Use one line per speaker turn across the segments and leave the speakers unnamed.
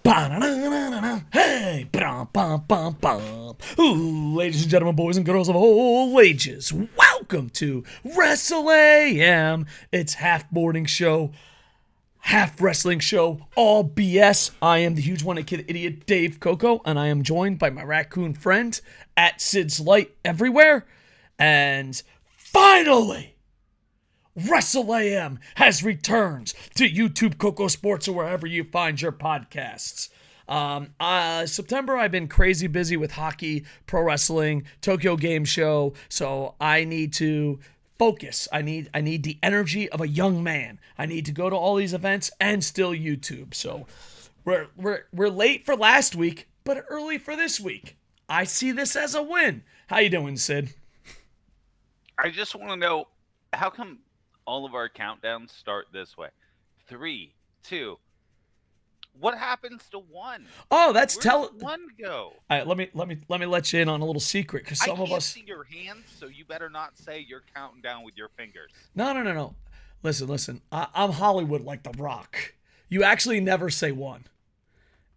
Hey, bum, bum, bum, bum. Ooh, ladies and gentlemen, boys and girls of all ages, welcome to Wrestle AM. It's half morning show, half wrestling show, all BS. I am the huge one kid idiot Dave Koco, and I am joined by my raccoon friend at SidsLight everywhere. And finally, Wrestle AM has returned to YouTube, KocoSports, or wherever you find your podcasts. September, I've been crazy busy with hockey, pro wrestling, Tokyo Game Show, so I need to focus. I need the energy of a young man. I need to go to all these events and still YouTube. So we're late for last week, but early for this week. I see this as a win. How you doing, Sid?
I just want to know, how come all of our countdowns start this way? 3, 2. What happens to 1?
Oh, that's
Where does 1 go?
All right, let me let you in on a little secret, because some of us
see your hands, so you better not say you're counting down with your fingers.
No. Listen. I'm Hollywood like The Rock. You actually never say 1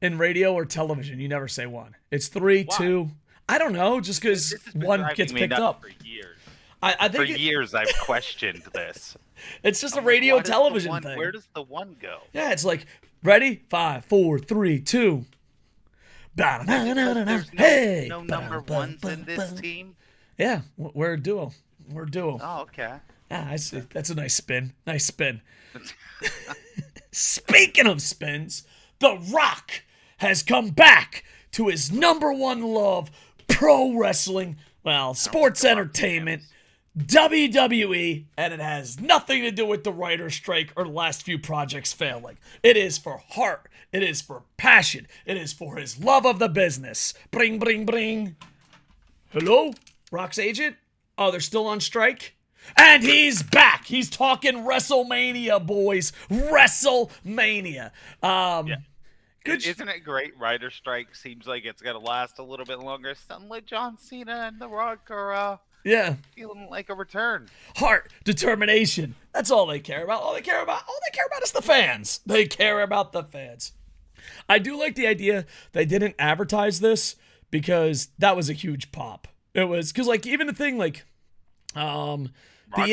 in radio or television. You never say 1. It's 3,
Why?
2. I don't know, just because 1 gets picked up
for years.
I think
for years I've questioned this.
It's just a radio television thing.
Where does the 1 go?
Yeah, it's like, ready? 5, 4, 3, 2. Hey,
no number 1s in this team.
Yeah, we're a duo.
Oh, okay.
Yeah, I see. That's a nice spin. Speaking of spins, The Rock has come back to his number 1 love, pro wrestling, sports entertainment, WWE, and it has nothing to do with the writer's strike or the last few projects failing. It is for heart. It is for passion. It is for his love of the business. Bring, bring, bring. Hello? Rock's agent? Oh, they're still on strike? And he's back. He's talking WrestleMania, boys. WrestleMania.
Yeah. Isn't it great? Writer strike seems like it's going to last a little bit longer. Something like John Cena and The Rock are feeling like a return.
Heart, determination. That's all they care about. All they care about is the fans. They care about the fans. I do like the idea they didn't advertise this, because that was a huge pop. It was because, like, even the thing like
Rock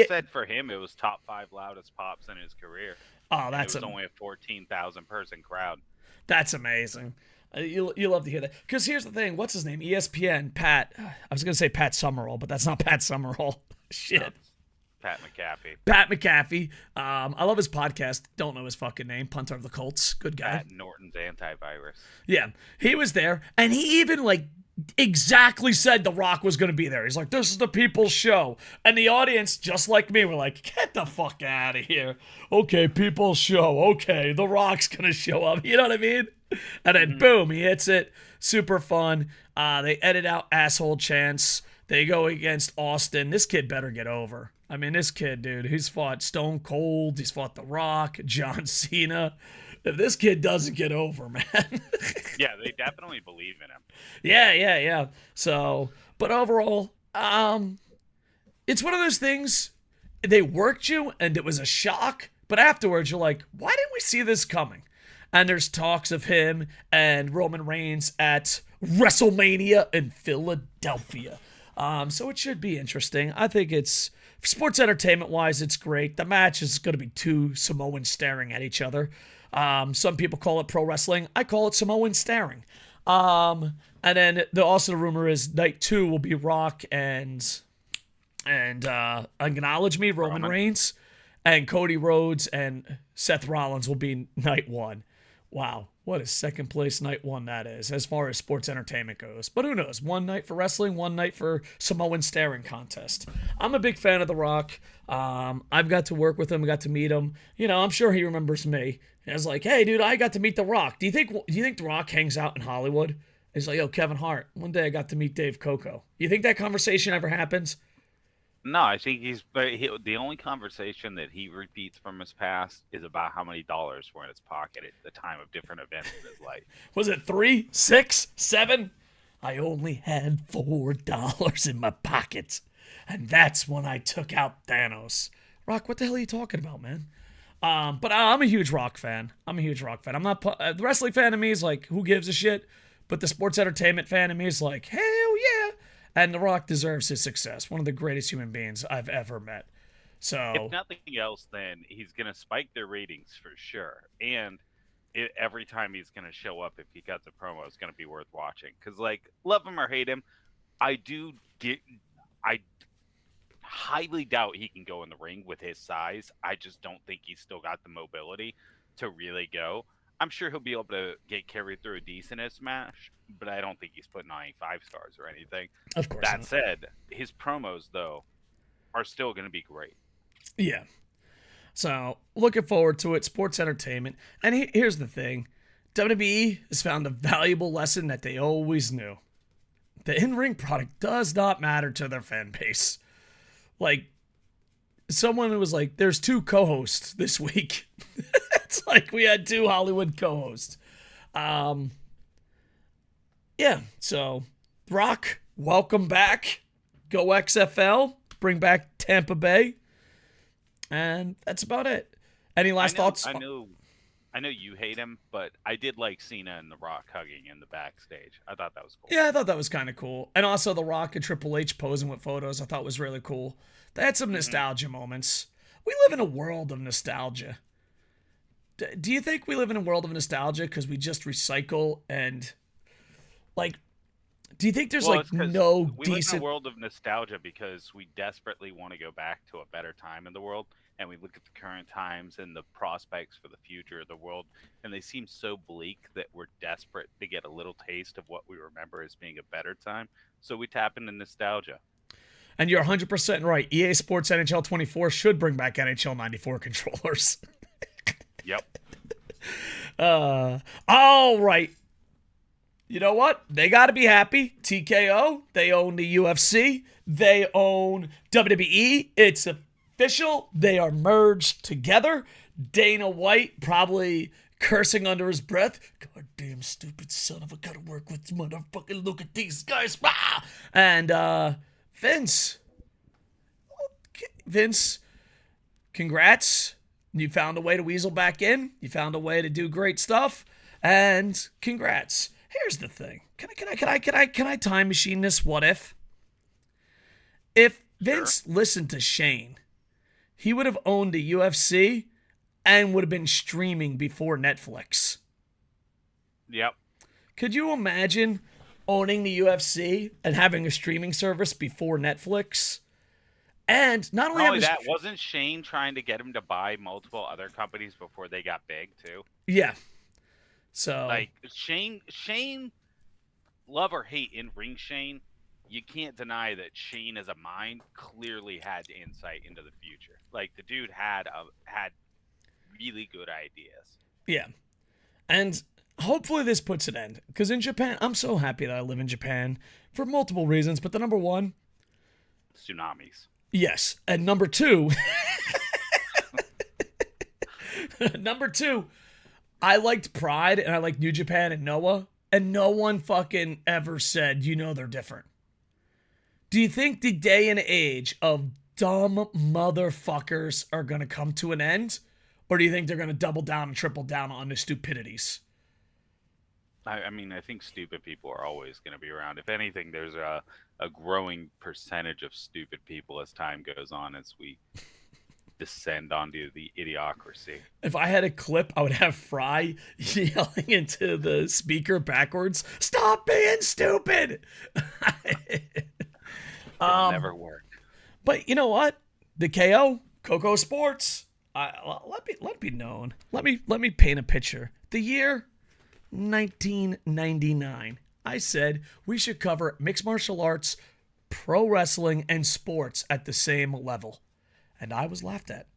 said for him it was top 5 loudest pops in his career.
Oh, that's
it was only a 14,000 person crowd.
That's amazing. You love to hear that. Because here's the thing. What's his name? ESPN, Pat. I was going to say Pat Summerall, but that's not Pat Summerall. Shit.
No, Pat McAfee.
Pat McAfee. I love his podcast. Don't know his fucking name. Punter of the Colts. Good guy.
Pat Norton's antivirus.
Yeah. He was there. And he even, like, exactly said The Rock was going to be there. He's like, this is the people's show. And the audience, just like me, were like, get the fuck out of here. Okay, people's show. Okay, The Rock's going to show up. You know what I mean? And then boom, he hits it. Super fun. They edit out asshole chants. They go against Austin. This kid better get over. I mean, this kid, dude, he's fought Stone Cold. He's fought The Rock, John Cena. If this kid doesn't get over, man.
Yeah, they definitely believe in him.
Yeah. So, but overall, it's one of those things, they worked you and it was a shock, but afterwards you're like, why didn't we see this coming? And there's talks of him and Roman Reigns at WrestleMania in Philadelphia. So it should be interesting. I think it's, sports entertainment-wise, it's great. The match is going to be 2 Samoans staring at each other. Some people call it pro wrestling. I call it Samoan staring. And then the rumor is night 2 will be Rock and Acknowledge Me, Roman Reigns, and Cody Rhodes and Seth Rollins will be night 1. Wow, what a second place night 1 that is, as far as sports entertainment goes. But who knows? 1 night for wrestling, 1 night for Samoan staring contest. I'm a big fan of The Rock. I've got to work with him, got to meet him. You know, I'm sure he remembers me. I was like, hey, dude, I got to meet The Rock. Do you think The Rock hangs out in Hollywood? He's like, yo, Kevin Hart, one day I got to meet Dave Koco. You think that conversation ever happens?
No, I think the only conversation that he repeats from his past is about how many dollars were in his pocket at the time of different events in his life.
Was it 3, 6, 7? I only had $4 in my pocket, and that's when I took out Thanos. Rock, what the hell are you talking about, man? But I'm a huge Rock fan. I'm not the wrestling fan of me is like, who gives a shit? But the sports entertainment fan of me is like, hell yeah. And The Rock deserves his success. One of the greatest human beings I've ever met. So,
If nothing else, then he's going to spike their ratings for sure. And every time he's going to show up, if he cuts a promo, it's going to be worth watching. Because, like, love him or hate him, I highly doubt he can go in the ring with his size. I just don't think he's still got the mobility to really go. I'm sure he'll be able to get carried through a decent smash, but I don't think he's putting on any 5 stars or anything.
of course.
That said, his promos, though, are still going to be great.
Yeah. So, looking forward to it. Sports entertainment. And here's the thing. WWE has found a valuable lesson that they always knew. The in-ring product does not matter to their fan base. Like, someone who was like, there's 2 co-hosts this week. It's like we had 2 Hollywood co-hosts. Yeah, so, Rock, welcome back. Go XFL. Bring back Tampa Bay. And that's about it. Any last thoughts?
I know you hate him, but I did like Cena and The Rock hugging in the backstage. I thought that was cool.
Yeah, I thought that was kind of cool. And also The Rock and Triple H posing with photos I thought was really cool. They had some nostalgia moments. We live in a world of nostalgia. Do you think we live in a world of nostalgia because we just recycle and, like, do you think there's
Well,
like
it's 'cause
no
we live in a
decent...
world of nostalgia because we desperately want to go back to a better time in the world, and we look at the current times and the prospects for the future of the world, and they seem so bleak that we're desperate to get a little taste of what we remember as being a better time. So we tap into nostalgia.
And you're 100% right. EA Sports NHL 24 should bring back NHL 94 controllers.
Yep.
All right. You know what? They got to be happy. TKO, they own the UFC. They own WWE. It's official. They are merged together. Dana White probably cursing under his breath. Goddamn stupid son of a gotta work with motherfucking look at these guys. Ah! And Vince. Okay. Vince, congrats. You found a way to weasel back in. You found a way to do great stuff. And congrats. Here's the thing. Can I time machine this? What if? If Vince listened to Shane, he would have owned the UFC and would have been streaming before Netflix.
Yep.
Could you imagine owning the UFC and having a streaming service before Netflix? And not only
that, wasn't Shane trying to get him to buy multiple other companies before they got big too?
Yeah. So,
like, Shane, love or hate in ring Shane, you can't deny that Shane as a mind clearly had insight into the future. Like, the dude had really good ideas.
Yeah. And hopefully this puts an end. Because in Japan, I'm so happy that I live in Japan for multiple reasons. But the number one...
tsunamis.
Yes. And number two... number two... I liked Pride and I liked New Japan and Noah, and no one fucking ever said, they're different. Do you think the day and age of dumb motherfuckers are going to come to an end? Or do you think they're going to double down and triple down on the stupidities?
I mean, I think stupid people are always going to be around. If anything, there's a growing percentage of stupid people as time goes on, as we descend onto the idiocracy.
If I had a clip, I would have Fry yelling into the speaker backwards, "Stop being stupid!"
It'll never work.
But you know what? The KocoSports. Let me be known. Let me paint a picture. The year 1999. I said we should cover mixed martial arts, pro wrestling, and sports at the same level. And I was laughed at.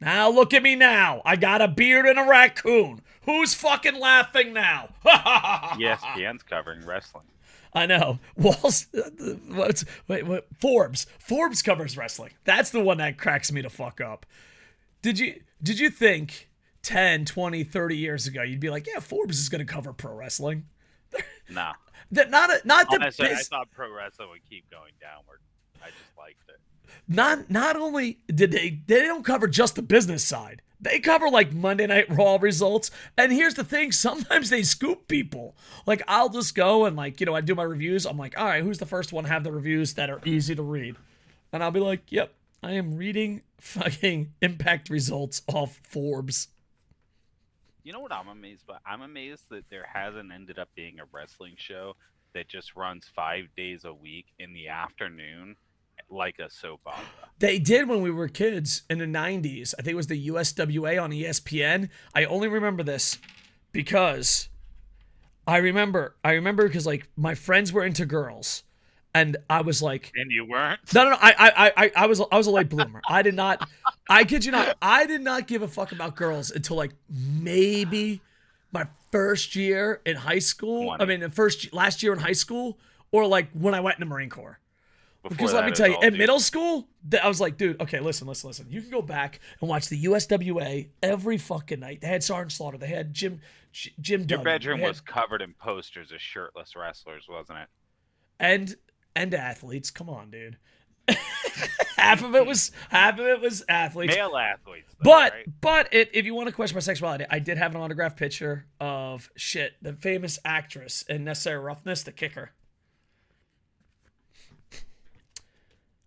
Now look at me now. I got a beard and a raccoon. Who's fucking laughing now?
ESPN's covering wrestling.
I know. Forbes. Forbes covers wrestling. That's the one that cracks me to fuck up. Did you think 10, 20, 30 years ago you'd be like, yeah, Forbes is going to cover pro wrestling?
Nah.
Honestly,
I thought pro wrestling would keep going downward. I just liked it.
not only did they don't cover just the business side. They cover like Monday Night Raw results. And here's the thing, sometimes they scoop people. Like I'll just go and like, I do my reviews. I'm like, all right, who's the first one to have the reviews that are easy to read? And I'll be like, yep, I am reading fucking Impact results off Forbes.
You know what I'm amazed by? I'm amazed that there hasn't ended up being a wrestling show that just runs 5 days a week in the afternoon like a soap opera.
They did when we were kids in the 90s. I think it was the USWA on ESPN. I only remember this because I remember because like my friends were into girls and I was like,
and you weren't?
No. I was a late bloomer. I kid you not, I did not give a fuck about girls until like maybe my first year in high school.
20.
I mean, last year in high school, or like when I went in the Marine Corps. Because let me tell you, in middle school, I was like, dude, okay, listen. You can go back and watch the USWA every fucking night. They had Sergeant Slaughter. They had Jim
Your
Duggan.
bedroom was covered in posters of shirtless wrestlers, wasn't it?
And athletes. Come on, dude. half of it was athletes.
Male athletes. Though,
but if you want to question my sexuality, I did have an autographed picture of the famous actress in Necessary Roughness, the kicker.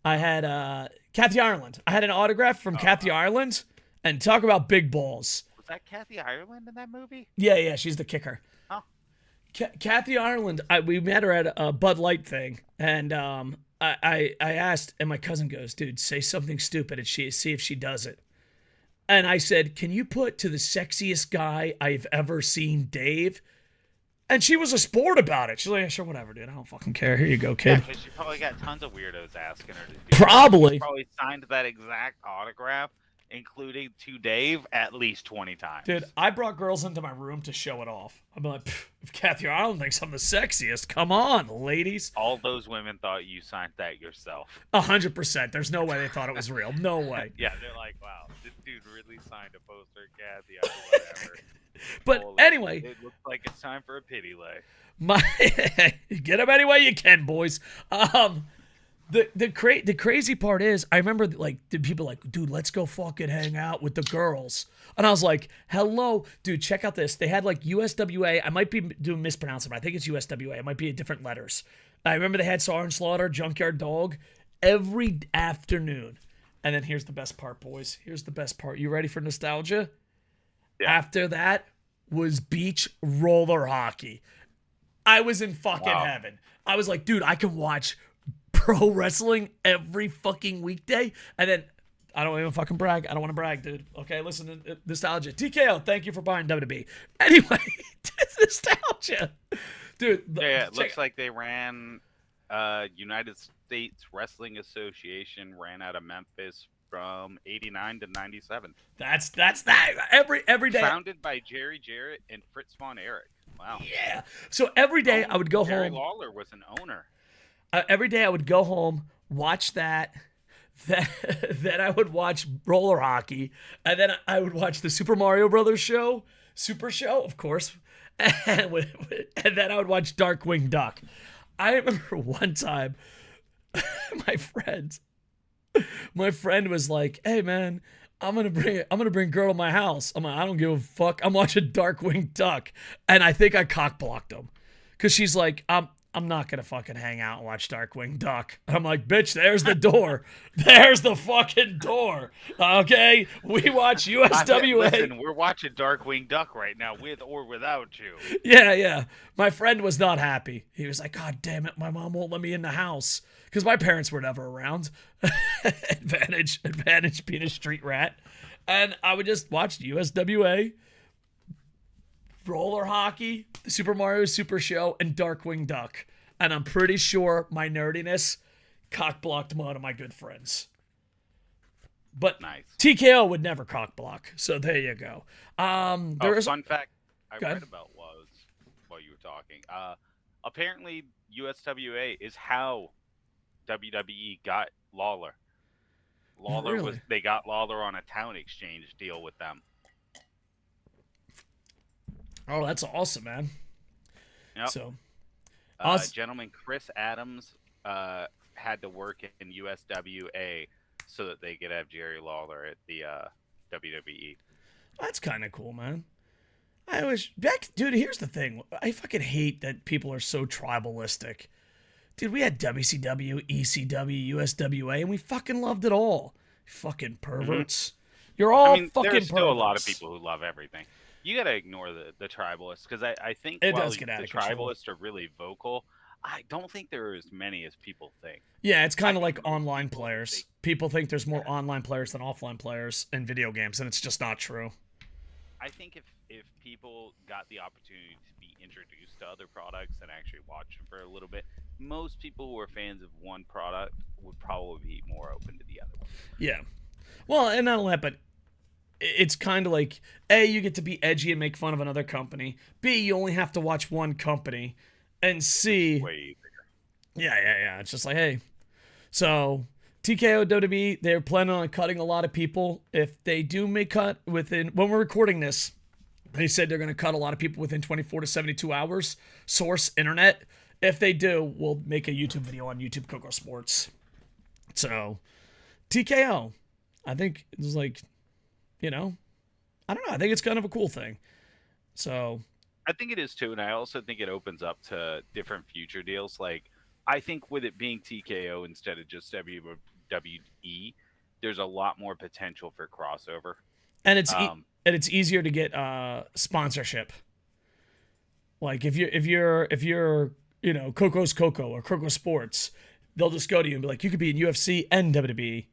I had Kathy Ireland. I had an autograph from Kathy Ireland, and talk about big balls.
Was that Kathy Ireland in that movie?
Yeah, she's the kicker.
Oh.
Kathy Ireland, we met her at a Bud Light thing, and I asked, and my cousin goes, dude, say something stupid and see if she does it. And I said, can you put to the sexiest guy I've ever seen, Dave? And she was a sport about it. She's like, yeah, sure, whatever, dude. I don't fucking care. Here you go, kid.
Yeah, because she probably got tons of weirdos asking her to do that.
Probably.
She probably signed that exact autograph, including to Dave, at least 20 times.
Dude, I brought girls into my room to show it off. I'm like, if Kathy Ireland thinks I'm the sexiest, come on, ladies.
All those women thought you signed that yourself.
100%. There's no way they thought it was real. No way.
Yeah, they're like, wow, this dude really signed a poster of Kathy or whatever.
But
Holy
anyway,
it looks like it's time for a pity lay.
Get them any way you can, boys. The crazy part is, I remember like the people like, dude, let's go fucking hang out with the girls, and I was like, hello, dude, check out this. They had like USWA. I might be mispronouncing it. I think it's USWA. It might be different letters. I remember they had Sergeant Slaughter, Junkyard Dog, every afternoon. And then here's the best part, boys. Here's the best part. You ready for nostalgia? Yeah. After that was beach roller hockey. I was in fucking heaven. I was like, dude, I can watch pro wrestling every fucking weekday. And then, I don't even fucking brag. I don't want to brag, dude. Okay, listen to nostalgia. TKO, thank you for buying WWE. Anyway, nostalgia. Dude.
Yeah, it looks like they ran United States Wrestling Association ran out of Memphis from 89 to 97.
That's that. Every day.
Founded by Jerry Jarrett and Fritz von Erich. Wow.
Yeah. So every day I would go
Jerry
home.
Lawler was an owner.
Every day I would go home, watch that. Then I would watch roller hockey, and then I would watch the Super Mario Brothers show, Super Show, of course, and then I would watch Darkwing Duck. I remember one time, my friend was like, "Hey man, I'm gonna bring girl to my house." I'm like, "I don't give a fuck. I'm watching Darkwing Duck," and I think I cock blocked him, cause she's like, I'm not going to fucking hang out and watch Darkwing Duck. And I'm like, bitch, there's the door. There's the fucking door. Okay? We watch USWA.
Listen, we're watching Darkwing Duck right now, with or without you.
Yeah. My friend was not happy. He was like, God damn it, my mom won't let me in the house. Because my parents were never around. Advantage being a street rat. And I would just watch USWA, roller hockey, the Super Mario Super Show, and Darkwing Duck. And I'm pretty sure my nerdiness cock-blocked one of my good friends. But
nice.
TKO would never cock-block, so there you go.
Fun fact I read about was, while you were talking, apparently USWA is how WWE got Lawler. They got Lawler on a talent exchange deal with them.
Oh, that's awesome, man.
Yep.
So,
gentleman Chris Adams had to work in USWA so that they could have Jerry Lawler at the WWE.
That's kind of cool, man. I wish back, dude. Here's the thing. I fucking hate that people are so tribalistic. Dude, we had WCW, ECW, USWA, and we fucking loved it all. Fucking perverts. You're all fucking
there's still
perverts.
a lot of people who love everything. You gotta ignore the tribalists, because I think
It
while
does get out
the
of control.
tribalists are really vocal, I don't think there are as many as people think.
Yeah, it's kind of
I
like
think most
online
people
players.
think-
People think there's more online players than offline players in video games, and it's just not true.
I think if people got the opportunity to be introduced to other products and actually watch them for a little bit, most people who are fans of one product would probably be more open to the other one.
Yeah. Well, and not only that, but it's kind of like, A, you get to be edgy and make fun of another company. B, you only have to watch one company. And C,
Way easier.
yeah. It's just like, hey. So, TKO WWE, they're planning on cutting a lot of people. If they do make cut within, when we're recording this, they said they're going to cut a lot of people within 24 to 72 hours. Source, internet. If they do, we'll make a YouTube video on YouTube KocoSports. So, TKO, I think it's like, I don't know. I think it's kind of a cool thing. So,
I think it is too, and I also think it opens up to different future deals. Like, I think with it being TKO instead of just WWE, there's a lot more potential for crossover.
and it's easier to get sponsorship. Like if you're Koco's Koco or KocoSports, they'll just go to you and be like, you could be in UFC and WWE.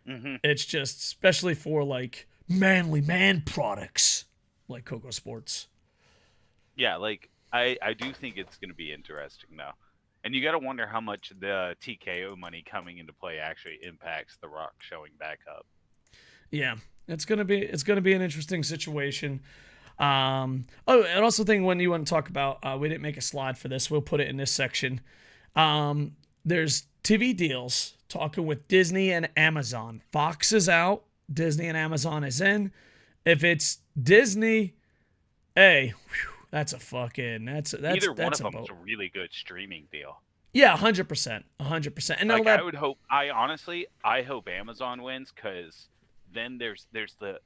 It's just especially for like manly man products like KocoSports.
Yeah, like I do think it's going to be interesting though, and you got to wonder how much the TKO money coming into play actually impacts The Rock showing back up.
Yeah, it's gonna be an interesting situation. And also think when you want to talk about, we didn't make a slide for this. We'll put it in this section. There's TV deals talking with Disney and Amazon. Fox is out. Disney and Amazon is in. If it's Disney, hey, that's a fucking
Either one
that's
of
a
them is
boat.
a really good streaming deal.
Yeah, 100%. And
Like
that,
I would hope. I hope Amazon wins, because then there's the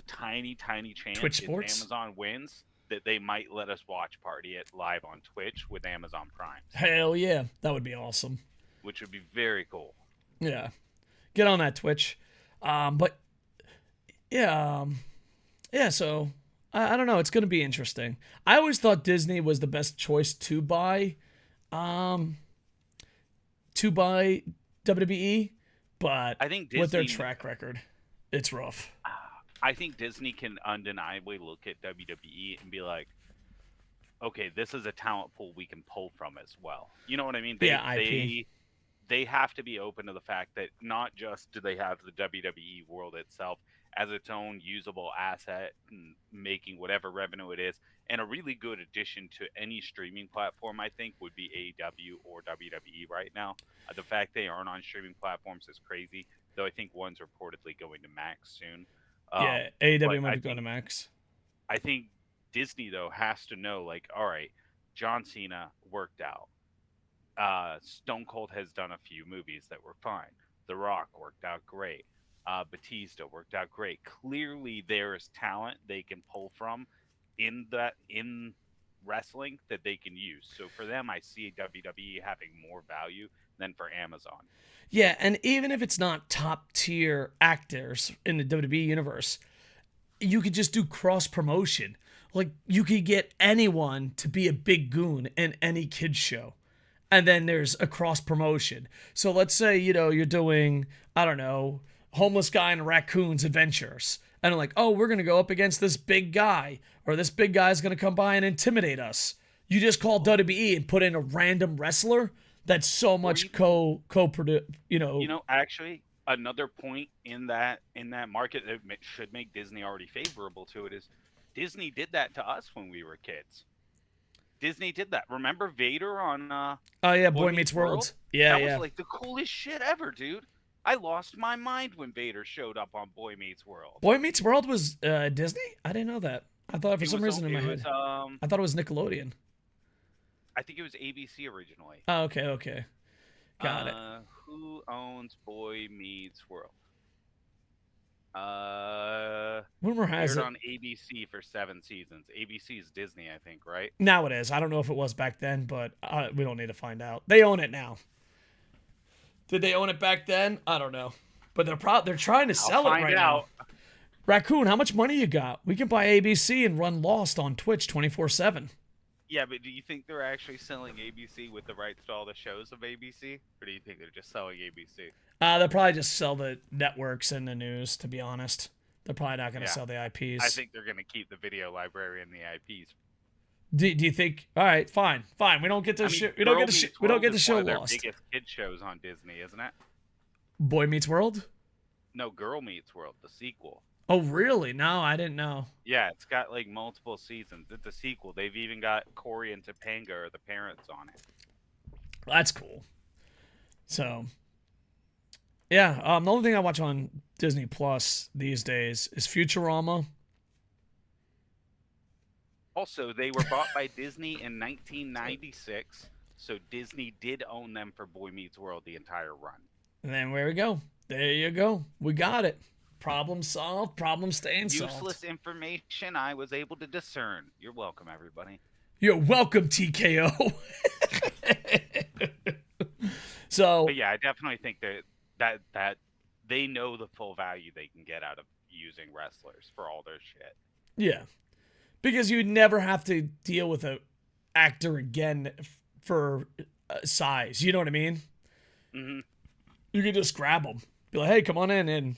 tiny chance
Twitch
if
Sports?
Amazon wins that they might let us watch Party It live on Twitch with Amazon Prime,
hell yeah, that would be awesome.
which would be very cool.
Yeah, get on that Twitch. But yeah, So I don't know. It's gonna be interesting. I always thought Disney was the best choice to buy WWE, but
I think
with their
Disney.
track record, it's rough.
I think Disney can undeniably look at WWE and be like, okay, this is a talent pool we can pull from as well. You know what I mean?
IP.
They have to be open to the fact that not just do they have the WWE world itself as its own usable asset and making whatever revenue it is, and a really good addition to any streaming platform, I think, would be AEW or WWE right now. The fact they aren't on streaming platforms is crazy, though I think one's reportedly going to Max soon.
Yeah, AEW
but
might be going to Max.
I think Disney, though, has to know, like, all right, John Cena worked out. Stone Cold has done a few movies that were fine. The Rock worked out great. Batista worked out great. Clearly, there is talent they can pull from in wrestling that they can use. So for them, I see WWE having more value than for Amazon.
Yeah, and even if it's not top tier actors in the WWE universe, you could just do cross promotion. Like you could get anyone to be a big goon in any kids show. And then there's a cross promotion. So let's say, you're doing, I don't know, homeless guy and a raccoon's adventures. And I'm like, oh, we're going to go up against this big guy, or this big guy's going to come by and intimidate us. You just call WWE and put in a random wrestler. That's so much co-produce,
Actually, another point in that market that should make Disney already favorable to it is Disney did that to us when we were kids. Disney did that. Remember Vader on
oh yeah, Boy Meets World? Yeah,
that was like the coolest shit ever, dude. I lost my mind when Vader showed up on Boy Meets World.
Boy Meets World was Disney? I didn't know that. I thought for some reason in my head. I thought it was Nickelodeon.
I think it was ABC originally.
Oh, okay. Got it.
Who owns Boy Meets World?
Rumor has
Aired
it.
on ABC for 7 seasons. ABC is Disney, I think, right?
Now it is. I don't know if it was back then, but we don't need to find out. They own it now. Did they own it back then? I don't know. But they're trying to sell it right now. Raccoon, how much money you got? We can buy ABC and run Lost on Twitch 24/7.
Yeah, but do you think they're actually selling ABC with the rights to all the shows of ABC? Or do you think they're just selling ABC?
They'll probably just sell the networks and the news, to be honest. They're probably not going to sell the IPs.
I think they're going to keep the video library and the IPs.
Do you think? All right, fine. We don't get to we don't get to show Lost.
Their biggest kid shows on Disney, isn't it?
Boy Meets World?
No, Girl Meets World, the sequel.
Oh, really? No, I didn't know.
Yeah, it's got like multiple seasons. It's a sequel. They've even got Corey and Topanga, or the parents, on it.
That's cool. So, yeah, the only thing I watch on Disney Plus these days is Futurama.
Also, they were bought by Disney in 1996, so Disney did own them for Boy Meets World the entire run.
And then there we go. There you go. We got it. Problem solved. Problem staying solved.
Useless information I was able to discern. You're welcome, everybody.
You're welcome, TKO. So,
but yeah, I definitely think that they know the full value they can get out of using wrestlers for all their shit.
Yeah, because you'd never have to deal with an actor again for size. You know what I mean?
Mm-hmm.
You can just grab them, be like, "Hey, come on in," and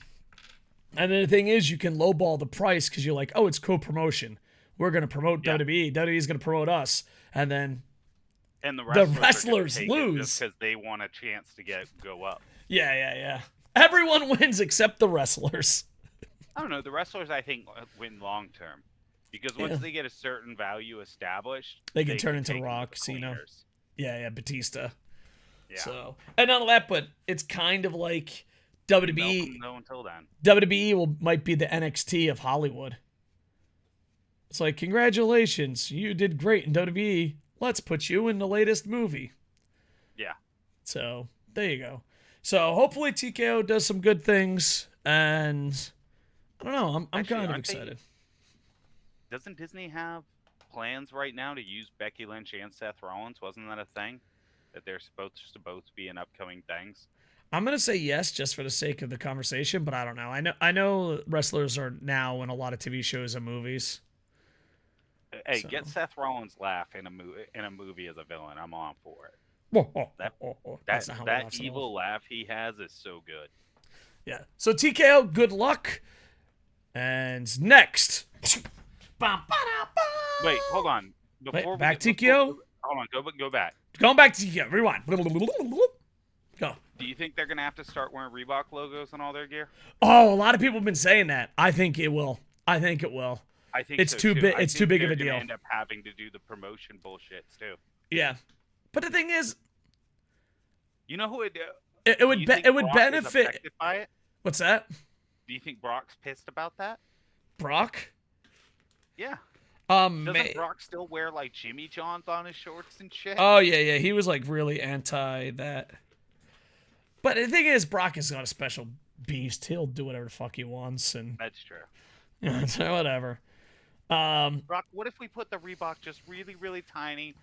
then the thing is, you can lowball the price because you're like, "Oh, it's co-promotion. We're gonna promote WWE. WWE's gonna promote us," and then the wrestlers lose
because they want a chance to go up.
Yeah. Everyone wins except the wrestlers.
I don't know. The wrestlers, I think, win long term because once they get a certain value established,
they can turn into Rock, Cena. Yeah, Batista.
Yeah.
So, and not only that, but it's kind of like WWE.
No, until then,
WWE might be the NXT of Hollywood. It's like, congratulations, you did great in WWE. Let's put you in the latest movie.
Yeah.
So there you go. So hopefully TKO does some good things, and I don't know. I'm kind of excited.
Doesn't Disney have plans right now to use Becky Lynch and Seth Rollins? Wasn't that a thing that they're supposed to both be in upcoming things?
I'm gonna say yes, just for the sake of the conversation, but I don't know. I know wrestlers are now in a lot of TV shows and movies.
Hey, get Seth Rollins laugh in a movie as a villain. I'm on for it. That evil laugh he has is so good.
Yeah. So TKO, good luck. And next.
Wait, hold on.
Back TKO?
Hold on, go back.
Going back to TKO. Rewind. Go.
Do you think they're going to have to start wearing Reebok logos on all their gear?
Oh, a lot of people have been saying that. I think it will. I think it's
so
too big. It's too big of a
deal.
deal.
End up having to do the promotion bullshits too.
Yeah, but the thing is,
you know who it
would benefit.
By it?
What's that?
Do you think Brock's pissed about that?
Brock?
Yeah.
Doesn't
Brock still wear like Jimmy Johns on his shorts and shit?
Oh yeah. He was like really anti that. But the thing is, Brock is not a special beast. He'll do whatever the fuck he wants, and
that's true.
So whatever.
Brock, what if we put the Reebok just really, really tiny,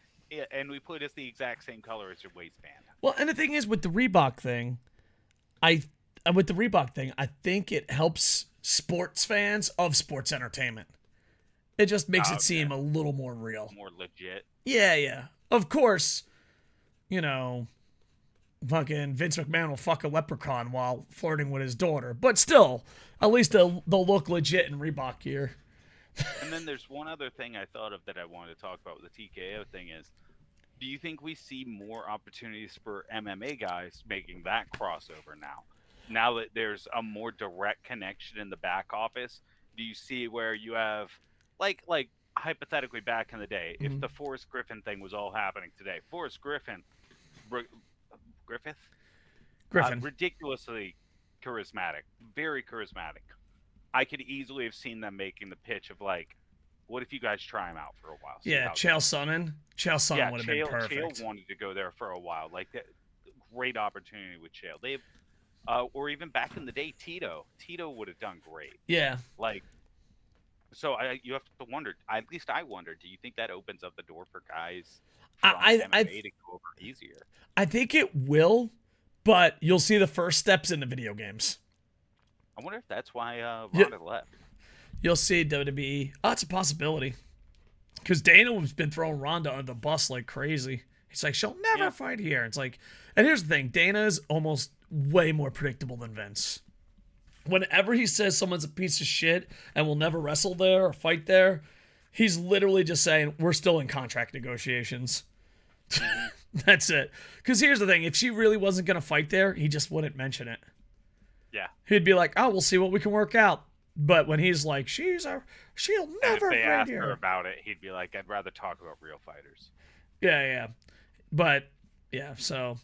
and we put it as the exact same color as your waistband?
Well, and the thing is, with the Reebok thing, I think it helps sports fans of sports entertainment. It just makes it seem a little more real,
more legit.
Yeah. Of course, fucking Vince McMahon will fuck a leprechaun while flirting with his daughter, but still, at least they'll look legit in Reebok gear.
And then there's one other thing I thought of that I wanted to talk about with the TKO thing is, do you think we see more opportunities for MMA guys making that crossover now? Now that there's a more direct connection in the back office, do you see where you have, like hypothetically back in the day, if the Forrest Griffin thing was all happening today, Forrest Griffin, ridiculously charismatic, very charismatic. I could easily have seen them making the pitch of like, what if you guys try him out for a while?
Yeah, Chael Sonnen would have been perfect.
Chael wanted to go there for a while. Like, great opportunity with Chael. They, or even back in the day, Tito would have done great.
Yeah.
Like, so you have to wonder. At least I wonder. Do you think that opens up the door for guys from MMA to go over easier?
I think it will, but you'll see the first steps in the video games.
I wonder if that's why Ronda left.
You'll see WWE. Oh, it's a possibility. Because Dana has been throwing Ronda on the bus like crazy. He's like, she'll never fight here. It's like, and here's the thing. Dana is almost way more predictable than Vince. Whenever he says someone's a piece of shit and will never wrestle there or fight there, he's literally just saying, we're still in contract negotiations. That's it. Because here's the thing. If she really wasn't going to fight there, he just wouldn't mention it.
Yeah.
He'd be like, oh, we'll see what we can work out. But when he's like, she'll never
fight
fight
ask
here.
her about it, he'd be like, I'd rather talk about real fighters.
Yeah. But, yeah, so,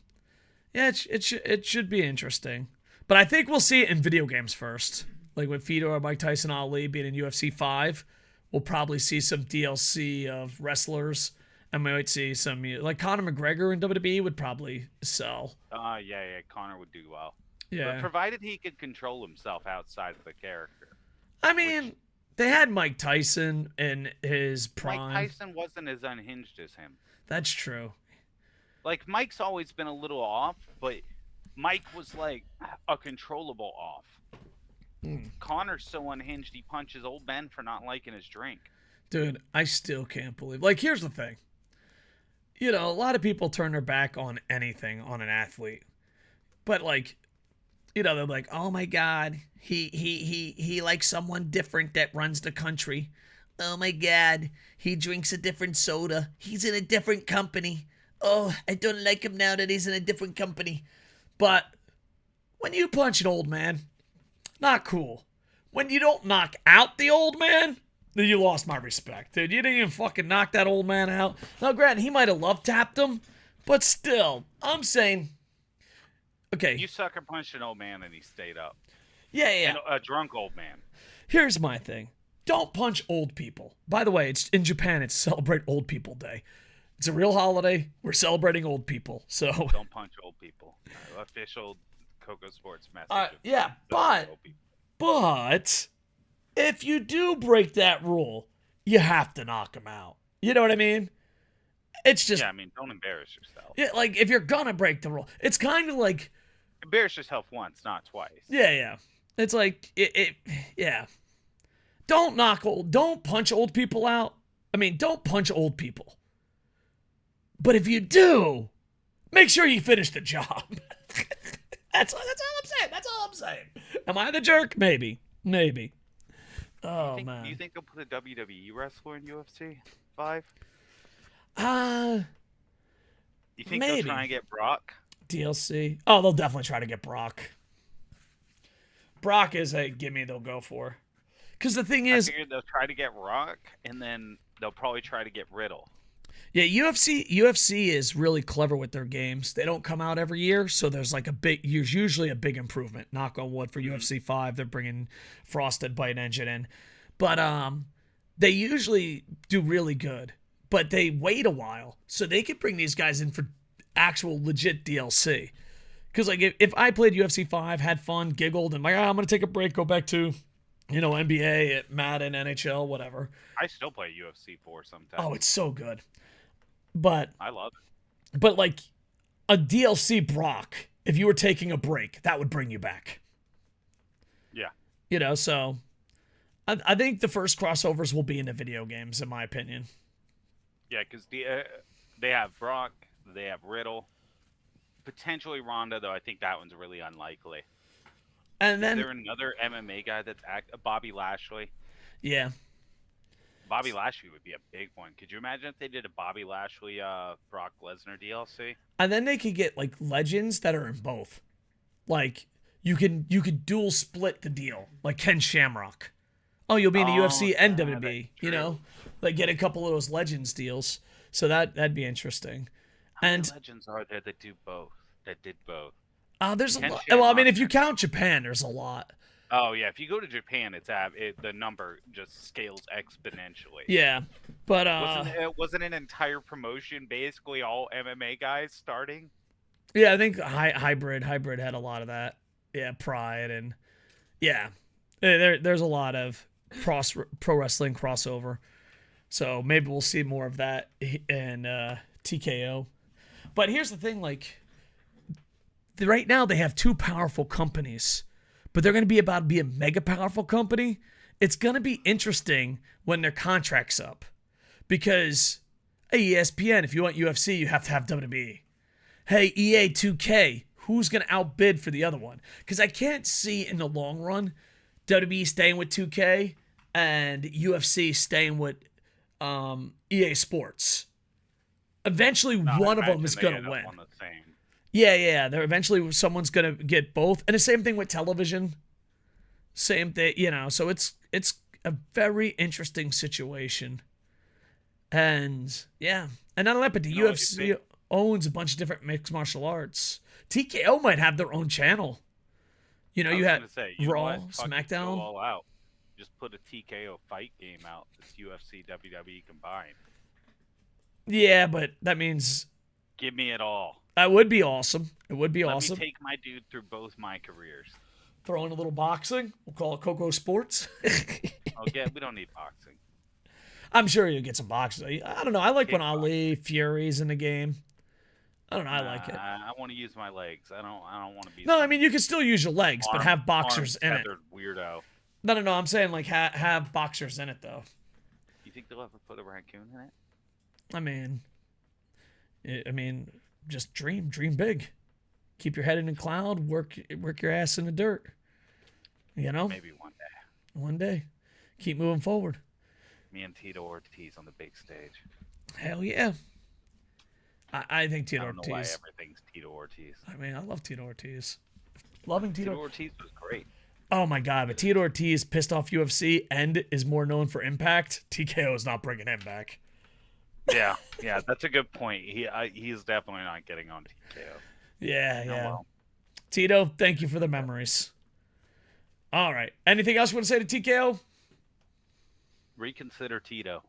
yeah, it should be interesting. But I think we'll see it in video games first. Like with Fedor, Mike Tyson, Ali being in UFC 5, we'll probably see some DLC of wrestlers. And we might see some, like Conor McGregor in WWE would probably sell.
Yeah, Conor would do well.
Yeah.
But provided he could control himself outside of the character.
I mean, they had Mike Tyson in his prime.
Mike Tyson wasn't as unhinged as him.
That's true.
Like, Mike's always been a little off, but Mike was like a controllable off. Conor's so unhinged, he punches old men for not liking his drink.
Dude, I still can't believe. Like, here's the thing. You know, a lot of people turn their back on anything on an athlete. But, like, you know, they're like, oh my God, he likes someone different that runs the country. Oh my God, he drinks a different soda. He's in a different company. Oh, I don't like him now that he's in a different company. But when you punch an old man, not cool. When you don't knock out the old man, then you lost my respect, dude. You didn't even fucking knock that old man out. Now, granted, he might have love tapped him, but still, I'm saying, okay.
You sucker punched an old man and he stayed up.
Yeah.
And a drunk old man.
Here's my thing. Don't punch old people. By the way, it's in Japan, it's Celebrate Old People Day. It's a real holiday. We're celebrating old people. So
don't punch old people. Official KocoSports message.
Yeah, but if you do break that rule, you have to knock them out. You know what I mean? It's just...
Yeah, I mean, don't embarrass yourself.
Yeah, like, if you're gonna break the rule, it's kind of like...
Embarrass yourself once, not twice.
Yeah. It's like, yeah. Don't punch old people out. I mean, don't punch old people. But if you do, make sure you finish the job. That's all I'm saying. Am I the jerk? Maybe. Oh, man.
Do you think they'll put a WWE wrestler in UFC 5? You think
maybe.
They'll try and get Brock?
DLC? Oh, they'll definitely try to get Brock. Brock is a gimme they'll go for. Because the thing is... I
figured they'll try to get Rock, and then they'll probably try to get Riddle.
Yeah, UFC is really clever with their games. They don't come out every year, so there's usually a big improvement. Knock on wood for UFC 5. They're bringing Frosted Bite Engine in. But they usually do really good. But they wait a while, so they can bring these guys in for actual legit DLC. Because like if I played UFC 5, had fun, giggled, and like, I'm going to take a break, go back to, you know, NBA, Madden, NHL, whatever.
I still play UFC 4 sometimes.
Oh, it's so good. But
I love it.
But like a DLC Brock, if you were taking a break, that would bring you back.
Yeah.
You know, so I think the first crossovers will be in the video games, in my opinion.
Yeah, because they have Brock, they have Riddle, potentially Ronda, though I think that one's really unlikely.
And then
is there another MMA guy that's Bobby Lashley?
Yeah.
Bobby Lashley would be a big one. Could you imagine if they did a Bobby Lashley Brock Lesnar DLC?
And then they could get like legends that are in both. Like you could dual split the deal, like Ken Shamrock. Oh, you'll be in the UFC and WWE, you know? Like get a couple of those legends deals. So that'd be interesting.
How many legends are there that do both? That did both?
There's a lot. Well, I mean, if you count Japan, there's a lot.
Oh yeah, if you go to Japan, the number just scales exponentially.
Yeah, but
wasn't an entire promotion basically all MMA guys starting?
Yeah, I think hybrid had a lot of that. Yeah, Pride and yeah, there's a lot of pro wrestling crossover. So maybe we'll see more of that in TKO. But here's the thing, like right now they have two powerful companies, but they're going to be about to be a mega powerful company. It's going to be interesting when their contract's up because, hey, ESPN, if you want UFC, you have to have WWE. Hey, EA 2K, who's going to outbid for the other one? Because I can't see in the long run WWE staying with 2K and UFC staying with EA Sports. Eventually,
No, I
one of them
imagine
is
they
going
end
to
up
win.
on the same.
Yeah. They're eventually someone's going to get both. And the same thing with television. Same thing, so it's a very interesting situation. And yeah, and not only that, but the UFC owns a bunch of different mixed martial arts. TKO might have their own channel. You had Raw, SmackDown.
Go all out. Just put a TKO fight game out. It's UFC, WWE combined.
Yeah, but that means
give me it all.
That would be awesome. It would be awesome.
Let me take my dude through both my careers.
Throw in a little boxing. We'll call it KocoSports.
Okay, we don't need boxing.
I'm sure you'll get some boxing. I don't know. I like when Ali Fury's in the game. I don't know. I like it.
I want to use my legs. I don't want to be.
No, I mean you can still use your legs, but have boxers in it.
Weirdo.
No. I'm saying like have boxers in it though.
You think they'll ever put a raccoon in it?
I mean, just dream big. Keep your head in the cloud. Work your ass in the dirt.
Maybe one day.
One day. Keep moving forward.
Me and Tito Ortiz on the big stage.
Hell yeah. I think Tito Ortiz.
I don't know why everything's Tito Ortiz.
I love Tito Ortiz. Loving Tito
Ortiz was great.
Oh my god, but Tito Ortiz pissed off UFC and is more known for Impact. TKO is not bringing him back.
Yeah, that's a good point. He's definitely not getting on TKO.
Yeah. Well. Tito, thank you for the memories. All right. Anything else you want to say to TKO?
Reconsider Tito.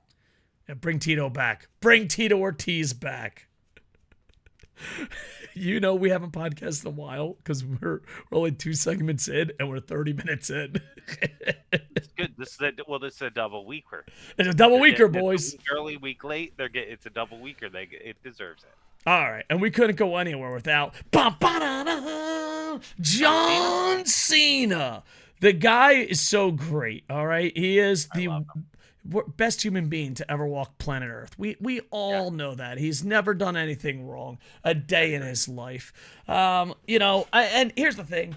Yeah, bring Tito back. Bring Tito Ortiz back. We haven't podcasted in a while because we're only 2 segments in and we're 30 minutes in.
It's good. This is a double weeker.
It's a double weeker, boys.
Week early, week late. It's a double weeker. It deserves it.
All right, and we couldn't go anywhere without John Cena. The guy is so great. All right, he is the best human being to ever walk planet Earth. We all know that. He's never done anything wrong a day in his life. And here's the thing.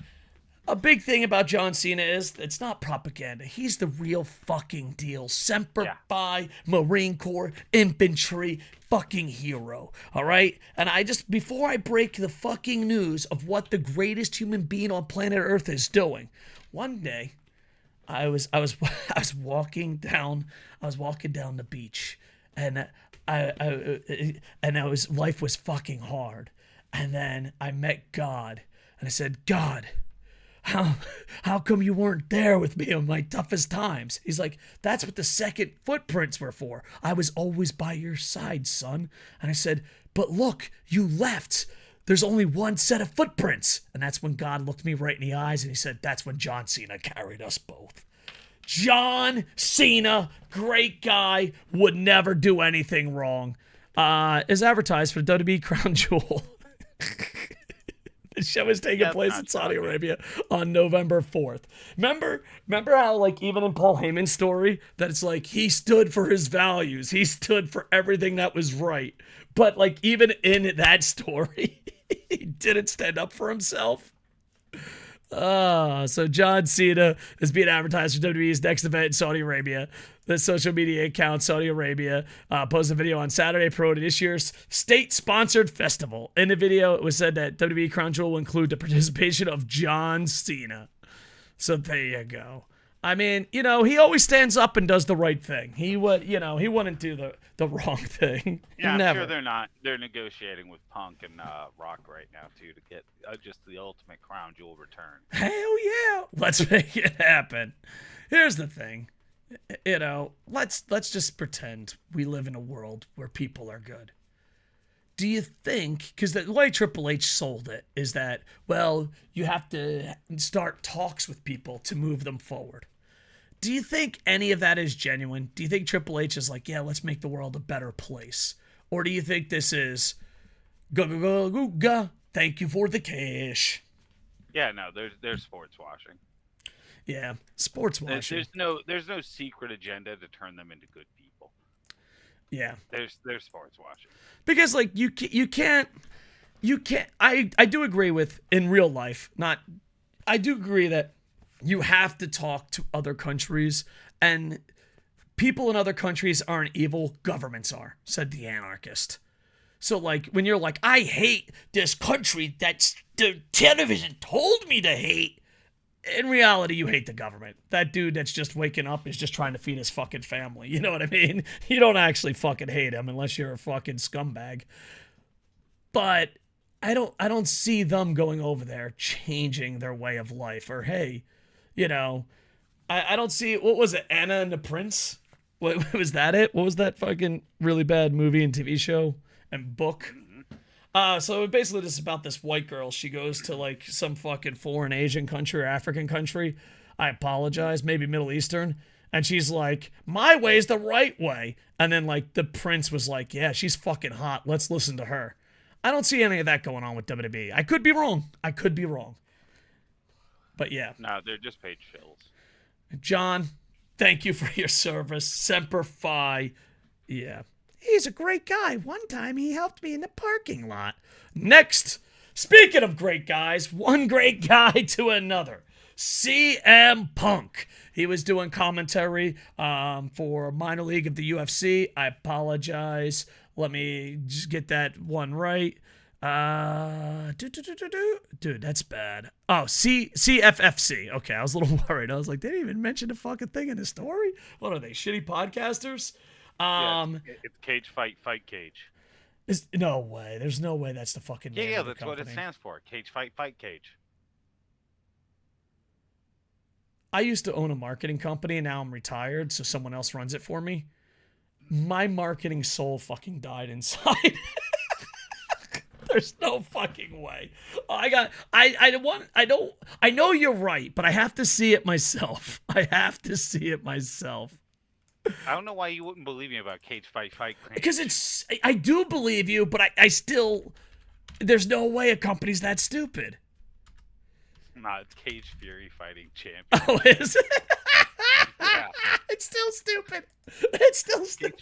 A big thing about John Cena is it's not propaganda. He's the real fucking deal. Semper Fi, Marine Corps, infantry, fucking hero. All right? And before I break the fucking news of what the greatest human being on planet Earth is doing, one day I was walking down the beach and life was fucking hard. And then I met God and I said, God, how come you weren't there with me on my toughest times? He's like, that's what the second footprints were for. I was always by your side, son. And I said, but look, you left. There's only one set of footprints. And that's when God looked me right in the eyes and he said, that's when John Cena carried us both. John Cena, great guy, would never do anything wrong. Is advertised for WWE Crown Jewel. The show is taking place in Saudi Arabia on November 4th. Remember how, like, even in Paul Heyman's story, that it's like he stood for his values. He stood for everything that was right. But, like, even in that story, he didn't stand up for himself. So John Cena is being advertised for WWE's next event in Saudi Arabia. The social media account, Saudi Arabia, posted a video on Saturday promoting this year's state-sponsored festival. In the video, it was said that WWE Crown Jewel will include the participation of John Cena. So there you go. I mean, he always stands up and does the right thing. He wouldn't do the wrong thing.
Yeah,
Never.
I'm sure they're negotiating with Punk and Rock right now, too, to get just the ultimate Crown Jewel return.
Hell yeah. Let's make it happen. Here's the thing. Let's just pretend we live in a world where people are good. do you think, because the way Triple H sold it is that, well, you have to start talks with people to move them forward. Do you think any of that is genuine? Do you think Triple H is like, yeah, let's make the world a better place? Or do you think this is, go, go, go, go, go, thank you for the cash?
Yeah, no, there's sports washing.
Yeah, sports washing.
There's no secret agenda to turn them into good people.
Yeah.
There's sports washing.
Because like you can't I do agree with in real life, I do agree that you have to talk to other countries, and people in other countries aren't evil, governments are, said the anarchist. So like when you're like, I hate this country that the television told me to hate, in reality, you hate the government. That dude that's just waking up is just trying to feed his fucking family. You know what I mean? You don't actually fucking hate him unless you're a fucking scumbag. But I don't see them going over there changing their way of life. Or hey, you know, I don't see, what was it, Anna and the Prince? What was that it? What was that fucking really bad movie and TV show and book? So basically this is about this white girl. She goes to like some fucking foreign Asian country or African country. I apologize, maybe Middle Eastern. And she's like, my way's the right way. And then like the prince was like, yeah, she's fucking hot. Let's listen to her. I don't see any of that going on with WWE. I could be wrong. But yeah.
No, they're just paid shills.
John, thank you for your service. Semper Fi. Yeah. He's a great guy. One time he helped me in the parking lot. Next, speaking of great guys, one great guy to another. CM Punk. He was doing commentary for Minor League of the UFC. I apologize. Let me just get that one right. Dude, that's bad. Oh, CFFC. Okay, I was a little worried. I was like, they didn't even mention the fucking thing in the story? What are they, shitty podcasters?
It's Cage Fight Cage.
No way. There's no way that's the fucking name.
Yeah,
of the
that's
company.
what it stands for. Cage Fight Cage.
I used to own a marketing company, and now I'm retired, so someone else runs it for me. My marketing soul fucking died inside. There's no fucking way. I know you're right, but I have to see it myself. I
don't know why you wouldn't believe me about Cage Fight Cage.
Because I do believe you, but I still, there's no way a company's that stupid.
Nah, it's Cage Fury Fighting Champion.
Oh, is it?
Yeah.
It's still stupid.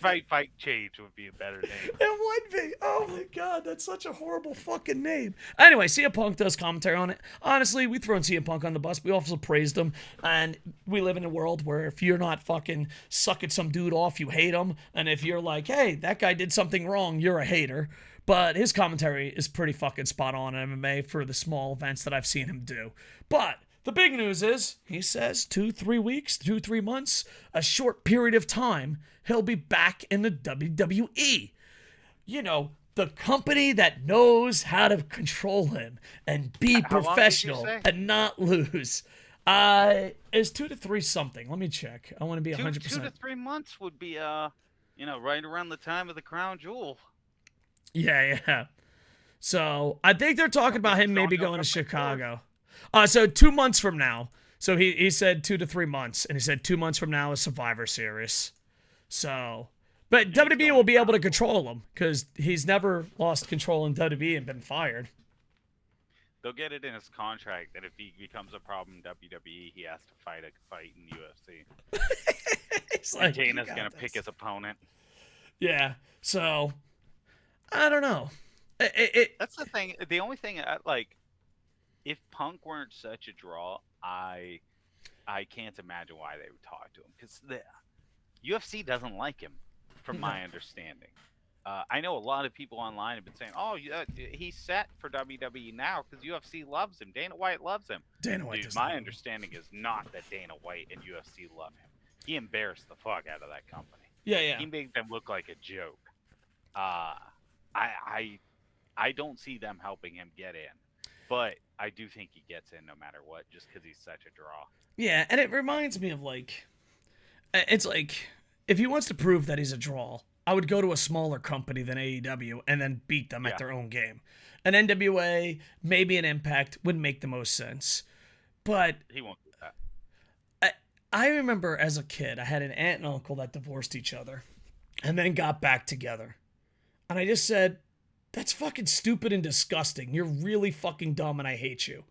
Cage Fight Cage would be a better name.
It would be. Oh my god, that's such a horrible fucking name. Anyway, CM Punk does commentary on it. Honestly, we thrown CM Punk on the bus. We also praised him. And we live in a world where if you're not fucking sucking some dude off, you hate him. And if you're like, hey, that guy did something wrong, you're a hater. But his commentary is pretty fucking spot on in MMA for the small events that I've seen him do. But the big news is, he says 2-3 weeks, 2-3 months, a short period of time, he'll be back in the WWE. You know, the company that knows how to control him and be professional and not lose. Is 2 to 3 something. Let me check. I want to be 100%.
2 to 3 months would be, right around the time of the Crown Jewel.
Yeah. So I think they're talking about him maybe going to Chicago. So 2 months from now. So he said 2 to 3 months, and he said 2 months from now is Survivor Series. So, but WWE will be able to control him because he's never lost control in WWE and been fired.
They'll get it in his contract that if he becomes a problem in WWE, he has to fight in the UFC.
It's like,
Dana's gonna pick his opponent.
Yeah. So I don't know.
That's the thing. The only thing, if Punk weren't such a draw, I can't imagine why they would talk to him, because the UFC doesn't like him, from my understanding. I know a lot of people online have been saying, "Oh, he's set for WWE now because UFC loves him. Dana White loves him." Dude, my understanding is not that Dana White and UFC love him. He embarrassed the fuck out of that company.
Yeah.
He made them look like a joke. I don't see them helping him get in, but I do think he gets in no matter what, just because he's such a draw.
Yeah, and it reminds me of it's like, if he wants to prove that he's a draw, I would go to a smaller company than AEW and then beat them at
Yeah.
their own game. An NWA, maybe an Impact would make the most sense. But
He won't do that.
I remember as a kid, I had an aunt and uncle that divorced each other and then got back together. And I just said, that's fucking stupid and disgusting. You're really fucking dumb and I hate you.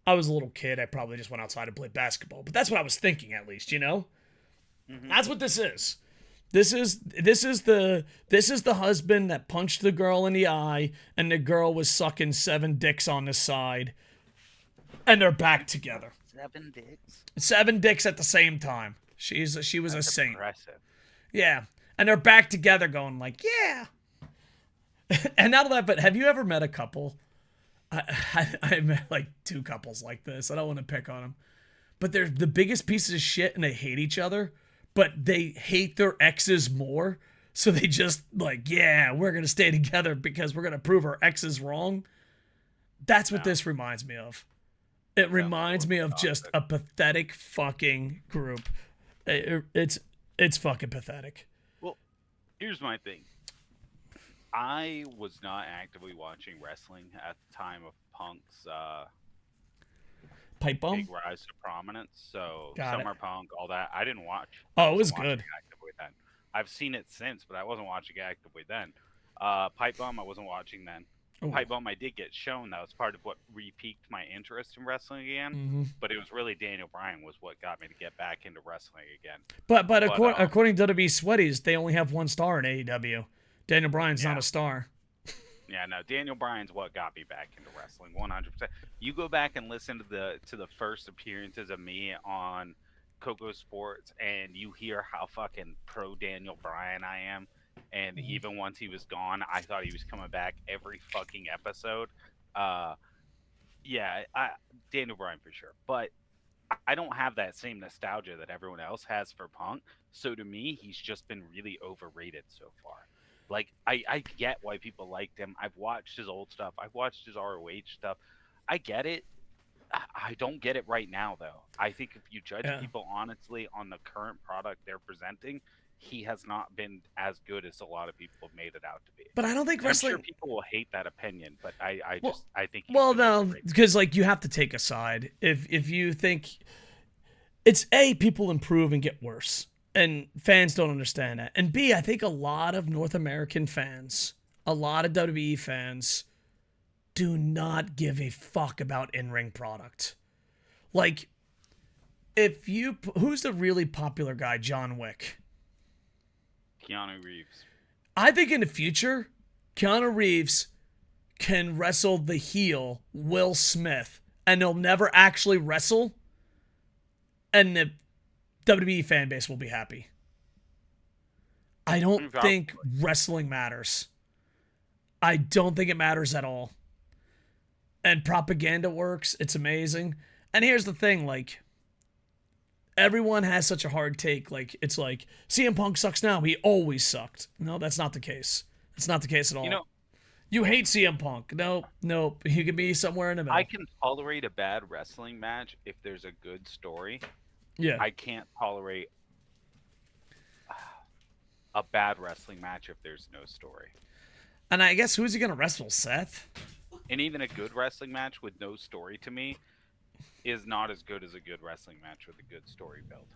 I was a little kid. I probably just went outside and played basketball. But that's what I was thinking, at least, you know?
Mm-hmm.
That's what this is. This is the husband that punched the girl in the eye and the girl was sucking 7 dicks on the side. And they're back together.
7 dicks?
7 dicks at the same time. She was
That's
a saint.
impressive.
Yeah. And they're back together going like, yeah. And not that, but have you ever met a couple? I met like 2 couples like this. I don't want to pick on them. But they're the biggest pieces of shit and they hate each other, but they hate their exes more. So they just like, yeah, we're going to stay together because we're going to prove our exes wrong. That's what this reminds me of. It reminds me of just a pathetic fucking group. It's fucking pathetic.
Well, here's my thing. I was not actively watching wrestling at the time of Punk's
Pipe bomb?
big rise to prominence. So
Got
Summer Punk, all that, I didn't watch.
Oh, it was
Wasn't watching
good.
actively then. I've seen it since, but I wasn't watching actively then. Pipe bomb, I wasn't watching then.
Ooh.
Pipe bomb, I did get shown. That was part of what re-piqued my interest in wrestling again.
Mm-hmm.
But it was really Daniel Bryan was what got me to get back into wrestling again.
But according to WWE Sweaties, they only have 1 star in AEW. Daniel Bryan's not a star.
Yeah, no, Daniel Bryan's what got me back into wrestling, 100%. You go back and listen to the first appearances of me on KocoSports, and you hear how fucking pro Daniel Bryan I am. And even once he was gone, I thought he was coming back every fucking episode. Daniel Bryan for sure. But I don't have that same nostalgia that everyone else has for Punk. So to me, he's just been really overrated so far. Like, I get why people liked him. I've watched his old stuff. I've watched his ROH stuff. I get it. I don't get it right now, though. I think if you judge people honestly on the current product they're presenting, he has not been as good as a lot of people have made it out to be.
But I don't think wrestling...
I'm sure people will hate that opinion, but I think...
Well, no, because, like, you have to take a side. If you think... It's A, people improve and get worse. And fans don't understand that. And B, I think a lot of North American fans, a lot of WWE fans, do not give a fuck about in-ring product. Like, who's the really popular guy? John Wick.
Keanu Reeves.
I think in the future, Keanu Reeves can wrestle the heel Will Smith, and he'll never actually wrestle, and the WWE fan base will be happy. I don't think wrestling matters. I don't think it matters at all. And propaganda works. It's amazing. And here's the thing, like, everyone has such a hard take. Like, it's like, CM Punk sucks now. He always sucked. No, that's not the case. It's not the case at all.
You know,
you hate CM Punk. Nope. You can be somewhere in the middle.
I can tolerate a bad wrestling match if there's a good story.
Yeah.
I can't tolerate a bad wrestling match if there's no story.
And I guess who's he going to wrestle? Seth?
And even a good wrestling match with no story to me is not as good as a good wrestling match with a good story build.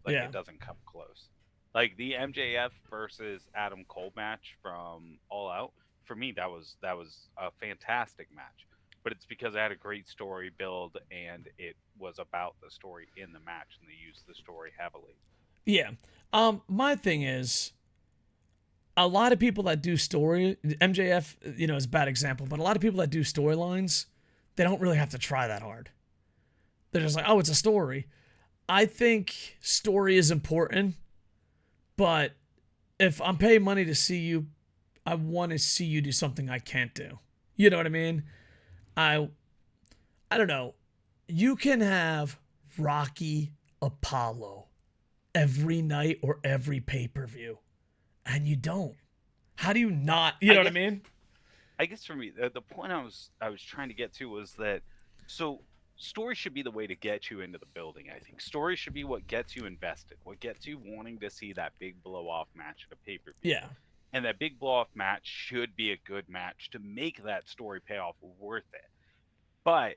Like, it doesn't come close. Like the MJF versus Adam Cole match from All Out, for me that was a fantastic match. But it's because it had a great story build and it was about the story in the match and they used the story heavily.
Yeah. My thing is, a lot of people that do story, MJF, is a bad example, but a lot of people that do storylines, they don't really have to try that hard. They're just like, oh, it's a story. I think story is important, but if I'm paying money to see you, I want to see you do something I can't do. You know what I mean? I don't know. You can have Rocky Apollo every night or every pay-per-view, and you don't. How do you not? You know what I mean?
I guess for me, the point I was trying to get to was that so story should be the way to get you into the building. I think story should be what gets you invested, what gets you wanting to see that big blow off match at a pay-per-view.
Yeah.
And that big blow off match should be a good match to make that story payoff worth it. But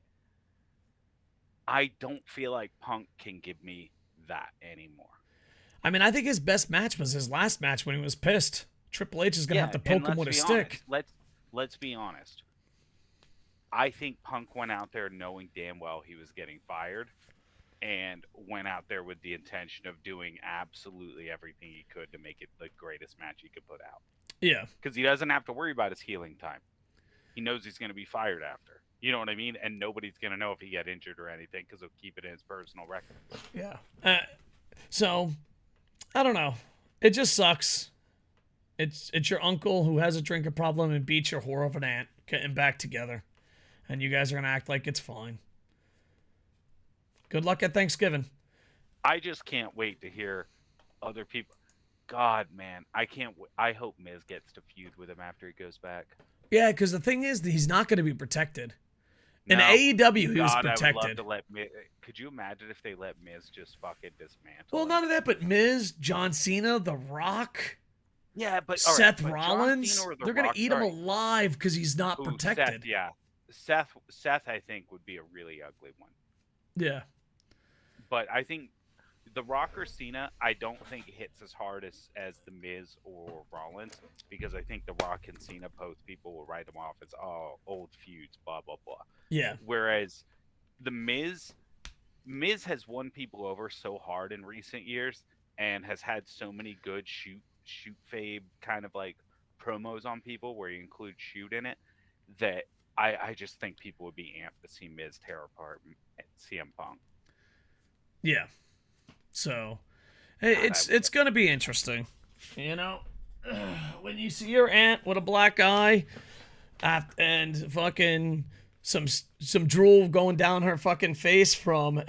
I don't feel like Punk can give me that anymore.
I mean, I think his best match was his last match when he was pissed. Triple H is gonna have to poke him with a stick.
Let's be honest. I think Punk went out there knowing damn well he was getting fired, and went out there with the intention of doing absolutely everything he could to make it the greatest match he could put out.
Yeah.
Because he doesn't have to worry about his healing time. He knows he's going to be fired after. You know what I mean? And nobody's going to know if he got injured or anything because he'll keep it in his personal record.
Yeah. So, I don't know. It just sucks. It's your uncle who has a drinking problem and beats your whore of an aunt getting back together. And you guys are going to act like it's fine. Good luck at Thanksgiving.
I just can't wait to hear other people. God, man, I can't. I hope Miz gets to feud with him after he goes back.
Yeah, because the thing is, he's not going to be protected. In
No,
AEW, he was
God,
protected.
I would love to let Miz, could you imagine if they let Miz just fucking dismantle?
Well,
him?
none of that, but Miz, John Cena, The Rock,
Yeah, but
Seth
but
Rollins, they're going to eat him
alive
alive because he's not protected.
Seth, yeah, Seth, I think would be a really ugly one.
Yeah.
But I think The Rock or Cena, I don't think hits as hard as the Miz or Rollins, because I think The Rock and Cena, both people will write them off as old feuds, blah blah blah.
Yeah.
Whereas the Miz has won people over so hard in recent years and has had so many good shoot fade kind of like promos on people where you include shoot in it, that I just think people would be amped to see Miz tear apart CM Punk.
Yeah. So, it's going to be interesting. You know, when you see your aunt with a black eye and fucking some drool going down her fucking face from,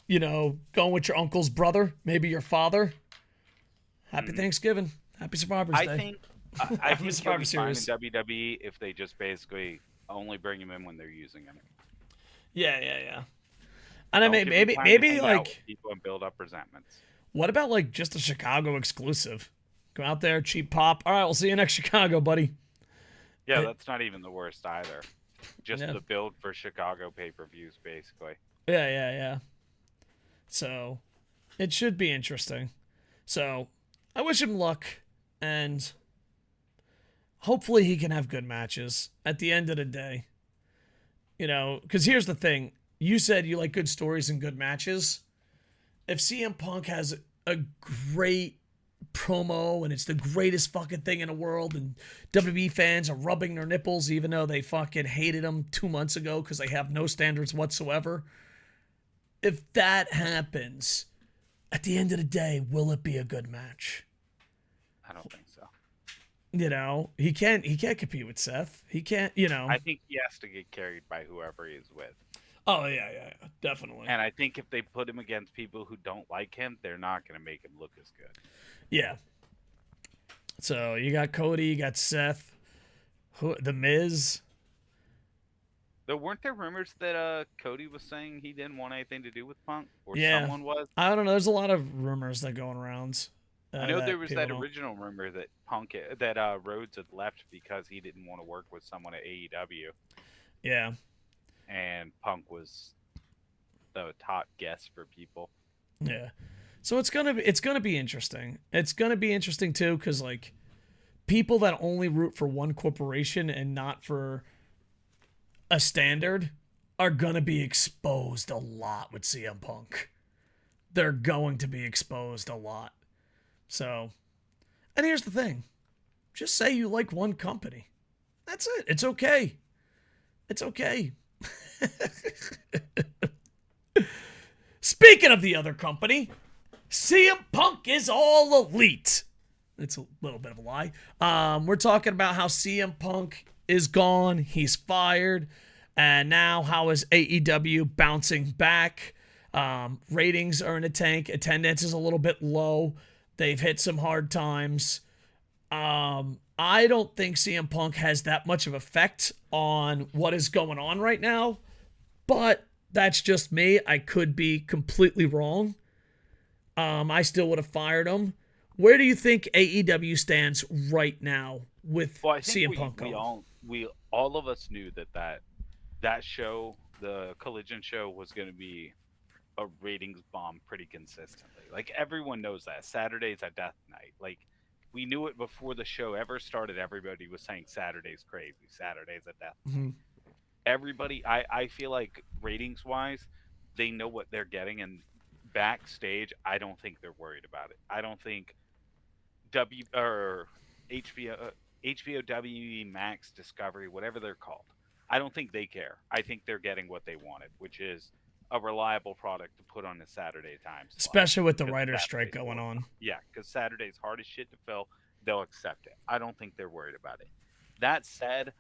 you know, going with your uncle's brother, maybe your father. Happy Thanksgiving. Happy Survivors Day.
I think he'll be fine in WWE if they just basically only bring him in when they're using him.
Yeah. And I mean, maybe like
people and build up resentments.
What about like just a Chicago exclusive? Go out there, cheap pop. All right, we'll see you next Chicago, buddy.
Yeah, that's not even the worst either. Just the build for Chicago pay-per-views, basically.
Yeah. So, it should be interesting. So, I wish him luck, and hopefully he can have good matches at the end of the day. You know, because here's the thing. You said you like good stories and good matches. If CM Punk has a great promo and it's the greatest fucking thing in the world and WWE fans are rubbing their nipples even though they fucking hated him 2 months ago because they have no standards whatsoever. If that happens, at the end of the day, will it be a good match?
I don't think so.
You know, he can't compete with Seth. He can't, you know.
I think he has to get carried by whoever he is with.
Oh, yeah, definitely.
And I think if they put him against people who don't like him, they're not going to make him look as good.
Yeah. So, you got Cody, you got Seth, The Miz.
Weren't there rumors that Cody was saying he didn't want anything to do with Punk? Or someone was?
I don't know. There's a lot of rumors that going around.
I know there was that original rumor that Rhodes had left because he didn't want to work with someone at AEW.
Yeah.
And Punk was the top guest for people.
Yeah. So it's gonna be interesting. It's gonna be interesting too, because like people that only root for one corporation and not for a standard are gonna be exposed a lot with CM Punk. They're going to be exposed a lot. So, and here's the thing. Just say you like one company. That's it. It's okay. It's okay. Speaking of the other company, CM Punk is all elite. It's a little bit of a lie. We're talking about how CM Punk is gone. He's fired. And now how is AEW bouncing back? Ratings are in the tank. Attendance is a little bit low. They've hit some hard times. I don't think CM Punk has that much of effect on what is going on right now. But That's just me. I could be completely wrong. I still would have fired him. Where do you think AEW stands right now with
Well, I think
CM Punk going?
we all of us knew that show, the Collision show, was going to be a ratings bomb pretty consistently. Like everyone knows that Saturday's a death night. Like we knew it before the show ever started. Everybody was saying Saturday's crazy. Saturday's a death night.
Mhm.
Everybody, I feel like ratings wise, they know what they're getting, and backstage, I don't think they're worried about it. I don't think W or HBO, HBOW Max Discovery, whatever they're called. I don't think they care. I think they're getting what they wanted, which is a reliable product to put on a Saturday time slot.
Especially with the
Because
writer's strike
Saturday's
going
horrible.
on.
Yeah, because Saturday's hard as shit to fill. They'll accept it. I don't think they're worried about it. That said,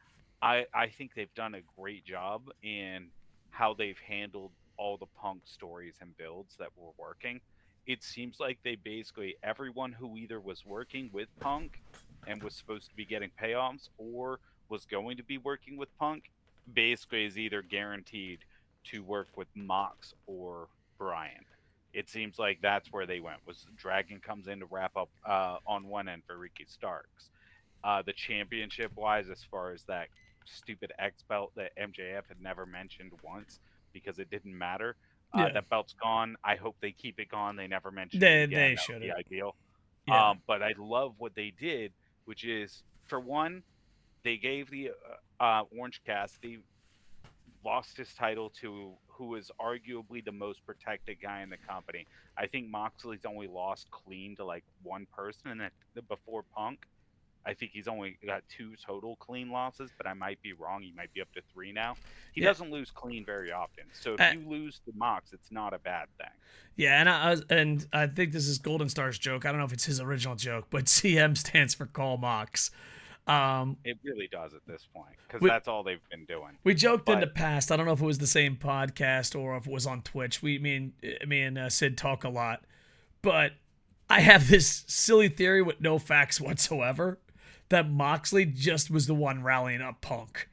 I think they've done a great job in how they've handled all the Punk stories and builds that were working. It seems like they basically everyone who either was working with Punk and was supposed to be getting payoffs or was going to be working with Punk basically is either guaranteed to work with Mox or Brian. It seems like that's where they went. Was Dragon comes in to wrap up on one end for Ricky Starks. The championship wise, as far as that stupid X belt that MJF had never mentioned once because it didn't matter.
Yeah,
That belt's gone. I hope they keep it gone. They never mention it
they
again. That would be
shouldn't.
ideal.
Yeah,
But I love what they did, which is for one, they gave the Orange Cassidy lost his title to who is arguably the most protected guy in the company. I think Moxley's only lost clean to like one person, and before Punk, I think he's only got two total clean losses, but I might be wrong. He might be up to three now. He
yeah,
doesn't lose clean very often, so if
uh,
you lose to Mox, it's not a bad thing.
yeah. And I think this is Golden Star's joke. I don't know if it's his original joke, but CM stands for Call Mox.
It really does at this point because
We,
that's all they've been doing.
we joked in the
But
past. I don't know if it was the same podcast or if it was on Twitch. Me and Sid talk a lot, but I have this silly theory with no facts whatsoever that Moxley just was the one rallying up Punk.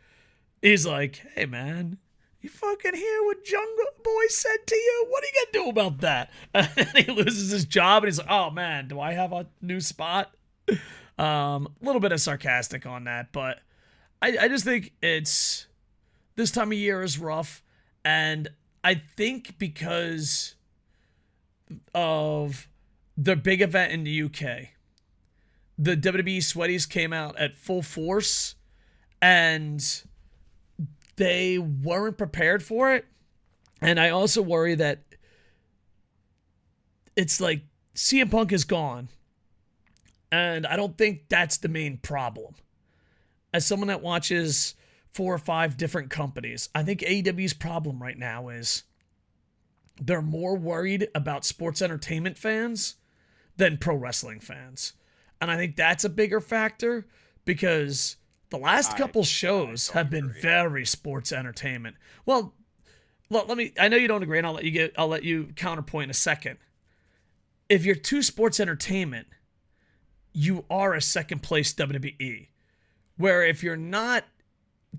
He's like, "Hey man, you fucking hear what Jungle Boy said to you? What are you gonna do about that?" And then he loses his job, and he's like, "Oh man, do I have a new spot?" A little bit of sarcastic on that, but I just think it's this time of year is rough, and I think because of the big event in the UK, the WWE Sweaties came out at full force, and they weren't prepared for it. And I also worry that it's like CM Punk is gone, and I don't think that's the main problem. As someone that watches 4 or 5 different companies, I think AEW's problem right now is they're more worried about sports entertainment fans than pro wrestling fans. And I think that's a bigger factor because the last couple shows have been very sports entertainment. Well, let me I know you don't agree, and I'll let you counterpoint in a second. If you're too sports entertainment, you are a second place WWE. Where if you're not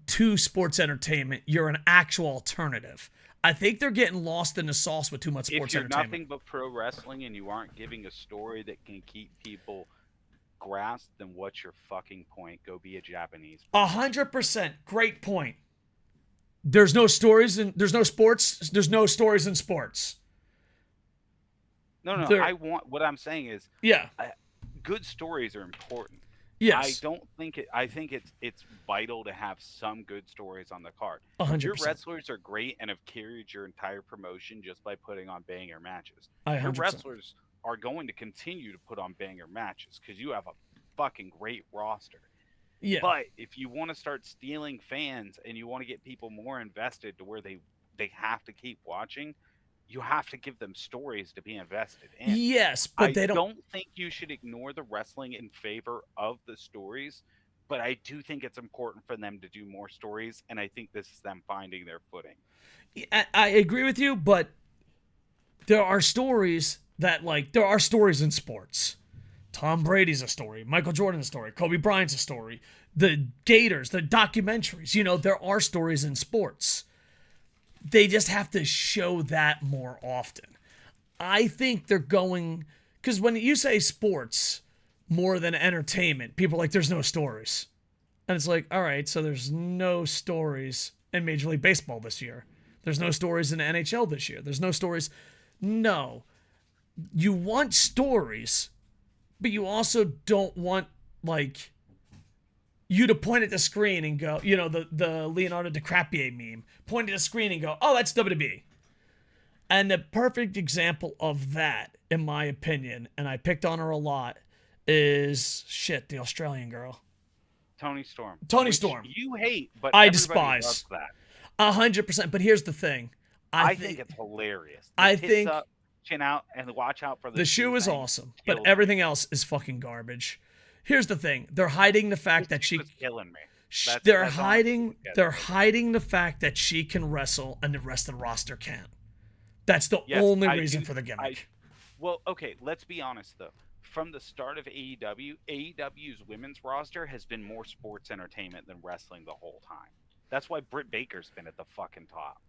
too sports entertainment, you're an actual alternative. I think they're getting lost in the sauce with too much sports
if you're
entertainment.
nothing but pro wrestling and you aren't giving a story that can keep people grasped, then what's your fucking point? Go be a Japanese.
100%. Great point. There's no stories and there's no sports. There's no stories in sports.
No,
There-
I want. What I'm saying is,
Yeah.
good stories are important.
Yes.
I don't think it. I think it's vital to have some good stories on the card.
100%.
Your wrestlers are great and have carried your entire promotion just by putting on banger matches.
I
Your
100%.
wrestlers are going to continue to put on banger matches because you have a fucking great roster.
Yeah.
But if you want to start stealing fans and you want to get people more invested to where they have to keep watching, you have to give them stories to be invested in.
Yes, but they
I
don't.
don't think you should ignore the wrestling in favor of the stories, but I do think it's important for them to do more stories, and I think this is them finding their footing.
I agree with you, but there are stories there are stories in sports. Tom Brady's a story. Michael Jordan's a story. Kobe Bryant's a story. The Gators, the documentaries, there are stories in sports. they just have to show that more often. I think they're going, because when you say sports more than entertainment, people are like, there's no stories. And it's like, all right, so there's no stories in Major League Baseball this year. There's no stories in the NHL this year. There's no stories. No. You want stories, but you also don't want, like, you to point at the screen and go, you know, the Leonardo DiCaprio meme, point at the screen and go, oh, that's WWE. And the perfect example of that, in my opinion, and I picked on her a lot, is, the Australian girl.
Toni Storm.
Toni Storm.
You hate, but
I
everybody
despise.
loves that.
100%. But here's the thing.
I think it's hilarious.
I think
up, chin out, and watch out for
the shoe is awesome, but everything else is fucking garbage. Here's the thing. They're hiding the fact that she...
killing me.
They're hiding the fact that she can wrestle and the rest of the roster can't. That's the only reason for the gimmick.
Well, okay, let's be honest, though. From the start of AEW, AEW's women's roster has been more sports entertainment than wrestling the whole time. That's why Britt Baker's been at the fucking top.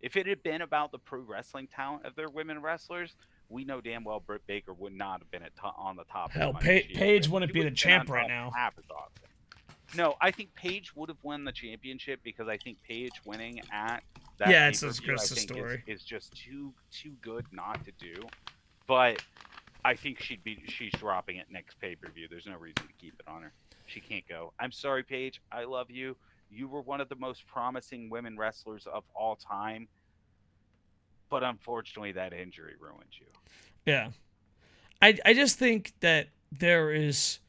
If it had been about the pro wrestling talent of their women wrestlers, we know damn well Britt Baker would not have been on the top.
Hell, Paige wouldn't be the champ right now.
No, I think Paige would have won the championship because I think Paige winning at that
it's a story.
Is just too good not to do. But I think she's dropping it next pay-per-view. There's no reason to keep it on her. She can't go. I'm sorry, Paige. I love you. You were one of the most promising women wrestlers of all time. But unfortunately, that injury ruined you.
Yeah. I just think that there is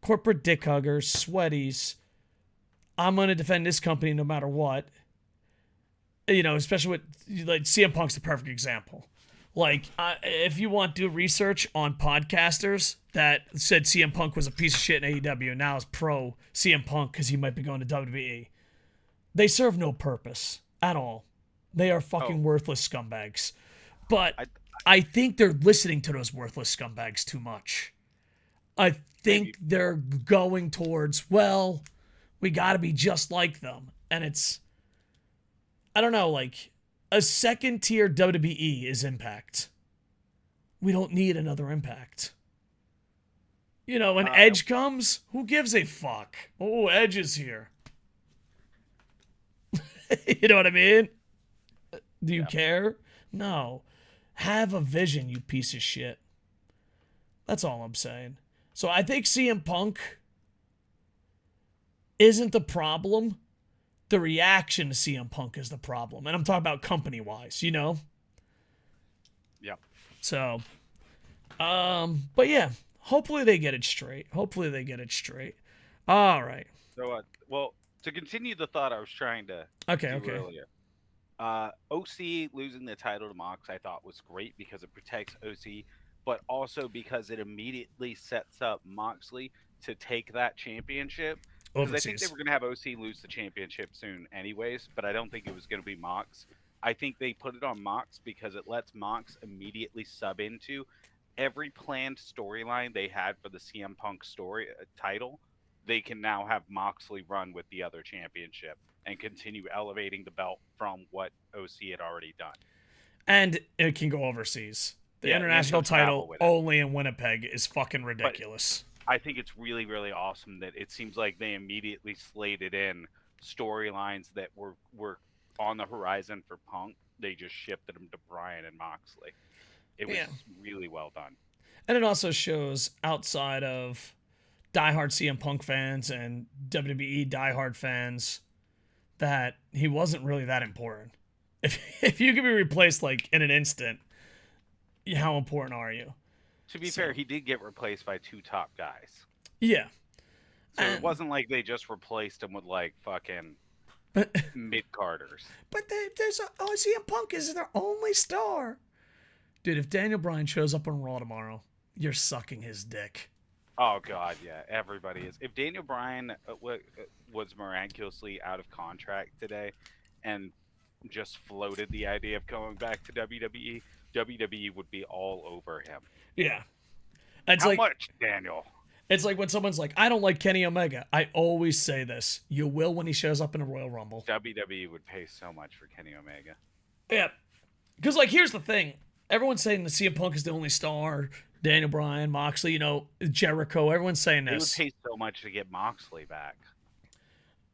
corporate dick huggers, sweaties. I'm going to defend this company no matter what. You know, especially with, like, CM Punk's the perfect example. Like, if you want to do research on podcasters that said CM Punk was a piece of shit in AEW and now is pro CM Punk because he might be going to WWE, they serve no purpose at all. They are fucking worthless scumbags. But I think they're listening to those worthless scumbags too much. I think they're going towards, well, we got to be just like them. And it's, I don't know, like, a second-tier WWE is Impact. We don't need another Impact. You know, when Edge comes, who gives a fuck? Oh, Edge is here. You know what I mean? Do you care? No. Have a vision, you piece of shit. That's all I'm saying. So I think CM Punk isn't the problem. The reaction to CM Punk is the problem. And I'm talking about company-wise, you know?
Yeah.
So, but yeah, hopefully they get it straight. All right.
So, well, to continue the thought I was trying to do earlier, OC losing the title to Mox I thought was great because it protects OC, but also because it immediately sets up Moxley to take that championship. Because I think they were going to have OC lose the championship soon anyways, but I don't think it was going to be Mox. I think they put it on Mox because it lets Mox immediately sub into every planned storyline they had for the CM Punk story title. They can now have Moxley run with the other championship and continue elevating the belt from what OC had already done.
And it can go overseas. The international title only in Winnipeg is fucking ridiculous.
But I think it's really, really awesome that it seems like they immediately slated in storylines that were on the horizon for Punk. They just shifted them to Bryan and Moxley. It was really well done.
And it also shows outside of diehard CM Punk fans and WWE diehard fans that he wasn't really that important. If you could be replaced like in an instant, how important are you?
To be fair, he did get replaced by two top guys.
Yeah.
So it wasn't like they just replaced him with like fucking mid-carders.
But there's CM Punk is their only star. Dude, if Daniel Bryan shows up on Raw tomorrow, you're sucking his dick.
Oh, God, yeah. Everybody is. If Daniel Bryan was miraculously out of contract today and just floated the idea of going back to WWE would be all over him.
Yeah.
How much, Daniel?
It's like when someone's like, I don't like Kenny Omega. I always say this. You will when he shows up in a Royal Rumble.
WWE would pay so much for Kenny Omega.
Yeah. Because, like, here's the thing. Everyone's saying that CM Punk is the only star. Daniel Bryan, Moxley, Jericho. Everyone's saying
They would
this.
pay so much to get Moxley back.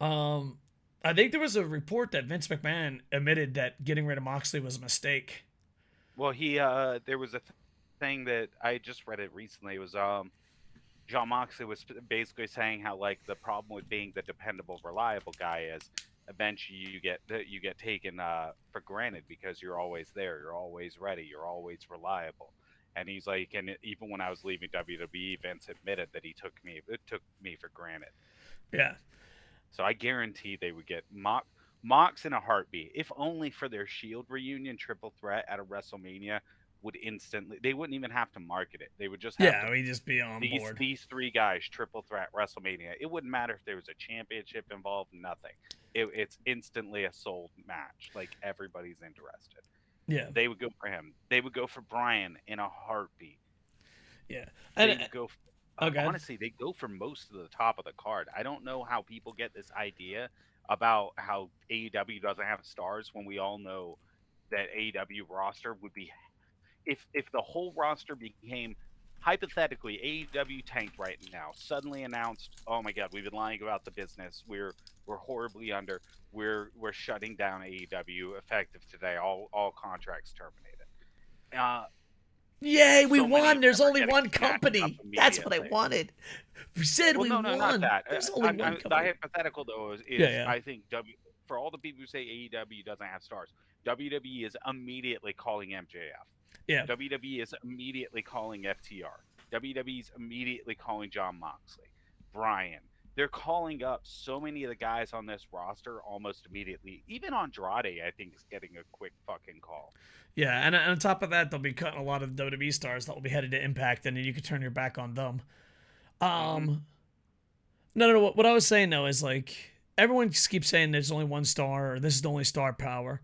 I think there was a report that Vince McMahon admitted that getting rid of Moxley was a mistake.
Well, there was a thing that I just read it recently. It was John Moxley was basically saying how like the problem with being the dependable, reliable guy is eventually you get taken for granted because you're always there, you're always ready, you're always reliable. And he's like, and even when I was leaving WWE, Vince admitted that it took me for granted.
Yeah.
So I guarantee they would get Mox in a heartbeat, if only for their Shield reunion triple threat at a WrestleMania. They wouldn't even have to market it. They would just have
we'd just be on board.
These three guys triple threat WrestleMania. It wouldn't matter if there was a championship involved, nothing. It's instantly a sold match. Like everybody's interested.
Yeah.
They would go for him. They would go for Bryan in a heartbeat.
Yeah.
And they would go
okay.
Honestly, they go for most of the top of the card. I don't know how people get this idea about how AEW doesn't have stars when we all know that AEW roster would be if the whole roster became hypothetically AEW tanked right now, suddenly announced, oh my god, we've been lying about the business. We're horribly under. We're shutting down AEW effective today. All contracts terminated.
Yay, we won. There's only one company. That's what I wanted. We said we won. No, not that.
There's only one company. The hypothetical, though, is I think for all the people who say AEW doesn't have stars, WWE is immediately calling MJF.
Yeah.
WWE is immediately calling FTR. WWE is immediately calling John Moxley, Bryan. They're calling up so many of the guys on this roster almost immediately. Even Andrade, I think, is getting a quick fucking call.
Yeah, and on top of that, they'll be cutting a lot of WWE stars that will be headed to Impact, and then you can turn your back on them. No. What I was saying, though, is, like, everyone keeps saying there's only one star, or this is the only star power.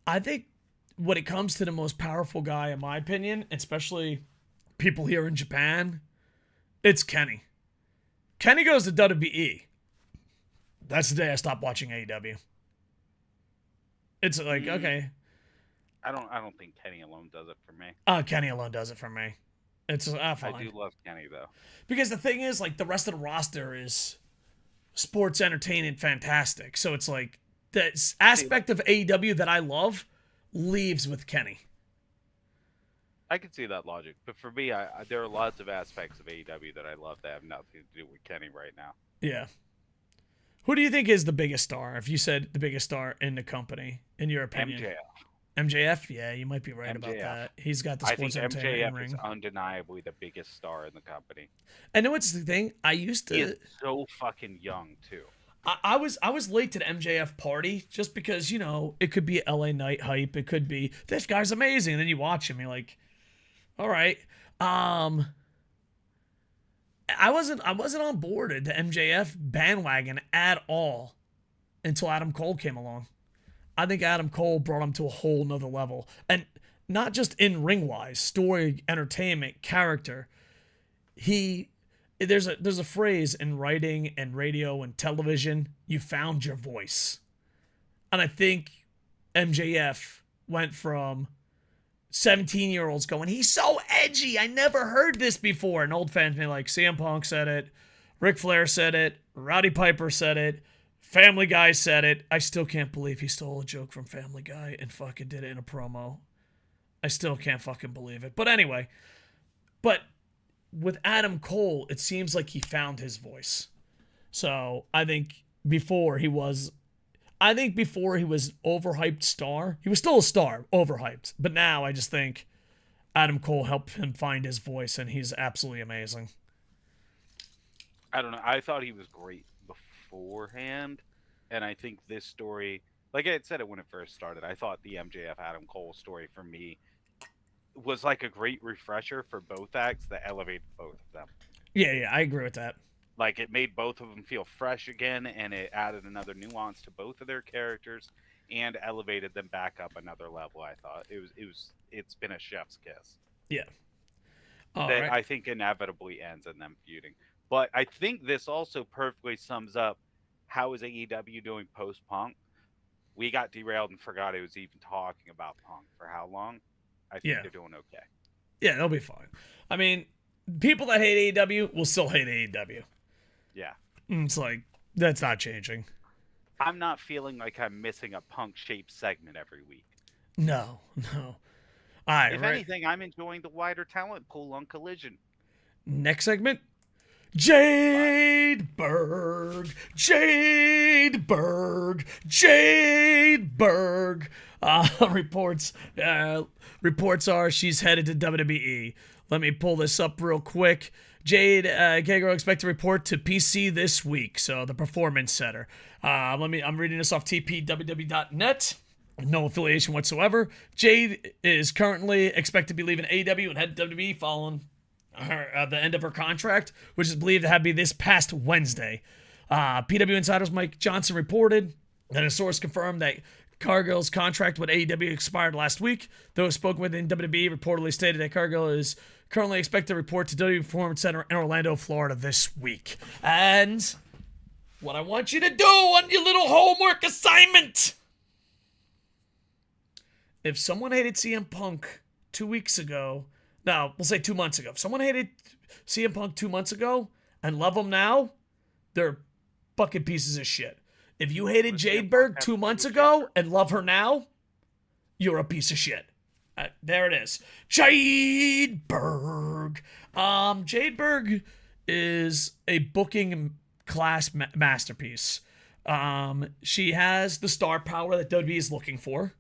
I think when it comes to the most powerful guy, in my opinion, especially people here in Japan, it's Kenny. Kenny goes to WWE. That's the day I stopped watching AEW. It's like, okay.
I don't think Kenny alone does it for me.
Kenny alone does it for me. It's fine.
I do love Kenny, though.
Because the thing is, like, the rest of the roster is sports entertainment fantastic. So it's like, the aspect of AEW that I love leaves with Kenny.
I can see that logic, but for me, there are lots of aspects of AEW that I love that have nothing to do with Kenny right now.
Yeah. Who do you think is the biggest star? If you said the biggest star in the company, in your opinion, MJF. Yeah, you might be right about that. He's got the sports entertainment
MJF is undeniably the biggest star in the company.
And know what's the thing? He is
so fucking young too.
I was late to the MJF party just because, it could be LA Night hype. It could be, this guy's amazing. And then you watch him, you're like, all right. I wasn't on board at the MJF bandwagon at all until Adam Cole came along. I think Adam Cole brought him to a whole nother level. And not just in ring-wise, story, entertainment, character. There's a phrase in writing and radio and television, you found your voice. And I think MJF went from 17-year-olds going, he's so edgy, I never heard this before. And old fans may like, CM Punk said it, Ric Flair said it, Roddy Piper said it, Family Guy said it. I still can't believe he stole a joke from Family Guy and fucking did it in a promo. I still can't fucking believe it. But anyway, with Adam Cole, it seems like he found his voice. So I think before he was overhyped star. He was still a star, overhyped. But now I just think Adam Cole helped him find his voice, and he's absolutely amazing.
I don't know. I thought he was great beforehand, and I think this story, like I had said it when it first started, I thought the MJF Adam Cole story for me was like a great refresher for both acts that elevated both of them.
Yeah, I agree with that.
Like, it made both of them feel fresh again, and it added another nuance to both of their characters and elevated them back up another level. I thought it's been a chef's kiss.
Yeah. All
that
right.
I think inevitably ends in them feuding. But I think this also perfectly sums up how is AEW doing post Punk. We got derailed and forgot it was even talking about Punk for how long. I think
Yeah.
they're doing okay.
Yeah, they'll be fine. I mean, people that hate AEW will still hate AEW.
Yeah.
It's like, that's not changing.
I'm not feeling like I'm missing a Punk shaped segment every week.
No, no. All right,
If
right.
anything, I'm enjoying the wider talent pool on Collision.
Next segment.
But
Jade Berg, Jade Berg, Jade Berg. Reports reports are she's headed to WWE. Let me pull this up real quick. Jade Cargill expect to report to PC this week, so the Performance Center. I'm reading this off tpww.net. No affiliation whatsoever. Jade is currently expected to be leaving AEW and head to WWE following the end of her contract, which is believed to have been this past Wednesday. PW Insider's Mike Johnson reported that a source confirmed that Cargill's contract with AEW expired last week. Those spoken with in WWE reportedly stated that Cargill is currently expected to report to WWE Performance Center in Orlando, Florida this week. And what I want you to do on your little homework assignment. If someone hated CM Punk 2 weeks ago, no, we'll say 2 months ago. If someone hated CM Punk 2 months ago and love him now, they're fucking pieces of shit. If you hated Jade Berg 2 months ago and love her now, you're a piece of shit. There it is. Jade Berg. Jade Berg is a booking class masterpiece. She has the star power that WWE is looking for.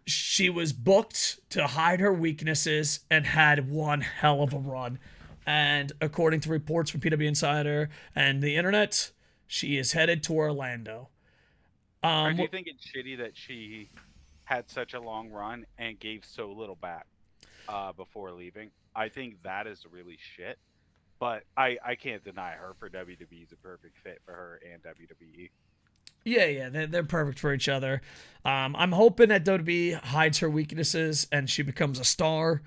She was booked to hide her weaknesses and had one hell of a run. And according to reports from PW Insider and the internet, she is headed to Orlando.
do you think it's shitty that she had such a long run and gave so little back before leaving? I think that is really shit. But I can't deny her for WWE is a perfect fit for her and WWE.
Yeah, they're perfect for each other. I'm hoping that WWE hides her weaknesses and she becomes a star.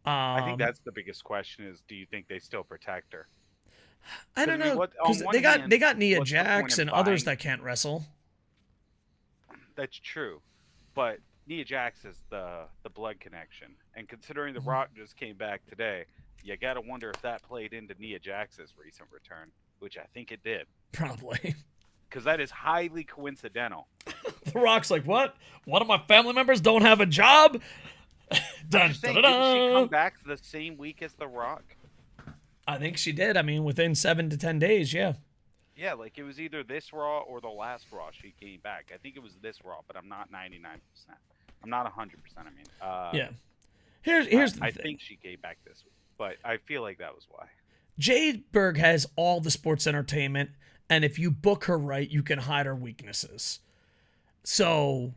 I think that's the biggest question: is do you think they still protect her?
I don't
I mean,
know
what
because
on one
they got
hand,
Nia
what's the point
Jax
in
and others
buying?
that can't wrestle.
That's true, but Nia Jax is the blood connection, and considering The Rock just came back today, you gotta wonder if that played into Nia Jax's recent return, which I think it did,
Probably.
because that is highly coincidental.
The Rock's like, what? One of my family members don't have a job?
I'm
Dun,
just
dun,
saying,
dun,
didn't she come
dun.
back the same week as The Rock?
I think she did. I mean, within 7 to 10 days, yeah.
Yeah, like it was either this Raw or the last Raw she came back. I think it was this Raw, but I'm not 99%. I'm not 100%. I mean,
Yeah. Here's the
I
thing.
think she came back this week, but I feel like that was why.
Jade Berg has all the sports entertainment, and if you book her right, you can hide her weaknesses. So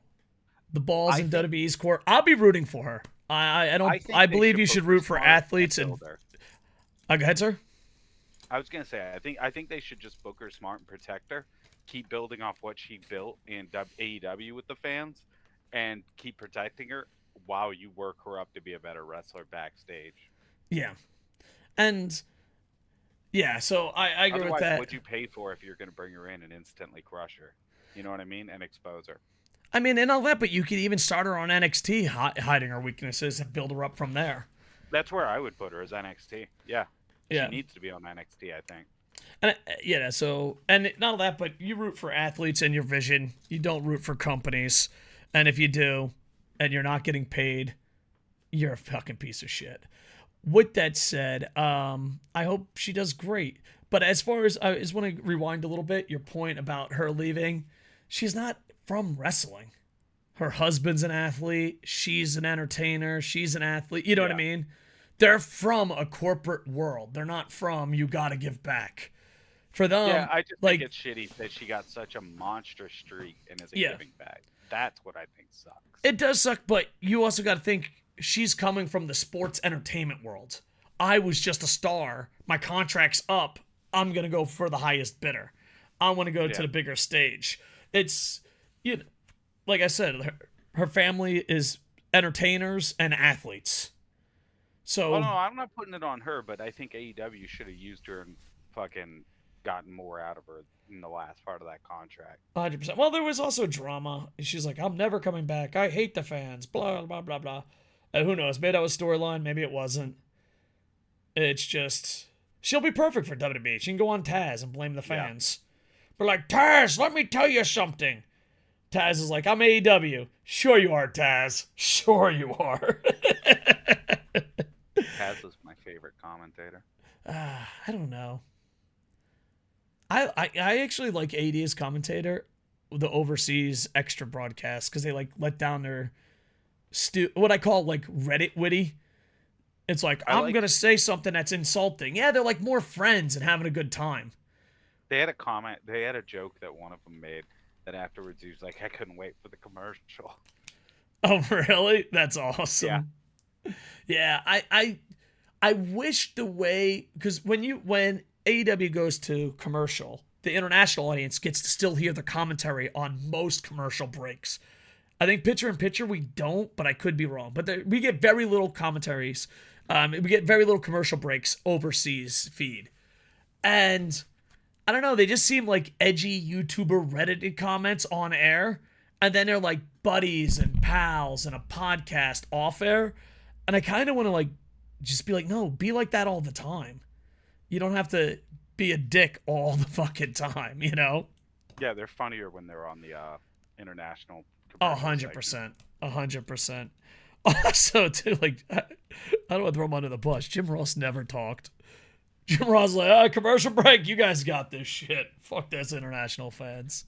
the ball's
I
in
think
WWE's court. I'll be rooting for her. I don't.
I think
I
they
believe you
book
should
her
root for
smart
athletes and.
build her.
Go ahead, sir.
I was gonna say I think they should just book her smart and protect her, keep building off what she built in AEW with the fans, and keep protecting her while you work her up to be a better wrestler backstage.
Yeah, and yeah. So I agree with
Otherwise,
that.
what'd you pay for if you're gonna bring her in and instantly crush her? You know what I mean? And expose her.
I mean, and all that, but you could even start her on NXT, hiding her weaknesses, and build her up from there.
That's where I would put her as NXT. Yeah, she
Yeah.
needs to be on NXT. I think.
And yeah, so and not all that, but you root for athletes and your vision. You don't root for companies, and if you do, and you're not getting paid, you're a fucking piece of shit. With that said, I hope she does great. But as far as I just want to rewind a little bit, your point about her leaving, she's not from wrestling. Her husband's an athlete. She's an entertainer. She's an athlete. You know what I
Yeah.
mean? They're from a corporate world. They're not from you got to give back. For
Yeah,
them,
I just think
like,
it's shitty that she got such a monster streak and isn't
yeah,
giving back. That's what I think sucks.
it does suck, but you also got to think she's coming from the sports entertainment world. I was just a star. My contract's up. I'm going to go for the highest bidder. I want to go to
Yeah.
the bigger stage. It's, you know, like I said, her family is entertainers and athletes. So
Oh no, I'm not putting it on her, but I think AEW should have used her and fucking gotten more out of her in the last part of that contract.
100%. Well, there was also drama. She's like, I'm never coming back. I hate the fans. Blah, blah, blah, blah. And who knows? Maybe that was storyline. Maybe it wasn't. It's just, she'll be perfect for WWE. She can go on Taz and blame the fans. But like, Taz, let me tell you something. Taz is like, I'm AEW. Sure you are, Taz. Sure you are.
Taz was my favorite commentator.
I don't know. I actually like AD as commentator, the overseas extra broadcast, because they like let down their what I call like Reddit witty. It's like, I'm gonna say something that's insulting. Yeah, they're like more friends and having a good time.
They had a comment. They had a joke that one of them made that afterwards he was like, "I couldn't wait for the commercial."
Oh, really? That's awesome. Yeah. I wish the way, because when AEW goes to commercial, the international audience gets to still hear the commentary on most commercial breaks. I think picture in picture we don't, but I could be wrong. But we get very little commentaries. We get very little commercial breaks overseas feed. And I don't know, they just seem like edgy YouTuber Reddit comments on air. And then they're like buddies and pals and a podcast off air. And I kind of want to like just be like, no, be like that all the time. You don't have to be a dick all the fucking time, you know?
Yeah, they're funnier when they're on the international.
100%. 100%. Also, too, like, I don't want to throw him under the bus. Jim Ross never talked. Jim Ross like, commercial break. You guys got this shit. Fuck this, international fans.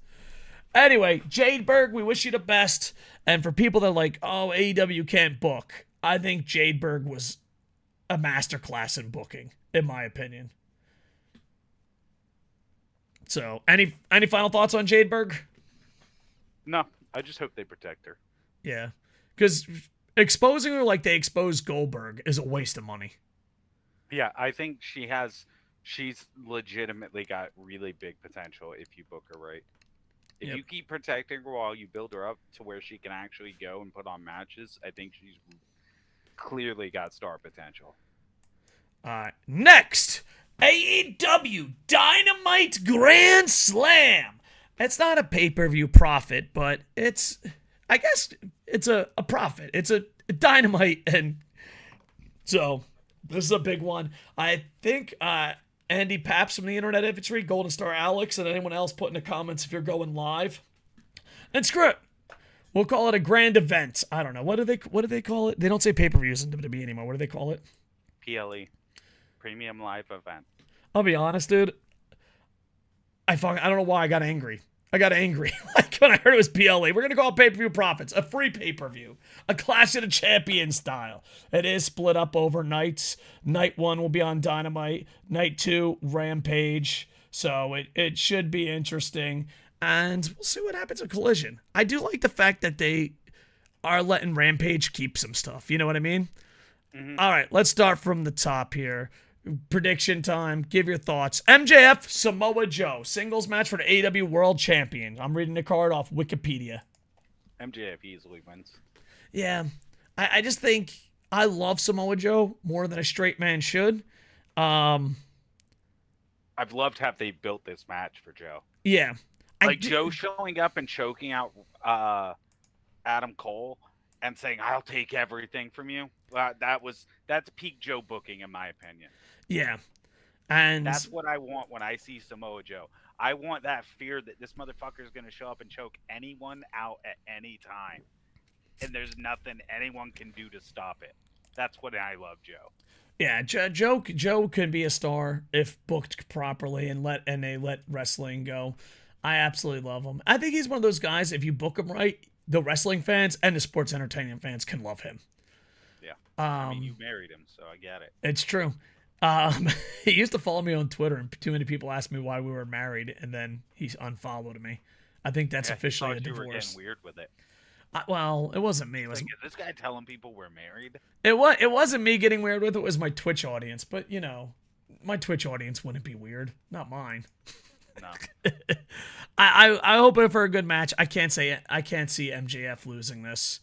Anyway, Jade Berg, we wish you the best. And for people that are like, oh, AEW can't book, I think Jade Berg was a masterclass in booking, in my opinion. So, any final thoughts on Jade Berg?
No, I just hope they protect her.
Yeah, because exposing her like they exposed Goldberg is a waste of money.
Yeah, I think she's legitimately got really big potential if you book her right. If you keep protecting her while you build her up to where she can actually go and put on matches, I think she's clearly got star potential.
Next, AEW Dynamite Grand Slam. It's not a pay-per-view profit, but I guess it's a profit. It's a Dynamite, and so this is a big one. I think Andy Paps from the Internet Infantry, Golden Star Alex, and anyone else put in the comments if you're going live. And screw it. We'll call it a grand event. I don't know. What do they call it? They don't say pay-per-views in WWE anymore. What do they call it?
PLE. Premium Live Event.
I'll be honest, dude. I don't know why I got angry. Like when I heard it was PLE. We're going to call it pay-per-view profits. A free pay-per-view. A Clash of the Champions style. It is split up over nights. Night 1 will be on Dynamite. Night 2, Rampage. So it should be interesting. And we'll see what happens at Collision. I do like the fact that they are letting Rampage keep some stuff. You know what I mean? Mm-hmm. All right, let's start from the top here. Prediction time. Give your thoughts. MJF, Samoa Joe. Singles match for the AEW World Champion. I'm reading the card off Wikipedia.
MJF easily wins.
Yeah. I just think I love Samoa Joe more than a straight man should.
I've loved how they built this match for Joe.
Yeah.
Like Joe showing up and choking out Adam Cole and saying, I'll take everything from you. That's peak Joe booking, in my opinion.
Yeah. And
that's what I want when I see Samoa Joe. I want that fear that this motherfucker is going to show up and choke anyone out at any time. And there's nothing anyone can do to stop it. That's what I love, Joe.
Yeah, Joe can be a star if booked properly and they let wrestling go. I absolutely love him. I think he's one of those guys, if you book him right, the wrestling fans and the sports entertainment fans can love him.
Yeah. I mean, you married him, so I get it.
It's true. He used to follow me on Twitter, and too many people asked me why we were married, and then he unfollowed me. I think that's officially a divorce. You were getting
weird with it.
Well, it wasn't me. It was
like, is this guy telling people we're married?
It wasn't me getting weird with it. It was my Twitch audience. But, you know, my Twitch audience wouldn't be weird. Not mine.
No.
I hope for a good match. I can't see MJF losing this.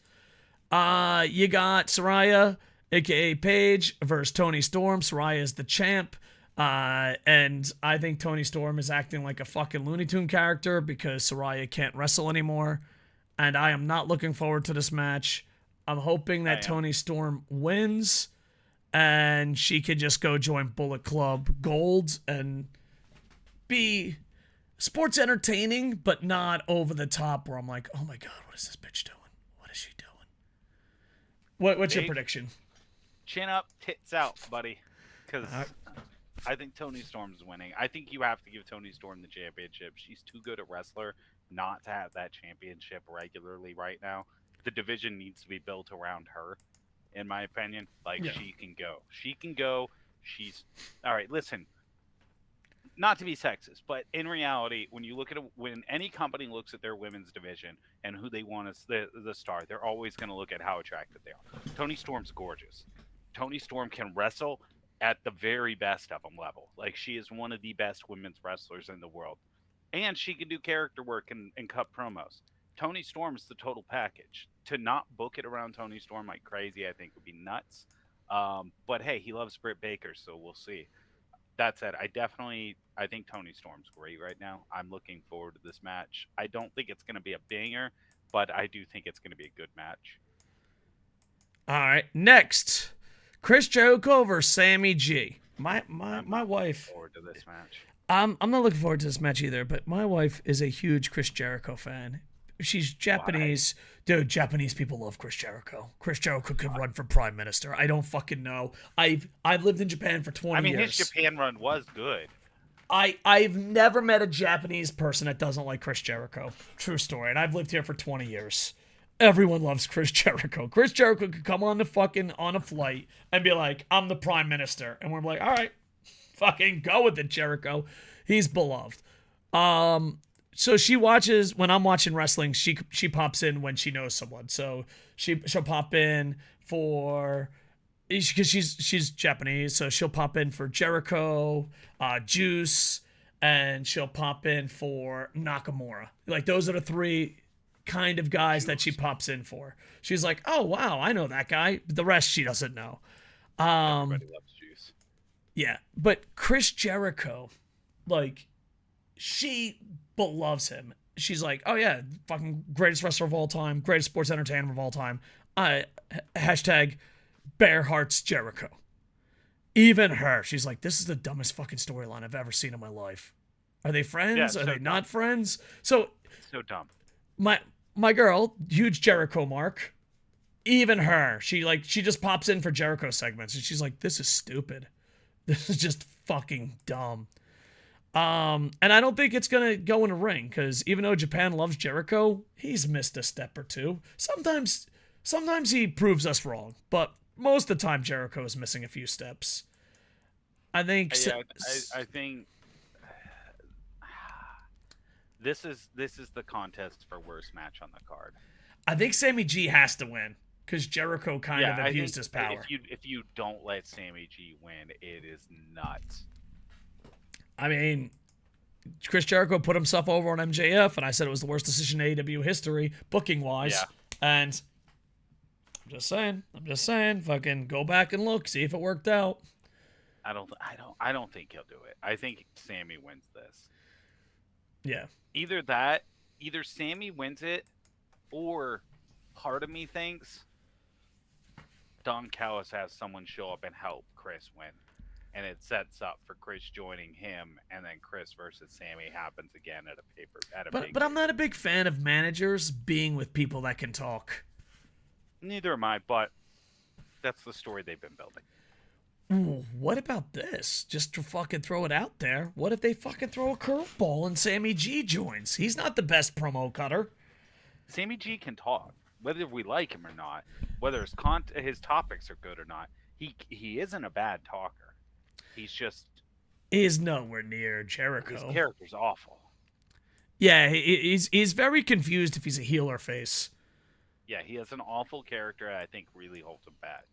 You got Saraya aka Paige, versus Tony Storm. Saraya is the champ. And I think Tony Storm is acting like a fucking Looney Tune character because Saraya can't wrestle anymore. And I am not looking forward to this match. I'm hoping that Tony Storm wins and she could just go join Bullet Club Gold and be sports entertaining, but not over the top where I'm like, oh my God, what is this bitch doing? What is she doing? What's your prediction?
Chin up, tits out, buddy. Because I think Tony Storm's winning. I think you have to give Tony Storm the championship. She's too good a wrestler not to have that championship regularly right now. The division needs to be built around her, in my opinion. She can go. She can go. She's... All right, listen. Not to be sexist, but in reality, when you look at when any company looks at their women's division and who they want as the star, they're always going to look at how attractive they are. Tony Storm's gorgeous. Tony Storm can wrestle at the very best of them level. She is one of the best women's wrestlers in the world. And she can do character work and cut promos. Tony Storm's the total package. To not book it around Tony Storm like crazy, I think would be nuts. But hey, he loves Britt Baker, so we'll see. That said, I think Tony Storm's great right now. I'm looking forward to this match. I don't think it's going to be a banger, but I do think it's going to be a good match.
All right, next, Chris Jericho versus Sammy G. My wife.
Forward to this match.
I'm not looking forward to this match either, but my wife is a huge Chris Jericho fan. She's Japanese. Why? Dude, Japanese people love Chris Jericho. Chris Jericho could run for prime minister. I don't fucking know. I've lived in Japan for 20 years.
His Japan run was good.
I've never met a Japanese person that doesn't like Chris Jericho. True story. And I've lived here for 20 years. Everyone loves Chris Jericho. Chris Jericho could come on a flight and be like, I'm the prime minister. And we're like, all right, fucking go with it, Jericho. He's beloved. So she watches when I'm watching wrestling. She pops in when she knows someone. So she'll pop in for because she's Japanese. So she'll pop in for Jericho, Juice, and she'll pop in for Nakamura. Those are the three kind of guys that she pops in for. She's like, oh wow, I know that guy. But the rest she doesn't know.
Everybody loves Juice.
Yeah, but Chris Jericho, she loves him. She's like, oh yeah, fucking greatest wrestler of all time, greatest sports entertainer of all time. Hashtag Bare Hearts Jericho. Even her, she's like, this is the dumbest fucking storyline I've ever seen in my life. Are they friends? Are they not friends? So
dumb.
My girl, huge Jericho mark. Even her, she just pops in for Jericho segments, and she's like, this is stupid. This is just fucking dumb. And I don't think it's gonna go in a ring because even though Japan loves Jericho, he's missed a step or two. Sometimes he proves us wrong, but most of the time Jericho is missing a few steps. I think.
Yeah, I think this is the contest for worst match on the card.
I think Sammy G has to win because Jericho kind of abused his power.
If you don't let Sammy G win, it is nuts.
I mean, Chris Jericho put himself over on MJF, and I said it was the worst decision in AEW history, booking-wise. Yeah. And I'm just saying, fucking go back and look, see if it worked out.
I don't think he'll do it. I think Sammy wins this.
Yeah.
Either Sammy wins it, or part of me thinks Don Callis has someone show up and help Chris win. And it sets up for Chris joining him, and then Chris versus Sammy happens again at a paper. But
I'm not a big fan of managers being with people that can talk.
Neither am I, but that's the story they've been building.
Ooh, what about this? Just to fucking throw it out there. What if they fucking throw a curveball and Sammy G joins? He's not the best promo cutter.
Sammy G can talk, whether we like him or not, whether his topics are good or not. He isn't a bad talker.
He's nowhere near Jericho.
His character's awful.
Yeah, he's very confused if he's a heel or face.
Yeah, he has an awful character that I think really holds him back.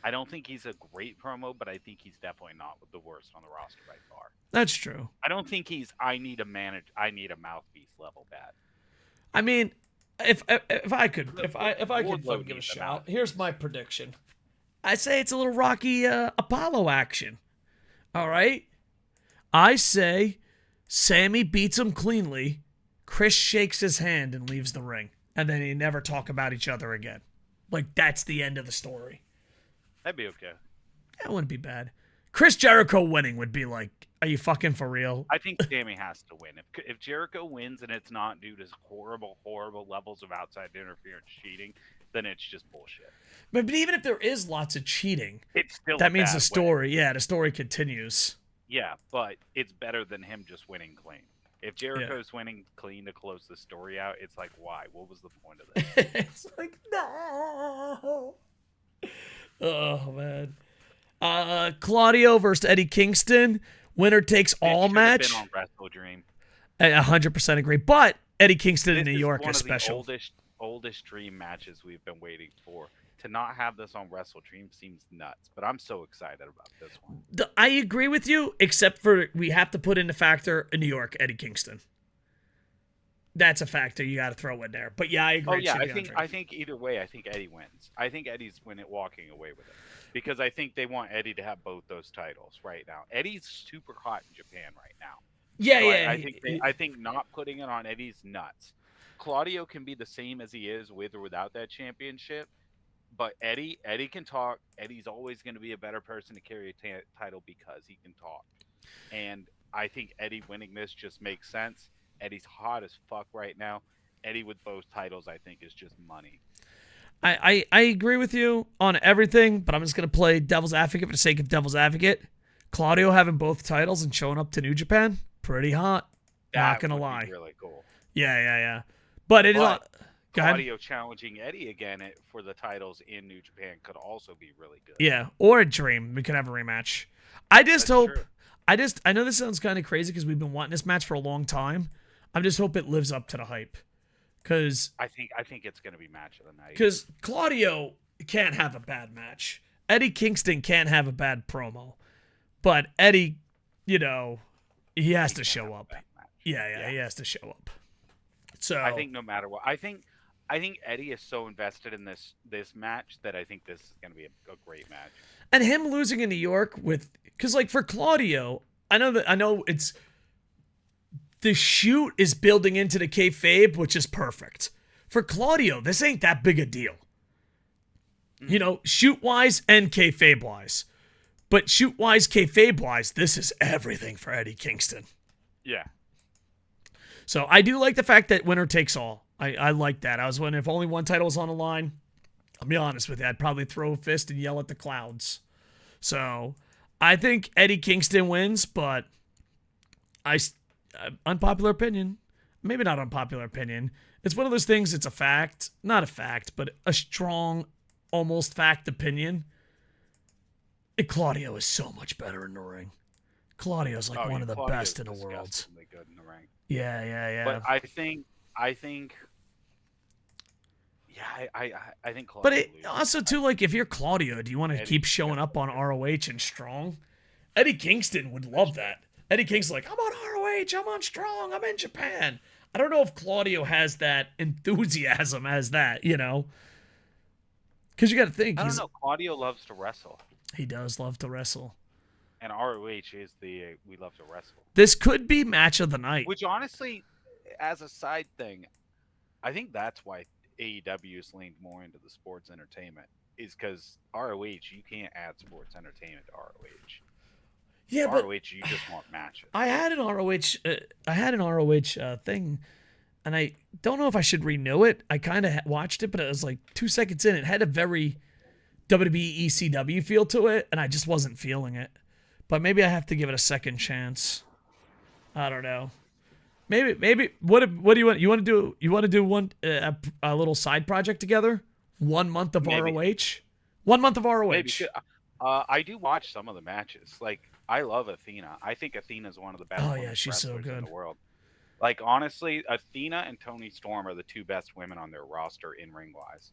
I don't think he's a great promo, but I think he's definitely not the worst on the roster by far.
That's true.
I don't think he's I need a mouthpiece level bad.
I mean, if I could fucking give a shot, here's my prediction. I say it's a little Rocky Apollo action. All right? I say Sammy beats him cleanly. Chris shakes his hand and leaves the ring. And then they never talk about each other again. Like, that's the end of the story.
That'd be okay.
That wouldn't be bad. Chris Jericho winning would be like, are you fucking for real?
I think Sammy has to win. If Jericho wins and it's not due to horrible, horrible levels of outside interference cheating, then it's just bullshit.
But even if there is lots of cheating,
it's still
that means the story,
win.
Yeah, the story continues.
Yeah, but it's better than him just winning clean. If Jericho's winning clean to close the story out, it's like, why? What was the point of this?
It's like, no. Oh, man. Claudio versus Eddie Kingston. Winner takes all match.
Been on Wrestle Dream.
I 100% agree. But Eddie Kingston in New York is special.
This is one of the oldest dream matches we've been waiting for. To not have this on Wrestle Dream seems nuts, but I'm so excited about this one.
I agree with you, except for we have to put in the factor in New York, Eddie Kingston. That's a factor you got to throw in there. But yeah, I agree.
Oh yeah, I think either way, I think Eddie wins. I think Eddie's walking away with it because I think they want Eddie to have both those titles right now. Eddie's super hot in Japan right now.
Yeah,
so
yeah.
I think not putting it on Eddie's nuts. Claudio can be the same as he is with or without that championship. But Eddie can talk. Eddie's always going to be a better person to carry a title because he can talk. And I think Eddie winning this just makes sense. Eddie's hot as fuck right now. Eddie with both titles, I think, is just money.
I agree with you on everything, but I'm just going to play devil's advocate for the sake of devil's advocate. Claudio having both titles and showing up to New Japan, pretty hot. Not going to lie.
Really cool.
Yeah. But it is not.
Claudio challenging Eddie again for the titles in New Japan could also be really good.
Yeah, or a dream. We could have a rematch. I just hope.
True.
I know this sounds kind of crazy because we've been wanting this match for a long time. I just hope it lives up to the hype. Because
I think it's going to be match of the night.
Because Claudio can't have a bad match. Eddie Kingston can't have a bad promo. But Eddie, he has to show up. Yeah, he has to show up. So
I think no matter what, I think Eddie is so invested in this match that I think this is going to be a great match.
And him losing in New York because like for Claudio, I know it's the shoot is building into the kayfabe, which is perfect. For Claudio, this ain't that big a deal. Shoot wise and kayfabe wise. But shoot wise, kayfabe wise, this is everything for Eddie Kingston.
Yeah.
So I do like the fact that winner takes all. I like that. I was wondering if only one title was on the line. I'll be honest with you. I'd probably throw a fist and yell at the clouds. So I think Eddie Kingston wins, but unpopular opinion. Maybe not unpopular opinion. It's one of those things, it's a fact. Not a fact, but a strong, almost fact opinion. Claudio is so much better in the ring. Claudio's like one of the best in the world.
Good in the ring.
Yeah.
But I think Claudio.
But it also too, like, if you're Claudio, do you want to keep showing up on ROH and Strong? Eddie Kingston would love that. Eddie Kingston's like, I'm on ROH, I'm on Strong, I'm in Japan. I don't know if Claudio has that enthusiasm as that, Because you got to think.
I don't know. Claudio loves to wrestle.
He does love to wrestle.
And ROH is we love to wrestle.
This could be match of the night.
Which honestly, as a side thing, I think that's why AEW is leaned more into the sports entertainment. Is because ROH, you can't add sports entertainment to ROH.
Yeah, but
ROH, you just want matches.
I had an ROH thing, and I don't know if I should renew it. I kind of watched it, but it was like 2 seconds in. It had a very WWE ECW feel to it, and I just wasn't feeling it. But maybe I have to give it a second chance. I don't know. Maybe. What do you want? You want to do one a little side project together? 1 month of ROH. 1 month of ROH.
Maybe. I do watch some of the matches. Like, I love Athena. I think Athena's one of the best.
Oh yeah, she's so good
in the world. Like, honestly, Athena and Toni Storm are the two best women on their roster in ring wise.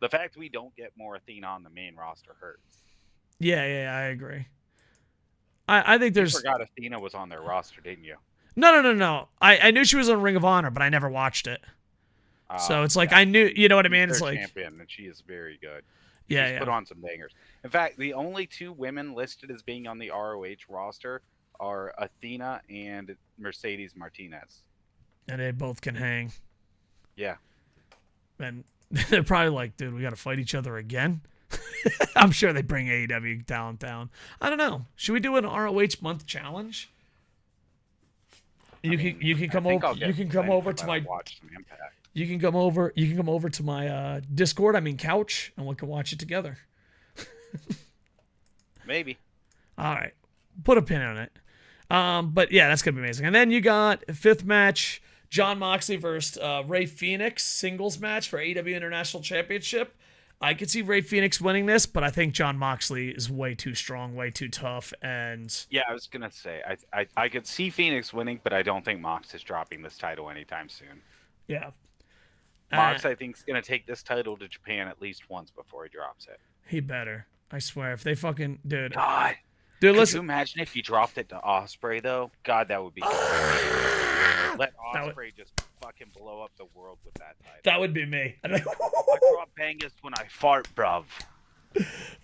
The fact we don't get more Athena on the main roster hurts.
Yeah, I agree. I think there's.
You forgot Athena was on their roster, didn't you?
No. I knew she was on Ring of Honor, but I never watched it. So it's like I knew, you know what I mean?
She's
It's
their
like
champion, and she is very good.
yeah,
She's put on some bangers. In fact, the only 2 women listed as being on the ROH roster are Athena and Mercedes Martinez.
and they both can hang.
Yeah.
And they're probably like, dude, we got to fight each other again. I'm sure they bring AEW talent down. I don't know. Should we do an ROH month challenge? You can come over. You can come over to my. You can come over. You can come over to my Discord. I mean couch, and we can watch it together.
Maybe.
All right, put a pin on it. But yeah, that's gonna be amazing. And then you got 5th match: Jon Moxley versus Rey Fenix singles match for AEW International Championship. I could see Rey Fenix winning this, but I think Jon Moxley is way too strong, way too tough, and
yeah, I was gonna say I could see Phoenix winning, but I don't think Mox is dropping this title anytime soon.
Yeah,
Mox I think is gonna take this title to Japan at least once before he drops it.
He better. I swear, if they fucking dude,
God,
dude,
could you imagine if he dropped it to Ospreay though? God, that would be. Let Ospreay just fucking blow up the world with that title.
That would be me.
I drop bangers when I fart, bruv.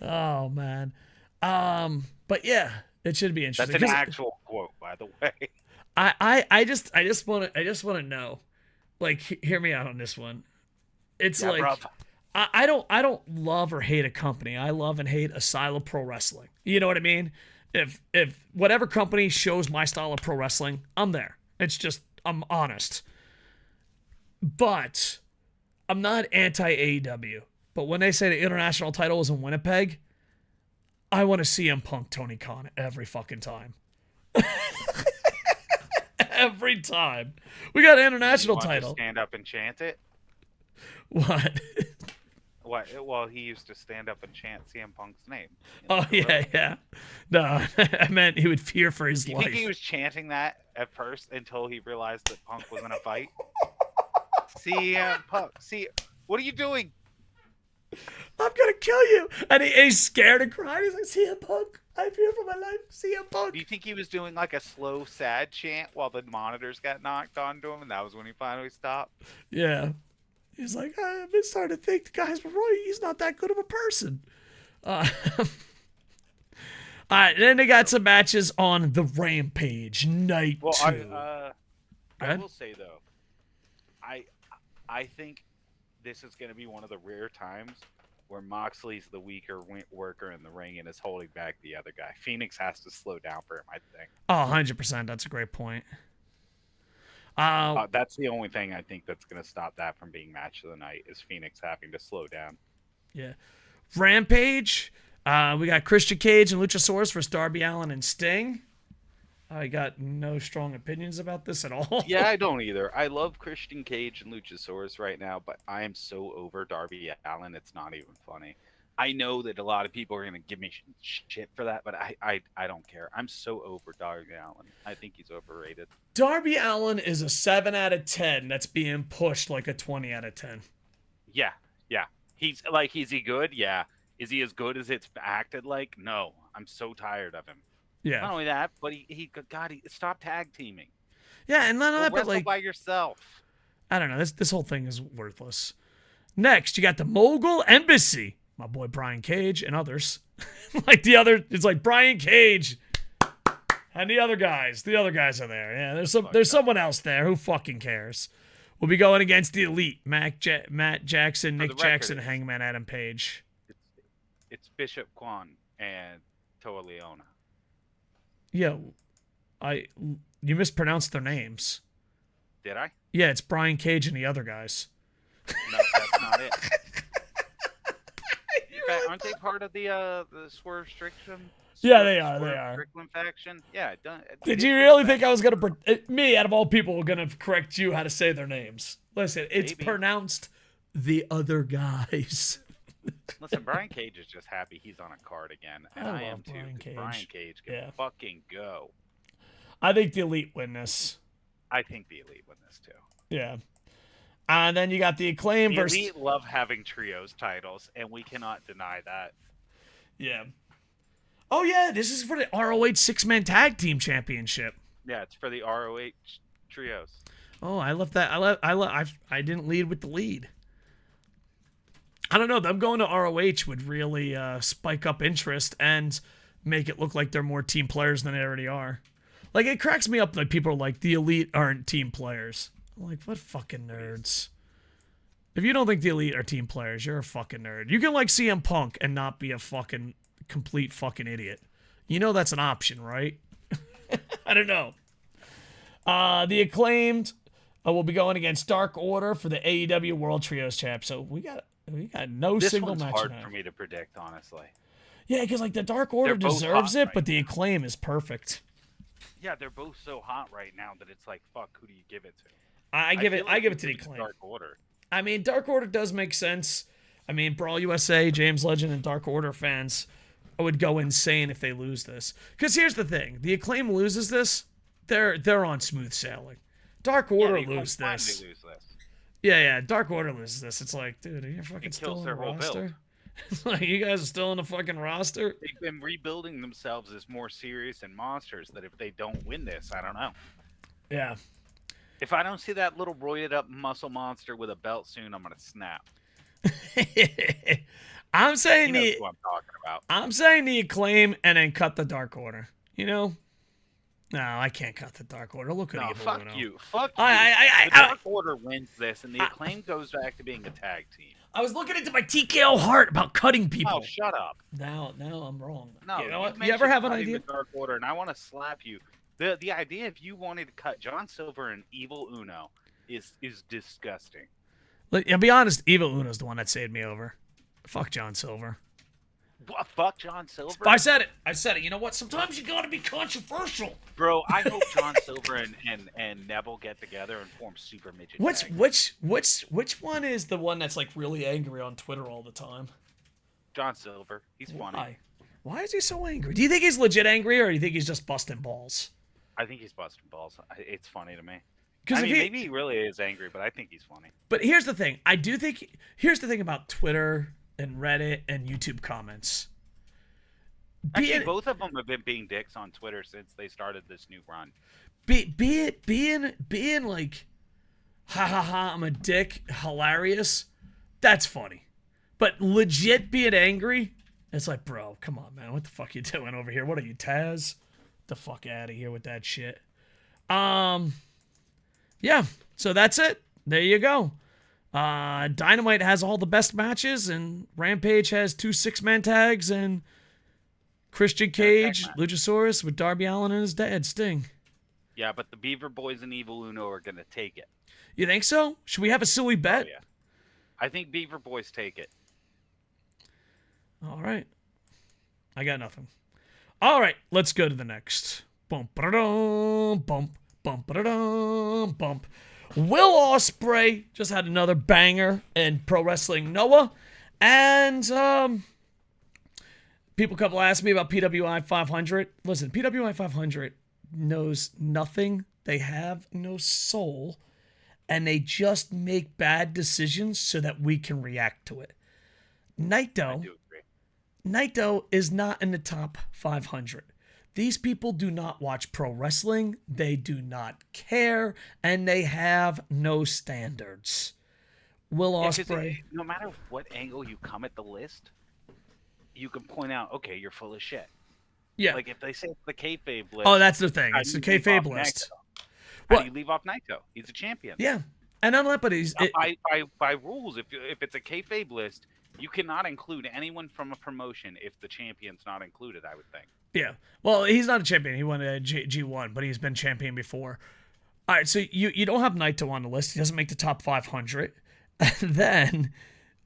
Oh man, but yeah, it should be interesting.
That's an actual quote, by the way.
I just want to know, like, hear me out on this one. It's like bruv. I don't love or hate a company. I love and hate a style of pro wrestling. You know what I mean? If whatever company shows my style of pro wrestling, I'm there. It's just I'm honest. But I'm not anti-AEW. But when they say the international title is in Winnipeg, I want to see CM Punk Tony Khan every fucking time. Every time. We got an international title.
Stand up and chant it?
What?
What? Well, he used to stand up and chant CM Punk's name.
Oh, yeah. No, I meant he would fear for his life.
You think he was chanting that at first until he realized that Punk was in a fight? CM Punk. See, what are you doing?
I'm going to kill you. And he's scared and crying. He's like, CM Punk, I fear for my life. CM Punk.
Do you think he was doing like a slow, sad chant while the monitors got knocked onto him and that was when he finally stopped?
Yeah. He's like, I've been starting to think the guy's right. He's not that good of a person. All right, then they got some matches on the Rampage night 2.
I will say though, I think this is going to be one of the rare times where Moxley's the weaker worker in the ring and is holding back the other guy. Phoenix has to slow down for him, I think.
Oh, 100%. That's a great point.
That's the only thing I think that's going to stop that from being match of the night is Phoenix having to slow down.
Yeah. Rampage. We got Christian Cage and Luchasaurus versus Darby Allin and Sting. I got no strong opinions about this at all.
Yeah, I don't either. I love Christian Cage and Luchasaurus right now, but I am so over Darby Allin, it's not even funny. I know that a lot of people are going to give me shit for that, but I don't care. I'm so over Darby Allin. I think he's overrated.
Darby Allin is a 7 out of 10 that's being pushed like a 20 out of 10.
Yeah. He's like, is he good? Yeah. Is he as good as it's acted like? No. I'm so tired of him.
Yeah.
Not only that, but he stopped tag teaming.
Yeah, and none of that, but like
by yourself.
I don't know. This whole thing is worthless. Next, you got the Mogul Embassy. My boy Brian Cage and others. It's like Brian Cage and the other guys. The other guys are there. Yeah, there's someone else there. Who fucking cares? We'll be going against the Elite. Matt Jackson, Nick Jackson, Hangman Adam Page.
It's Bishop Quan and Toa Leona.
Yeah, you mispronounced their names.
Did I?
Yeah, it's Brian Cage and the other guys.
No, that's not it. Aren't they part of the Swerve Strickland?
Yeah, they are.
Strickland faction. Yeah.
Did you really think I was gonna me out of all people gonna correct you how to say their names? Listen, it's pronounced the other guys.
Listen, Brian Cage is just happy he's on a card again, and I am too. Brian Cage can fucking go.
I think the Elite win this.
I think the Elite win this too.
Yeah. And then you got the Acclaim versus...
The Elite love having trios titles, and we cannot deny that.
Yeah. Oh, yeah, this is for the ROH 6-Man Tag Team Championship.
Yeah, it's for the ROH trios.
Oh, I left that. I didn't lead with the lead. I don't know. Them going to ROH would really spike up interest and make it look like they're more team players than they already are. Like, it cracks me up that people are like, the Elite aren't team players. I'm like, what fucking nerds? If you don't think the Elite are team players, you're a fucking nerd. You can like CM Punk and not be a fucking complete fucking idiot. You know that's an option, right? I don't know. The Acclaimed will be going against Dark Order for the AEW World Trios Champ. So we got no single match.
This one's hard for me to predict, honestly.
Yeah, because like the Dark Order deserves it, but the Acclaim is perfect.
Yeah, they're both so hot right now that it's like, fuck, who do you give it to?
I give it to the Acclaim.
Dark Order.
I mean, Dark Order does make sense. I mean, Brawl USA, James Legend, and Dark Order fans would go insane if they lose this. Because here's the thing: the Acclaim loses this, they're on smooth sailing. Dark Order lose this. Yeah, Dark Order loses this. It's like, dude, are you fucking still in the roster? It's like, you guys are still in the fucking roster?
They've been rebuilding themselves as more serious and monsters that if they don't win this, I don't know.
Yeah.
If I don't see that little roided up muscle monster with a belt soon, I'm going to snap.
I'm saying
who I'm talking about.
I'm saying the Acclaim and then cut the Dark Order. You know? No, I can't cut the Dark Order. Look at Evil
fuck
Uno.
you. Fuck you. The Dark Order wins this, and the Acclaim goes back to being a tag team.
I was looking into my TKO heart about cutting people.
Oh, shut up.
Now I'm wrong.
No,
you know what? You ever have an idea?
The Dark Order, and I want to slap you. The idea if you wanted to cut John Silver and Evil Uno is disgusting.
Look, I'll be honest, Evil Uno's the one that saved me over. Fuck John Silver.
What? Fuck John Silver?
I said it. You know what? Sometimes you gotta be controversial.
Bro, I hope John Silver and Neville get together and form Super Midget.
Which one is the one that's like really angry on Twitter all the time?
John Silver. He's funny.
Why is he so angry? Do you think he's legit angry, or do you think he's just busting balls?
I think he's busting balls. It's funny to me. Maybe he really is angry, but I think he's funny.
But here's the thing. Here's the thing about Twitter and Reddit and YouTube comments.
Actually, both of them have been being dicks on Twitter since they started this new run.
Being like, ha, I'm a dick, hilarious, that's funny. But legit being angry, it's like, bro, come on, man. What the fuck you doing over here? What are you, Taz? Get the fuck out of here with that shit. Yeah, so that's it. There you go. Dynamite has all the best matches, and Rampage has 2 6-man tags, and Christian Cage, Luchasaurus with Darby Allin and his dad, Sting.
Yeah, but the Beaver Boys and Evil Uno are going to take it.
You think so? Should we have a silly bet?
Oh, yeah. I think Beaver Boys take it.
All right. I got nothing. All right, let's go to the next. Bump, ba-da-dum, bump, bump, ba-da-dum, bump. Will Ospreay just had another banger in Pro Wrestling Noah. And people couple asked me about PWI 500. Listen, PWI 500 knows nothing. They have no soul. And they just make bad decisions so that we can react to it. Naito is not in the top 500. These people do not watch pro wrestling. They do not care. And they have no standards. Will Ospreay...
No matter what angle you come at the list, you can point out, okay, you're full of shit.
Yeah.
Like if they say it's the kayfabe list...
Oh, that's the thing. It's the kayfabe list.
How do you leave off Naito? He's a champion.
Yeah. And unless, but he's...
By rules, if it's a kayfabe list, you cannot include anyone from a promotion if the champion's not included, I would think. Yeah. Well,
he's not a champion. He won a G1, but he's been champion before. All right, so you don't have Naito on the list. He doesn't make the top 500. And then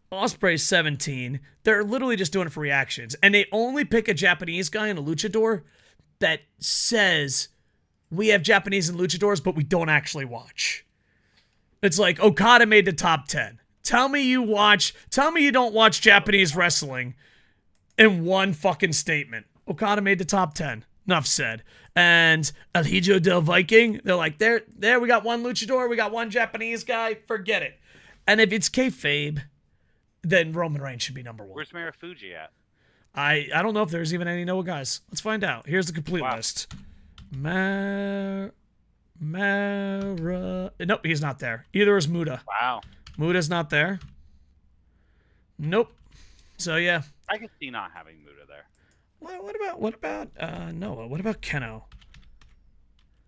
Ospreay's 17. They're literally just doing it for reactions. And they only pick a Japanese guy in a luchador that says, we have Japanese and luchadors, but we don't actually watch. It's like Okada made the top 10. Tell me you don't watch Japanese wrestling in one fucking statement. Okada made the top 10. Enough said. And El Hijo del Viking, they're like, there, we got one luchador, we got one Japanese guy, forget it. And if it's kayfabe, then Roman Reigns should be number 1.
Where's Marufuji at?
I don't know if there's even any Noah guys. Let's find out. Here's the complete list. Mara Nope, he's not there. Either is Muda.
Wow.
Muda's not there. Nope. So yeah.
I can see not having Muda there.
What about Noah? What about Keno?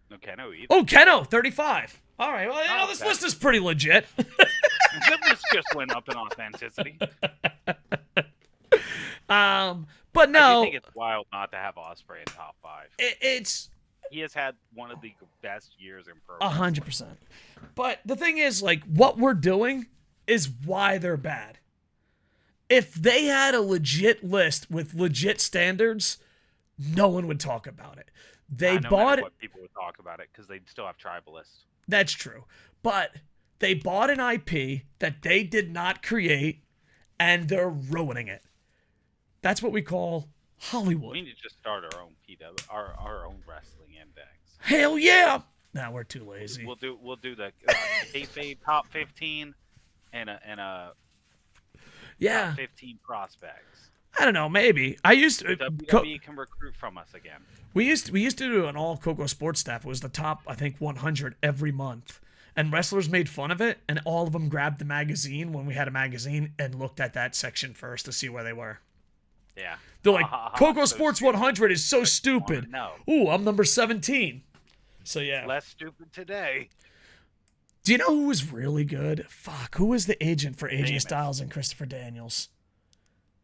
No Keno either.
Oh, Keno, 35. All right. Well, this list is pretty legit.
This just went up in authenticity.
But no.
I do think it's wild not to have Ospreay in top 5. He has had one of the best years in pro.
100%. But the thing is, like, what we're doing is why they're bad. If they had a legit list with legit standards, no one would talk about it. They bought it.
What people would talk about it because they still have tribalists.
That's true. But they bought an IP that they did not create, and they're ruining it. That's what we call Hollywood.
We need to just start our own our own wrestling index.
Hell yeah! Nah, we're too lazy.
We'll do the kayfabe top 15 and a top 15 prospects.
I don't know, maybe. I used to
WWE can recruit from us again.
We used to do an all KocoSports staff. It was the top, I think, 100 every month. And wrestlers made fun of it, and all of them grabbed the magazine when we had a magazine and looked at that section first to see where they were.
Yeah.
They're like, KocoSports 100 is so stupid.
No.
Ooh, I'm number 17. So, yeah.
Less stupid today.
Do you know who was really good? Fuck, who was the agent for AJ Styles and Christopher Daniels?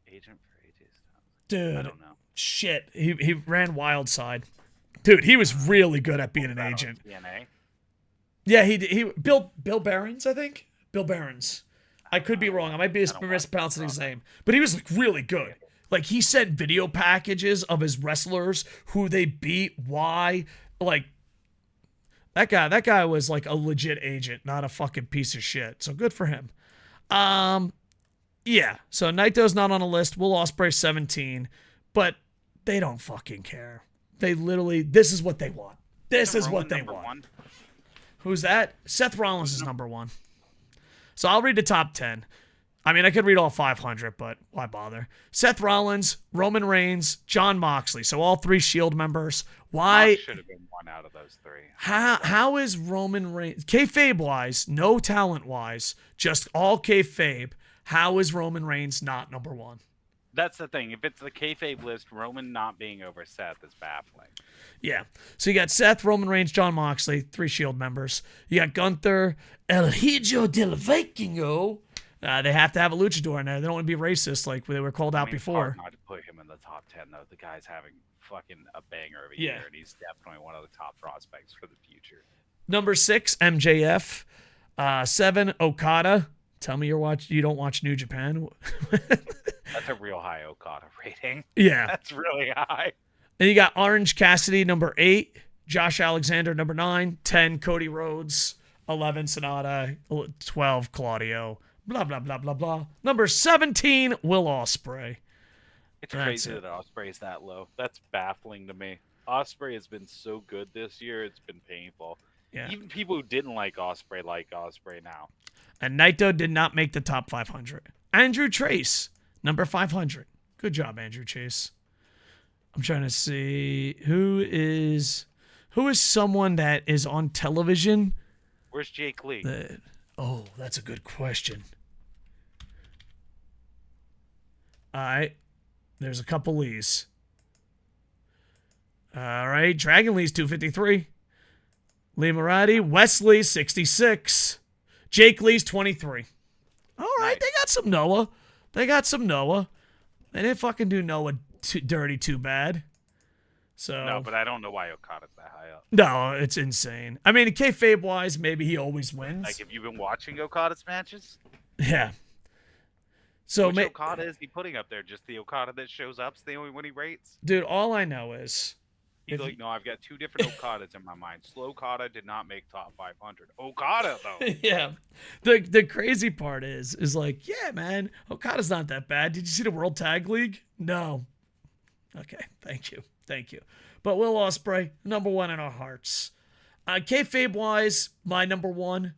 Agent for AJ Styles?
Dude.
I don't know.
Shit. He ran Wildside. Dude, he was really good at being an agent.
TNA?
Yeah, he Bill Behrens, I think. Bill Behrens. I could be wrong. I might be mispronouncing his name. But he was like really good. Like, he sent video packages of his wrestlers, who they beat, why. Like, that guy was like a legit agent, not a fucking piece of shit. So good for him. Yeah. So Naito's not on a list. Will Ospreay 17. But they don't fucking care. They literally, this is what they want. This is what they want.
One?
Who's that? Seth Rollins is number 1. So I'll read the top 10. I mean, I could read all 500, but why bother? Seth Rollins, Roman Reigns, Jon Moxley. So all 3 Shield members. Why?
Should have been one out of those 3.
How is Roman Reigns, kayfabe-wise, no talent-wise, just all kayfabe, how is Roman Reigns not number 1?
That's the thing. If it's the kayfabe list, Roman not being over Seth is baffling.
Yeah. So you got Seth, Roman Reigns, Jon Moxley, 3 Shield members. You got Gunther, El Hijo del Vikingo. They have to have a luchador in there. They don't want to be racist like they were called out before.
It's hard not to put him in the top 10, though. The guy's having fucking a banger of a year, and he's definitely one of the top prospects for the future.
Number 6, MJF. 7, Okada. Tell me you don't watch New Japan.
That's a real high Okada rating.
Yeah.
That's really high.
And you got Orange Cassidy, number 8. Josh Alexander, number 9. 10, Cody Rhodes. 11, Sonata. 12, Claudio. Blah, blah, blah, blah, blah. Number 17, Will Ospreay.
It's crazy that Ospreay's that low. That's baffling to me. Ospreay has been so good this year, it's been painful.
Yeah.
Even people who didn't like Ospreay now.
And Naito did not make the top 500. Andrew Trace, number 500. Good job, Andrew Chase. I'm trying to see who is someone that is on television.
Where's Jake Lee?
That's a good question. All right. There's a couple Lees. All right. Dragon Lee's 253. Lee Murati. Wesley, 66. Jake Lee's 23. All right. Nice. They got some Noah. They didn't fucking do Noah dirty too bad. So
no, but I don't know why Okada's that high up.
No, it's insane. I mean, kayfabe-wise, maybe he always wins.
Like, have you been watching Okada's matches?
Yeah. So
which Okada is he putting up there? Just the Okada that shows up's the only one he rates?
Dude, all I know is...
He's like, no, I've got 2 different Okadas in my mind. Slow Okada did not make top 500. Okada, though.
Yeah. The crazy part is like, yeah, man, Okada's not that bad. Did you see the World Tag League? No. Okay, thank you. But Will Ospreay, number 1 in our hearts. Kayfabe-wise, my number 1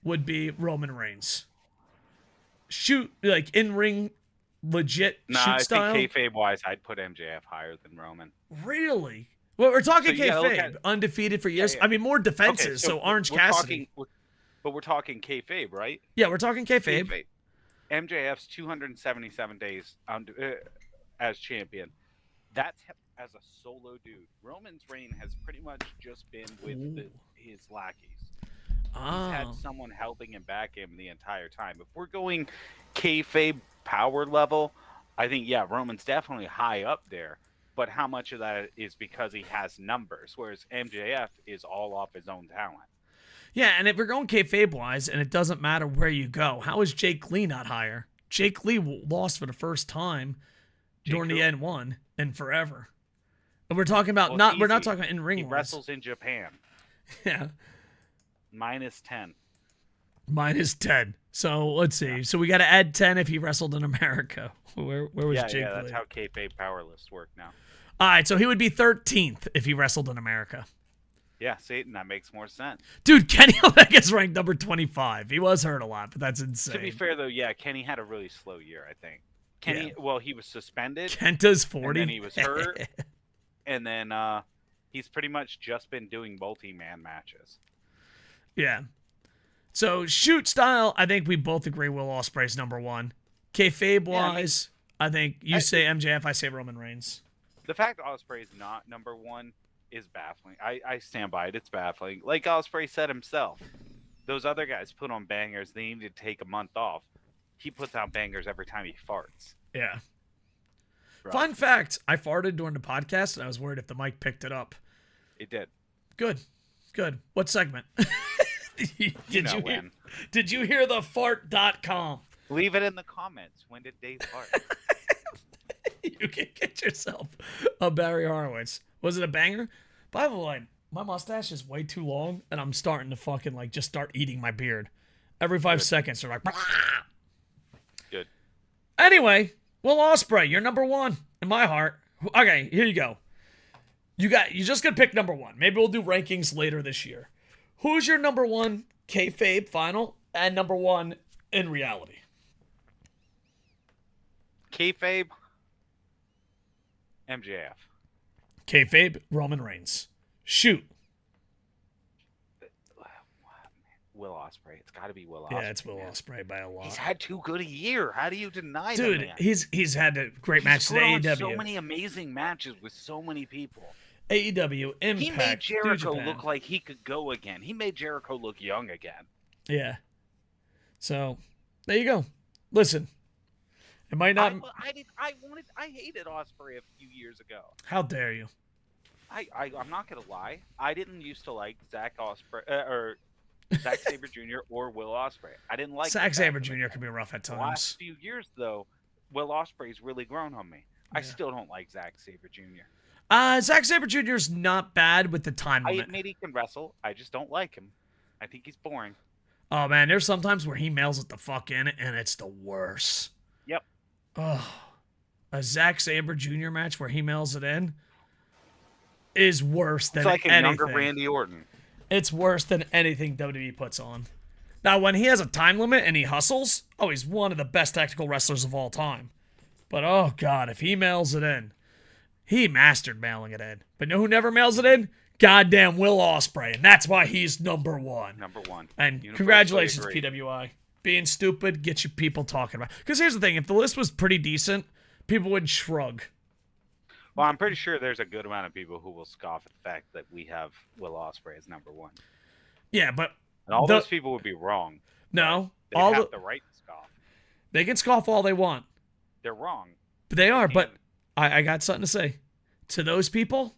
would be Roman Reigns. Shoot, like in-ring, legit shoot style.
I think kayfabe-wise, I'd put MJF higher than Roman.
Really? Well, we're talking kayfabe. Undefeated for years.
Yeah.
I mean, more defenses,
Okay,
so Orange Cassidy.
But we're talking kayfabe, right?
Yeah, we're talking kayfabe.
MJF's 277 days as champion. That's as a solo dude. Roman's reign has pretty much just been with his lackeys. He's had someone helping him back him the entire time. If we're going kayfabe power level, I think, yeah, Roman's definitely high up there. But how much of that is because he has numbers, whereas MJF is all off his own talent?
Yeah, and if we're going kayfabe-wise, and it doesn't matter where you go, how is Jake Lee not higher? Jake Lee lost for the first time during the N1 in forever. And we're talking about we're not talking about in ring.
He wrestles in Japan.
Yeah.
-10.
-10. So let's see. Yeah. So we got to add 10 if he wrestled in America. Where was Jake Lee?
Yeah, that's how kayfabe power lists work now.
All right, so he would be 13th if he wrestled in America.
Yeah, Satan, that makes more sense.
Dude, Kenny Omega's ranked number 25. He was hurt a lot, but that's insane.
To be fair, though, yeah, Kenny had a really slow year, I think. Kenny, well, he was suspended.
Kenta's 40.
And then he was hurt. And then he's pretty much just been doing multi-man matches.
Yeah. So, shoot style, I think we both agree Will Ospreay's number 1. Kayfabe-wise, I think you say MJF, I say Roman Reigns.
The fact Ospreay's not number 1 is baffling. I stand by it. It's baffling. Like Ospreay said himself, those other guys put on bangers. They need to take a month off. He puts out bangers every time he farts.
Yeah. Right. Fun fact, I farted during the podcast, and I was worried if the mic picked it up.
It did.
Good. What segment? Did you hear the fart.com?
Leave it in the comments. When did Dave fart?
You can get yourself a Barry Horowitz. Was it a banger? By the way, my mustache is way too long, and I'm starting to fucking just start eating my beard. Every 5 seconds, they're like, bah!
Good.
Anyway, Will Ospreay, you're number 1 in my heart. Okay, here you go. You just gonna pick number 1. Maybe we'll do rankings later this year. Who's your number 1 kayfabe final and number 1 in reality?
Kayfabe, MJF.
Kayfabe, Roman Reigns. Shoot.
Will Ospreay. It's got to be Will Ospreay.
Yeah, it's Will Ospreay by a lot.
He's had too good a year. How do you deny
Dude,
that, man?
he's had a great match at AEW.
So many amazing matches with so many people.
AEW, Impact,
he made Jericho look like he could go again. He made Jericho look young again.
Yeah. So, there you go. Listen, it might not.
I hated Ospreay a few years ago.
How dare you?
I'm not gonna lie. I didn't used to like Zack Sabre Jr. or Will Ospreay. I didn't like
Zack Sabre Jr. can be rough at times.
The last few years, though, Will Ospreay's really grown on me. Yeah. I still don't like Zack Sabre Jr.
Zack Sabre Jr. is not bad with the time limit.
I admit he can wrestle. I just don't like him. I think he's boring.
Oh, man, there's sometimes where he mails it the fuck in, and it's the worst.
Yep.
Oh, a Zack Sabre Jr. match where he mails it in is worse than anything.
It's like a younger Randy Orton.
It's worse than anything WWE puts on. Now, when he has a time limit and he hustles, he's one of the best tactical wrestlers of all time. But, oh, God, if he mails it in, he mastered mailing it in. But know who never mails it in? Goddamn Will Ospreay. And that's why he's number 1.
Number 1.
And congratulations, PWI. Being stupid gets you people talking about. Because here's the thing. If the list was pretty decent, people would shrug.
Well, I'm pretty sure there's a good amount of people who will scoff at the fact that we have Will Ospreay as number 1.
Yeah, but...
And all those people would be wrong.
No.
They have the right to scoff.
They can scoff all they want.
They're wrong.
But they are, but I got something to say. To those people,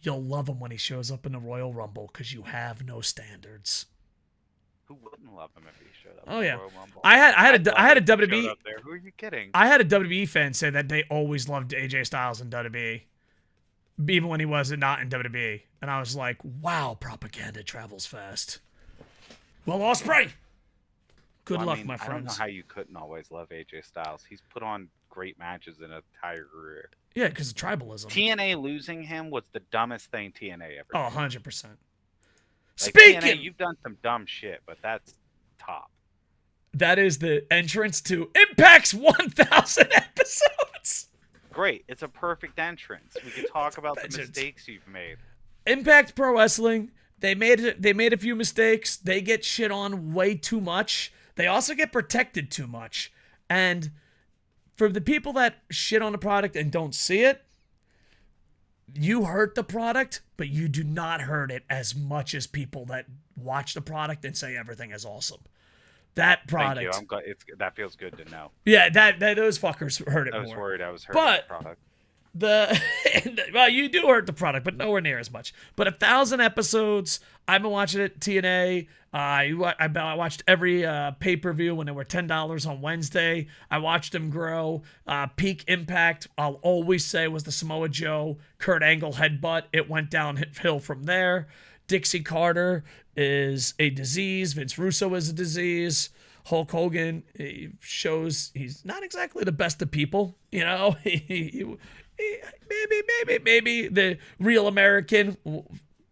you'll love him when he shows up in the Royal Rumble because you have no standards.
Who wouldn't love him if he showed up?
Oh yeah,
Royal Rumble?
I had a WWE.
Up there. Who are you kidding?
I had a WWE fan say that they always loved AJ Styles in WWE, even when he wasn't not in WWE, and I was like, wow, propaganda travels fast. Well, Ospreay. Good luck, my friends.
I don't know how you couldn't always love AJ Styles. He's put on great matches in an entire career.
Yeah, because of tribalism.
TNA losing him was the dumbest thing TNA ever did.
Oh, 100%.
Speaking! TNA, you've done some dumb shit, but that's top.
That is the entrance to Impact's 1,000 episodes.
Great. It's a perfect entrance. We can talk about the mistakes you've made.
Impact Pro Wrestling, They made a few mistakes. They get shit on way too much. They also get protected too much. And for the people that shit on the product and don't see it, you hurt the product, but you do not hurt it as much as people that watch the product and say everything is awesome. That product.
Thank you. I'm glad that feels good to know.
Yeah, that those fuckers hurt it more.
I was worried I was hurting the product.
Well, you do hurt the product, but nowhere near as much. But 1,000 episodes. I've been watching it TNA. I watched every pay-per-view when they were $10 on Wednesday. I watched them grow. Peak Impact, I'll always say, was the Samoa Joe Kurt Angle headbutt. It went downhill from there. Dixie Carter is a disease. Vince Russo is a disease. Hulk Hogan, he shows he's not exactly the best of people. You know, maybe the real American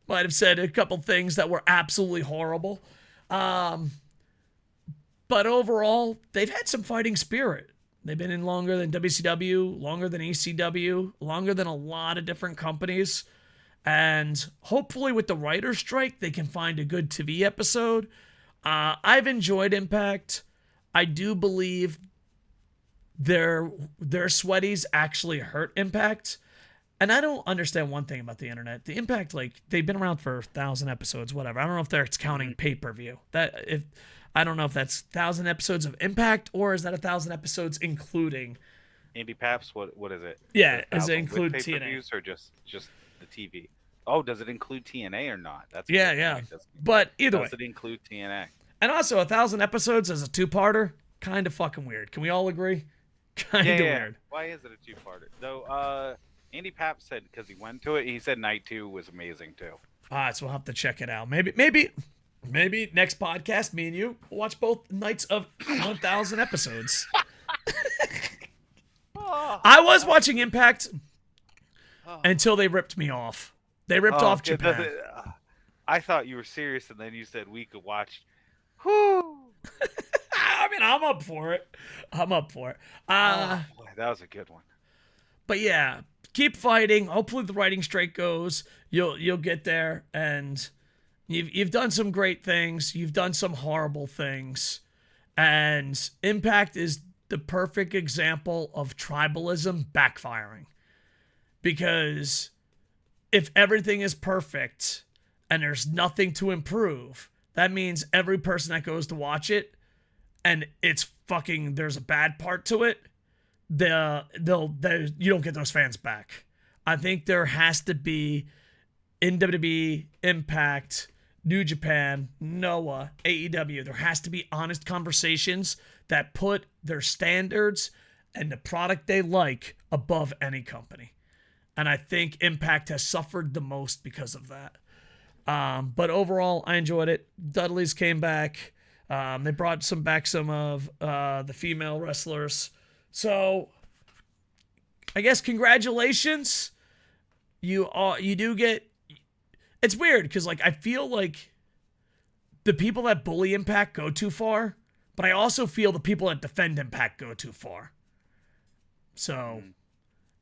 might have said a couple things that were absolutely horrible. But overall, they've had some fighting spirit. They've been in longer than WCW, longer than ECW, longer than a lot of different companies. And hopefully with the writer's strike, they can find a good TV episode. I've enjoyed Impact. I do believe their sweaties actually hurt Impact. And I don't understand one thing about the internet. The Impact, like, they've been around for 1,000 episodes, whatever. I don't know if they're counting pay-per-view. I don't know if that's 1,000 episodes of Impact or is that 1,000 episodes including
Andy Paps, what is it?
Yeah, does it include
with
TNA
or just the TV? Oh, does it include TNA or not? That's
yeah. But either way,
does it include TNA?
And also 1,000 episodes as a two-parter, kind of fucking weird. Can we all agree? Kind of weird.
Why is it a two-parter? Though, Andy Paps said because he went to it, he said night 2 was amazing too.
All right, so we'll have to check it out. Maybe next podcast, me and you will watch both nights of 1,000 episodes. I was watching Impact until they ripped me off. They ripped off Japan.
I thought you were serious, and then you said we could watch. Whoo!
I mean, I'm up for it. Boy,
that was a good one.
But yeah, keep fighting. Hopefully, the writing strike goes. You'll get there, and you've done some great things. You've done some horrible things, and Impact is the perfect example of tribalism backfiring. Because if everything is perfect and there's nothing to improve, that means every person that goes to watch it and it's fucking, there's a bad part to it, you don't get those fans back. I think there has to be in WWE, Impact, New Japan, Noah, AEW, there has to be honest conversations that put their standards and the product they like above any company. And I think Impact has suffered the most because of that. But overall, I enjoyed it. Dudley's came back. They brought back some of the female wrestlers. So I guess congratulations. You do get. It's weird because like I feel like the people that bully Impact go too far, but I also feel the people that defend Impact go too far. So.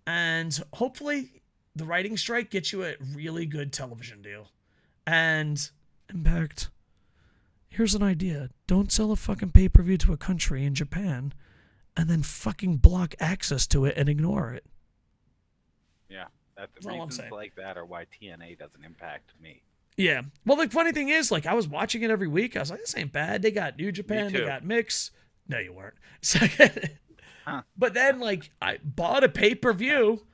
And hopefully the writing strike gets you a really good television deal. And Impact, here's an idea. Don't sell a fucking pay-per-view to a country in Japan and then fucking block access to it and ignore it.
Yeah. Reasons like that are why TNA doesn't impact me.
Yeah. Well, the funny thing is, like, I was watching it every week. I was like, this ain't bad. They got New Japan. They got Mix. No, you weren't. But then, like, I bought a pay-per-view,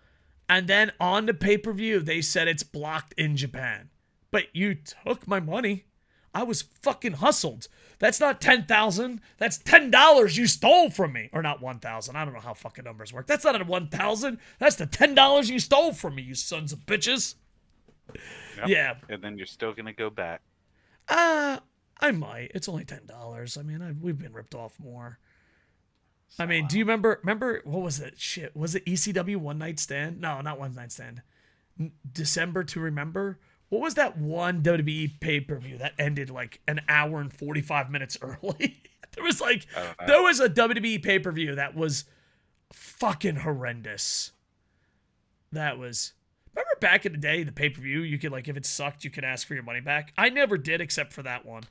and then on the pay-per-view, they said it's blocked in Japan. But you took my money. I was fucking hustled. That's not $10,000. That's $10 you stole from me. Or not 1,000. I don't know how fucking numbers work. That's not a 1,000. That's the $10 you stole from me, you sons of bitches.
Yep.
Yeah.
And then you're still going to go back.
I might. It's only $10. I mean, we've been ripped off more. So, I mean, do you remember what was it? Shit, was it ECW One Night Stand? No, not One Night Stand. December to Remember? What was that one WWE pay-per-view that ended like an hour and 45 minutes early? There was a WWE pay-per-view that was fucking horrendous. That was, remember back in the day, the pay-per-view, you could, like, if it sucked, you could ask for your money back? I never did except for that one.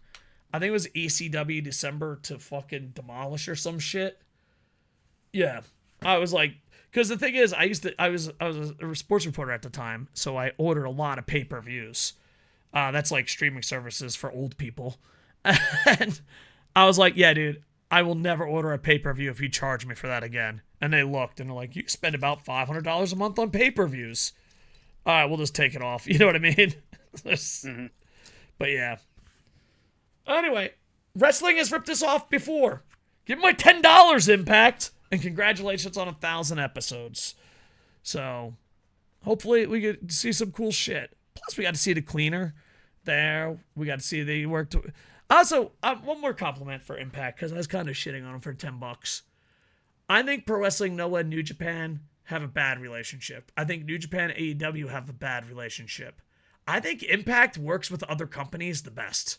I think it was ECW December to fucking Demolish or some shit. Yeah. I was like, because the thing is, I was a sports reporter at the time, so I ordered a lot of pay-per-views. That's like streaming services for old people. And I was like, yeah, dude, I will never order a pay-per-view if you charge me for that again. And they looked and they're like, you spend about $500 a month on pay-per-views. All right, we'll just take it off. You know what I mean?
Mm-hmm.
But yeah. Anyway, wrestling has ripped us off before. Give me my $10, Impact. And congratulations on 1,000 episodes. So, hopefully we get to see some cool shit. Plus, we got to see the cleaner there. We got to see they worked. Also, one more compliment for Impact, because I was kind of shitting on them for $10. I think Pro Wrestling Noah and New Japan have a bad relationship. I think New Japan and AEW have a bad relationship. I think Impact works with other companies the best.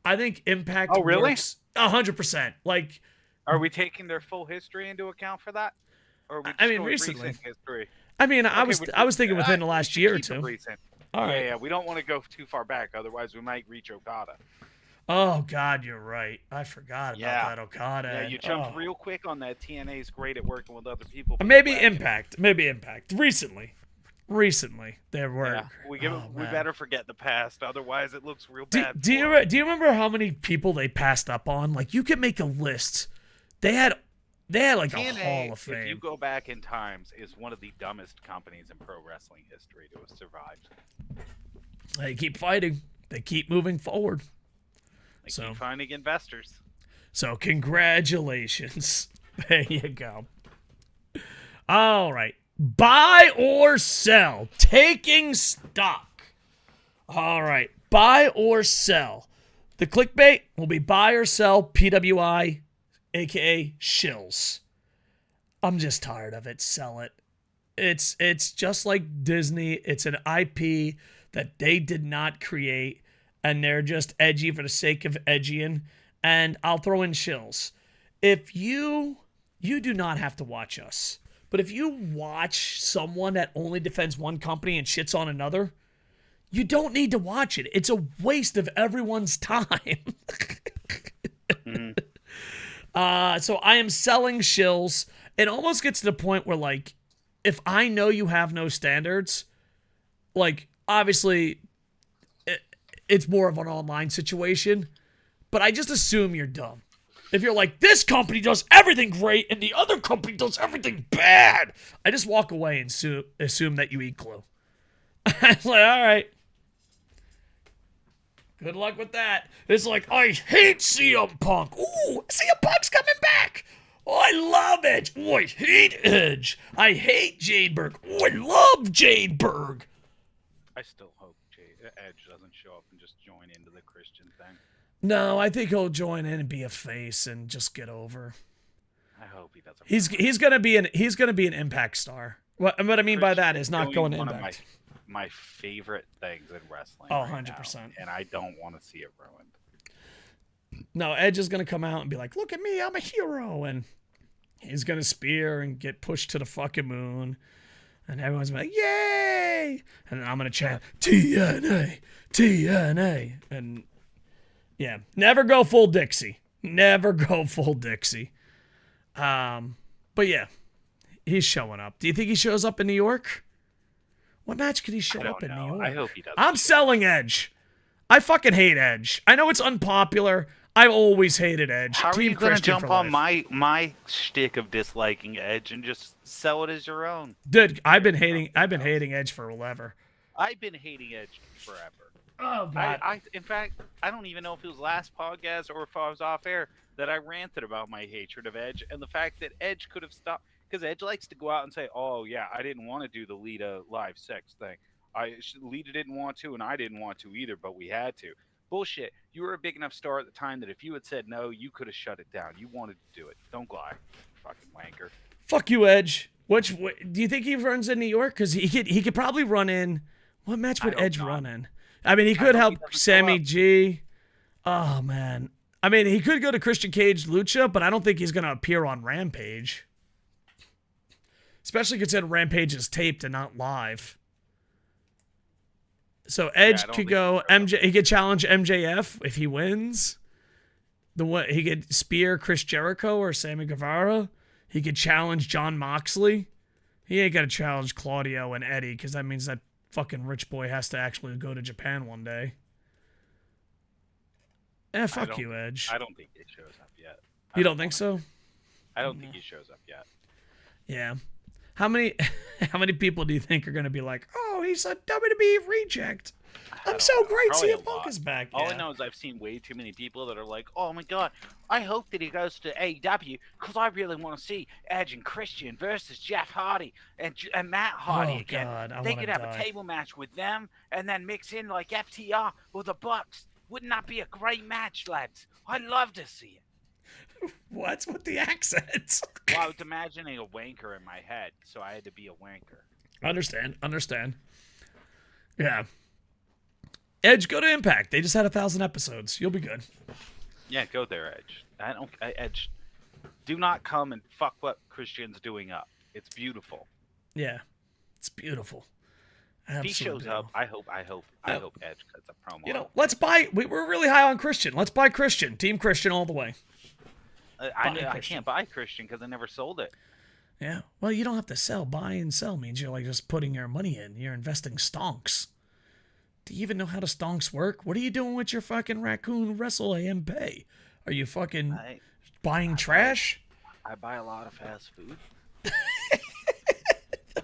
I think Impact works 100%. Like,
are we taking their full history into account for that? Or are we just
recently.
Recent history?
I mean, I was thinking within the last year or two.
Recent.
All right.
Yeah, we don't want to go too far back, otherwise we might reach Okada.
Oh God, you're right. I forgot about that Okada.
Yeah, you jumped real quick on that. TNA's great at working with other people.
Maybe Impact. Recently there were.
Yeah, we better forget the past, otherwise it looks real bad.
Do you remember how many people they passed up on? Like, you could make a list. They had like
TNA,
a Hall of Fame.
If you go back in times, is one of the dumbest companies in pro wrestling history to have survived.
They keep fighting. They keep moving forward.
They keep finding investors.
So congratulations. There you go. All right. Buy or sell. Taking stock. All right. Buy or sell. The clickbait will be buy or sell PWI, a.k.a. shills. I'm just tired of it. Sell it. It's just like Disney. It's an IP that they did not create, and they're just edgy for the sake of edgying. And I'll throw in shills. If you do not have to watch us, but if you watch someone that only defends one company and shits on another, you don't need to watch it. It's a waste of everyone's time. So I am selling shills. It almost gets to the point where, like, if I know you have no standards, like, obviously it's more of an online situation, but I just assume you're dumb. If you're like, this company does everything great and the other company does everything bad, I just walk away and assume that you eat glue. It's like, all right. Good luck with that. It's like, I hate CM Punk. Ooh, CM Punk's coming back. Oh, I love Edge. Oh, I hate Edge. I hate Jade Berg. Oh, I love Jade Berg.
I still hope Edge doesn't show up and just join into the Christian thing.
No, I think he'll join in and be a face and just get over.
I hope he doesn't.
He's gonna be an Impact star. What I mean by that is not going to Impact.
My favorite things in wrestling.
Oh, 100%.
And I don't want to see it ruined.
No, Edge is going to come out and be like, look at me, I'm a hero. And he's going to spear and get pushed to the fucking moon. And everyone's going to be like, yay! And then I'm going to chant, TNA, TNA. And yeah, never go full Dixie. Never go full Dixie. But yeah, he's showing up. Do you think he shows up in New York? What match could he show up in New York?
I hope he does.
I'm selling Edge. I fucking hate Edge. I know it's unpopular. I've always hated Edge.
How are you going to jump on my shtick of disliking Edge and just sell it as your own?
Dude, I've been hating Edge forever.
I've been hating Edge forever.
Oh God.
In fact, I don't even know if it was last podcast or if I was off air that I ranted about my hatred of Edge and the fact that Edge could have stopped. Because Edge likes to go out and say, oh, yeah, I didn't want to do the Lita live sex thing. Lita didn't want to, and I didn't want to either, but we had to. Bullshit. You were a big enough star at the time that if you had said no, you could have shut it down. You wanted to do it. Don't lie. Fucking wanker.
Fuck you, Edge. What do you think he runs in New York? Because he could probably run in. What match would Edge run in? I mean, he could help Sammy G. Oh, man. I mean, he could go to Christian Cage Lucha, but I don't think he's going to appear on Rampage. especially considering Rampage is taped and not live. So Edge could go MJ. He could challenge MJF if he wins. He could spear Chris Jericho or Sammy Guevara. He could challenge John Moxley. He ain't got to challenge Claudio and Eddie because that means that fucking rich boy has to actually go to Japan one day. Fuck you, Edge.
I don't think he shows up yet.
You don't think so?
I don't think he shows up yet.
Yeah. How many people do you think are going to be like, oh, he's a WWE reject? I'm so great CM Punk is back.
All I know is I've seen way too many people that are like, oh my god, I hope that he goes to AEW because I really want to see Edge and Christian versus Jeff Hardy and Matt Hardy again.
God,
they could have a table match with them and then mix in like FTR or the Bucks. Wouldn't that be a great match, lads? I'd love to see it.
What's with the accents?
Well, I was imagining a wanker in my head, so I had to be a wanker.
Understand. Yeah. Edge, go to Impact. They just had 1,000 episodes. You'll be good.
Yeah, go there, Edge. Edge, do not come and fuck what Christian's doing up. It's beautiful.
Yeah, it's beautiful.
If he shows up, I hope Edge cuts a promo.
You know, let's buy. We're really high on Christian. Let's buy Christian. Team Christian all the way.
I can't buy Christian because I never sold it.
Yeah. Well, you don't have to sell. Buy and sell means you're like just putting your money in. You're investing stonks. Do you even know how the stonks work? What are you doing with your fucking raccoon Wrestle AM pay? Are you fucking buying trash?
I buy a lot of fast food.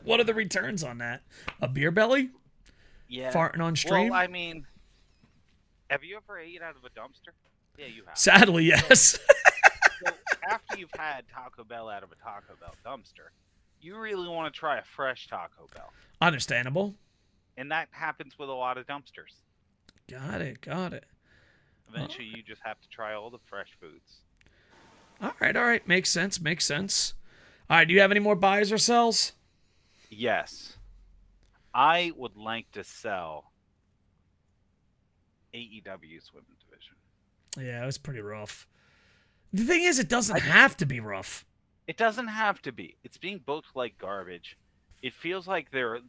What are the returns on that? A beer belly?
Yeah.
Farting on stream?
Well, I mean, have you ever ate out of a dumpster? Yeah, you have.
Sadly, yes.
So after you've had Taco Bell out of a Taco Bell dumpster, you really want to try a fresh Taco Bell.
Understandable.
And that happens with a lot of dumpsters.
Got it.
Eventually, you just have to try all the fresh foods.
All right. Makes sense. All right, do you have any more buys or sells?
Yes. I would like to sell AEW's women's division.
Yeah, it was pretty rough. The thing is, it doesn't have to be rough.
It doesn't have to be. It's being booked like garbage. It feels like they're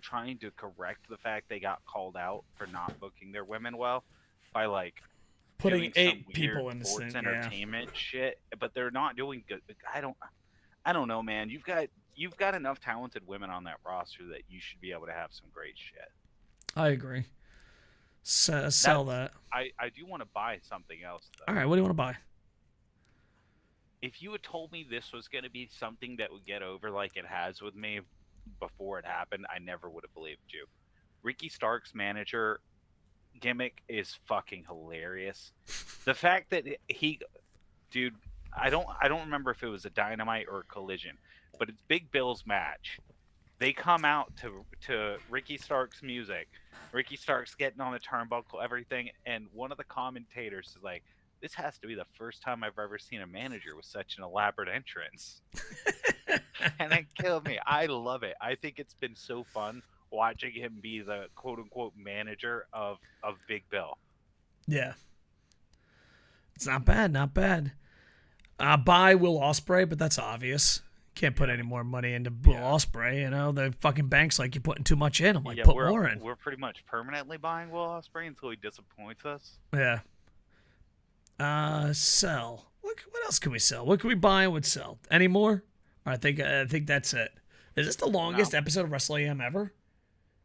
trying to correct the fact they got called out for not booking their women well by like
putting 8 people in the
sports
thing,
entertainment shit, but they're not doing good. I don't know, man. You've got enough talented women on that roster that you should be able to have some great shit.
I agree. Sell that.
I do want to buy something else though.
All right, what do you want to buy?
If you had told me this was going to be something that would get over like it has with me before it happened, I never would have believed you. Ricky Stark's manager gimmick is fucking hilarious. The fact that dude, I don't remember if it was a Dynamite or a Collision, but it's Big Bill's match. They come out to Ricky Stark's music. Ricky Stark's getting on the turnbuckle, everything, and one of the commentators is like, this has to be the first time I've ever seen a manager with such an elaborate entrance. And it killed me. I love it. I think it's been so fun watching him be the quote-unquote manager of Big Bill.
Yeah. It's not bad. Buy Will Ospreay, but that's obvious. Can't put any more money into Will Ospreay, you know? The fucking bank's like, you're putting too much in. I'm like, put more in.
We're pretty much permanently buying Will Ospreay until he disappoints us.
Yeah. Sell. What else can we sell? What can we buy and would sell? Any more? I think that's it. Is this the longest episode of Wrestle AM ever?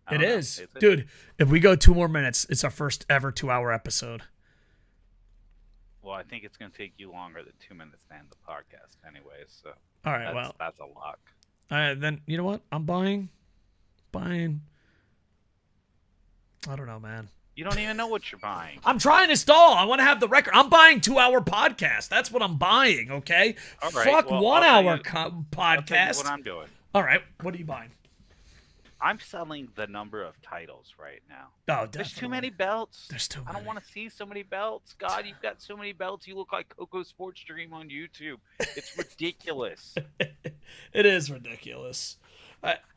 It is. Dude, if we go 2 more minutes, it's our first ever 2-hour episode.
Well, I think it's going to take you longer than 2 minutes to end the podcast anyways, so.
All right,
that's a lock.
All right, then, you know what? I'm buying. I don't know, man.
You don't even know what you're buying.
I'm trying to stall. I want to have the record. I'm buying 2-hour podcast. That's what I'm buying, okay?
All right,
fuck 1-hour podcast.
I'll tell you what I'm doing.
All right, what are you buying?
I'm selling the number of titles right now.
Oh, definitely.
There's too many belts.
There's too many.
I don't want to see so many belts. God, you've got so many belts. You look like KocoSports stream on YouTube. It's ridiculous.
It is ridiculous.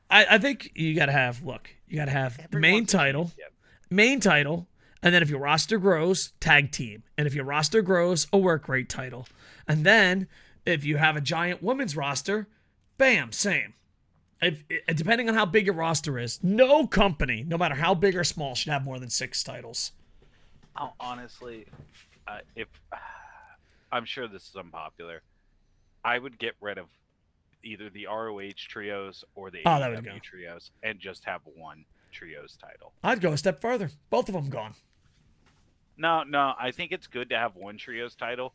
I think you got to have, the main title, and then if your roster grows, tag team. And if your roster grows, a work rate title. And then if you have a giant women's roster, bam, same. Depending on how big your roster is, no company, no matter how big or small, should have more than 6 titles.
Oh, honestly, if I'm sure this is unpopular, I would get rid of either the ROH trios or the
Oh, that would go.
AEW trios and just have one trios title.
I'd go a step further. Both of them gone.
No, I think it's good to have one trios title.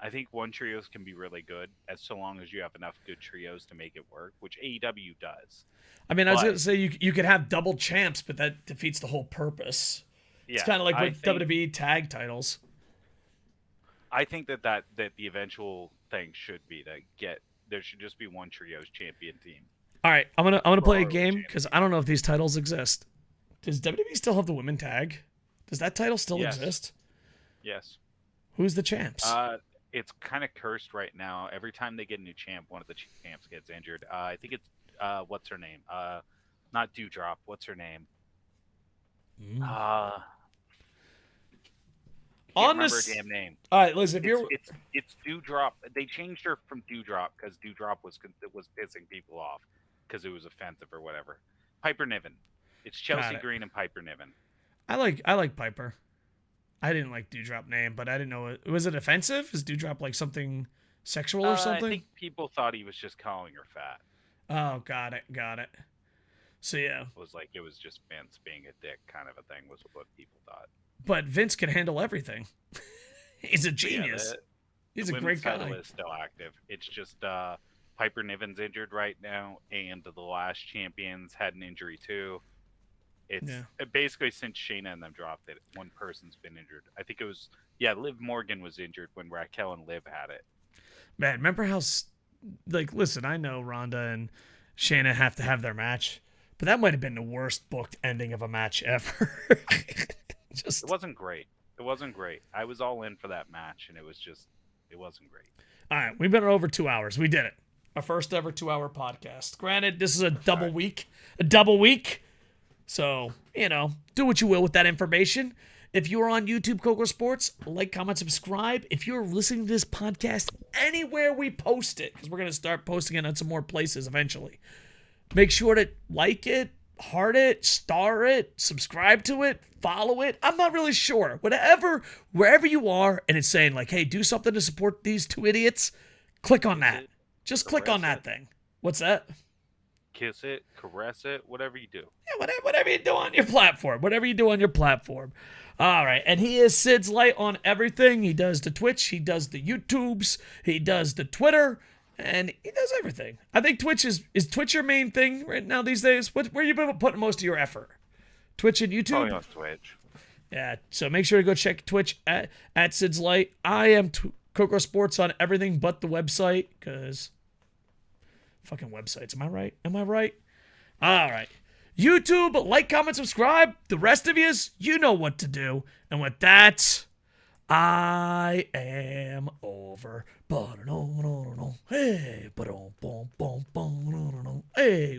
I think one trios can be really good as so long as you have enough good trios to make it work, which AEW does.
I mean, I was going to say you could have double champs, but that defeats the whole purpose.
Yeah,
it's kind of like with WWE tag titles.
I think that the eventual thing should be there should just be one trios champion team.
All right, I'm gonna play a game because I don't know if these titles exist. Does WWE still have the women tag? Does that title still exist?
Yes.
Who's the champs?
It's kind of cursed right now. Every time they get a new champ, one of the champs gets injured. I think it's what's her name? Not Dewdrop. What's her name? Can't remember her damn name.
All right, listen.
It's Dewdrop. They changed her from Dewdrop because Dewdrop was pissing people off because it was offensive or whatever. Piper Niven. It's Chelsea Green and Piper Niven.
I like Piper. I didn't like Dewdrop name, but I didn't know it. Was it offensive? Is Dewdrop like something sexual or something?
I think people thought he was just calling her fat.
Oh, got it. So yeah,
it was just Vince being a dick kind of a thing was what people thought.
But Vince can handle everything. He's a genius. He's a great guy.
The title is still active. It's just Piper Niven's injured right now, and the last champions had an injury too. It's basically since Shayna and them dropped it, one person's been injured. I think it was Liv Morgan was injured when Raquel and Liv had it.
Man, remember how listen, I know Ronda and Shayna have to have their match, but that might have been the worst booked ending of a match ever.
It wasn't great. I was all in for that match, and it wasn't great.
All right, we've been over 2 hours. We did it. Our first ever 2-hour podcast. Granted, this is a double week. So, do what you will with that information. If you're on YouTube, KocoSports, like, comment, subscribe. If you're listening to this podcast anywhere we post it, because we're going to start posting it on some more places eventually, make sure to like it, heart it, star it, subscribe to it, follow it. I'm not really sure. Wherever you are, and it's saying hey, do something to support these two idiots, click on that. Just click on that thing. What's that?
Kiss it, caress it, whatever you do.
Yeah, whatever you do on your platform. All right, and he is SidsLight on everything. He does the Twitch, he does the YouTubes, he does the Twitter, and he does everything. I think Twitch is Twitch your main thing right now these days? Where you been putting most of your effort? Twitch and YouTube?
Probably on Twitch.
Yeah, so make sure to go check Twitch at SidsLight. I am KocoSports on everything but the website, because fucking websites. Am I right? All right. YouTube, like, comment, subscribe. The rest of yous, you know what to do. And with that, I am over. Hey, hey,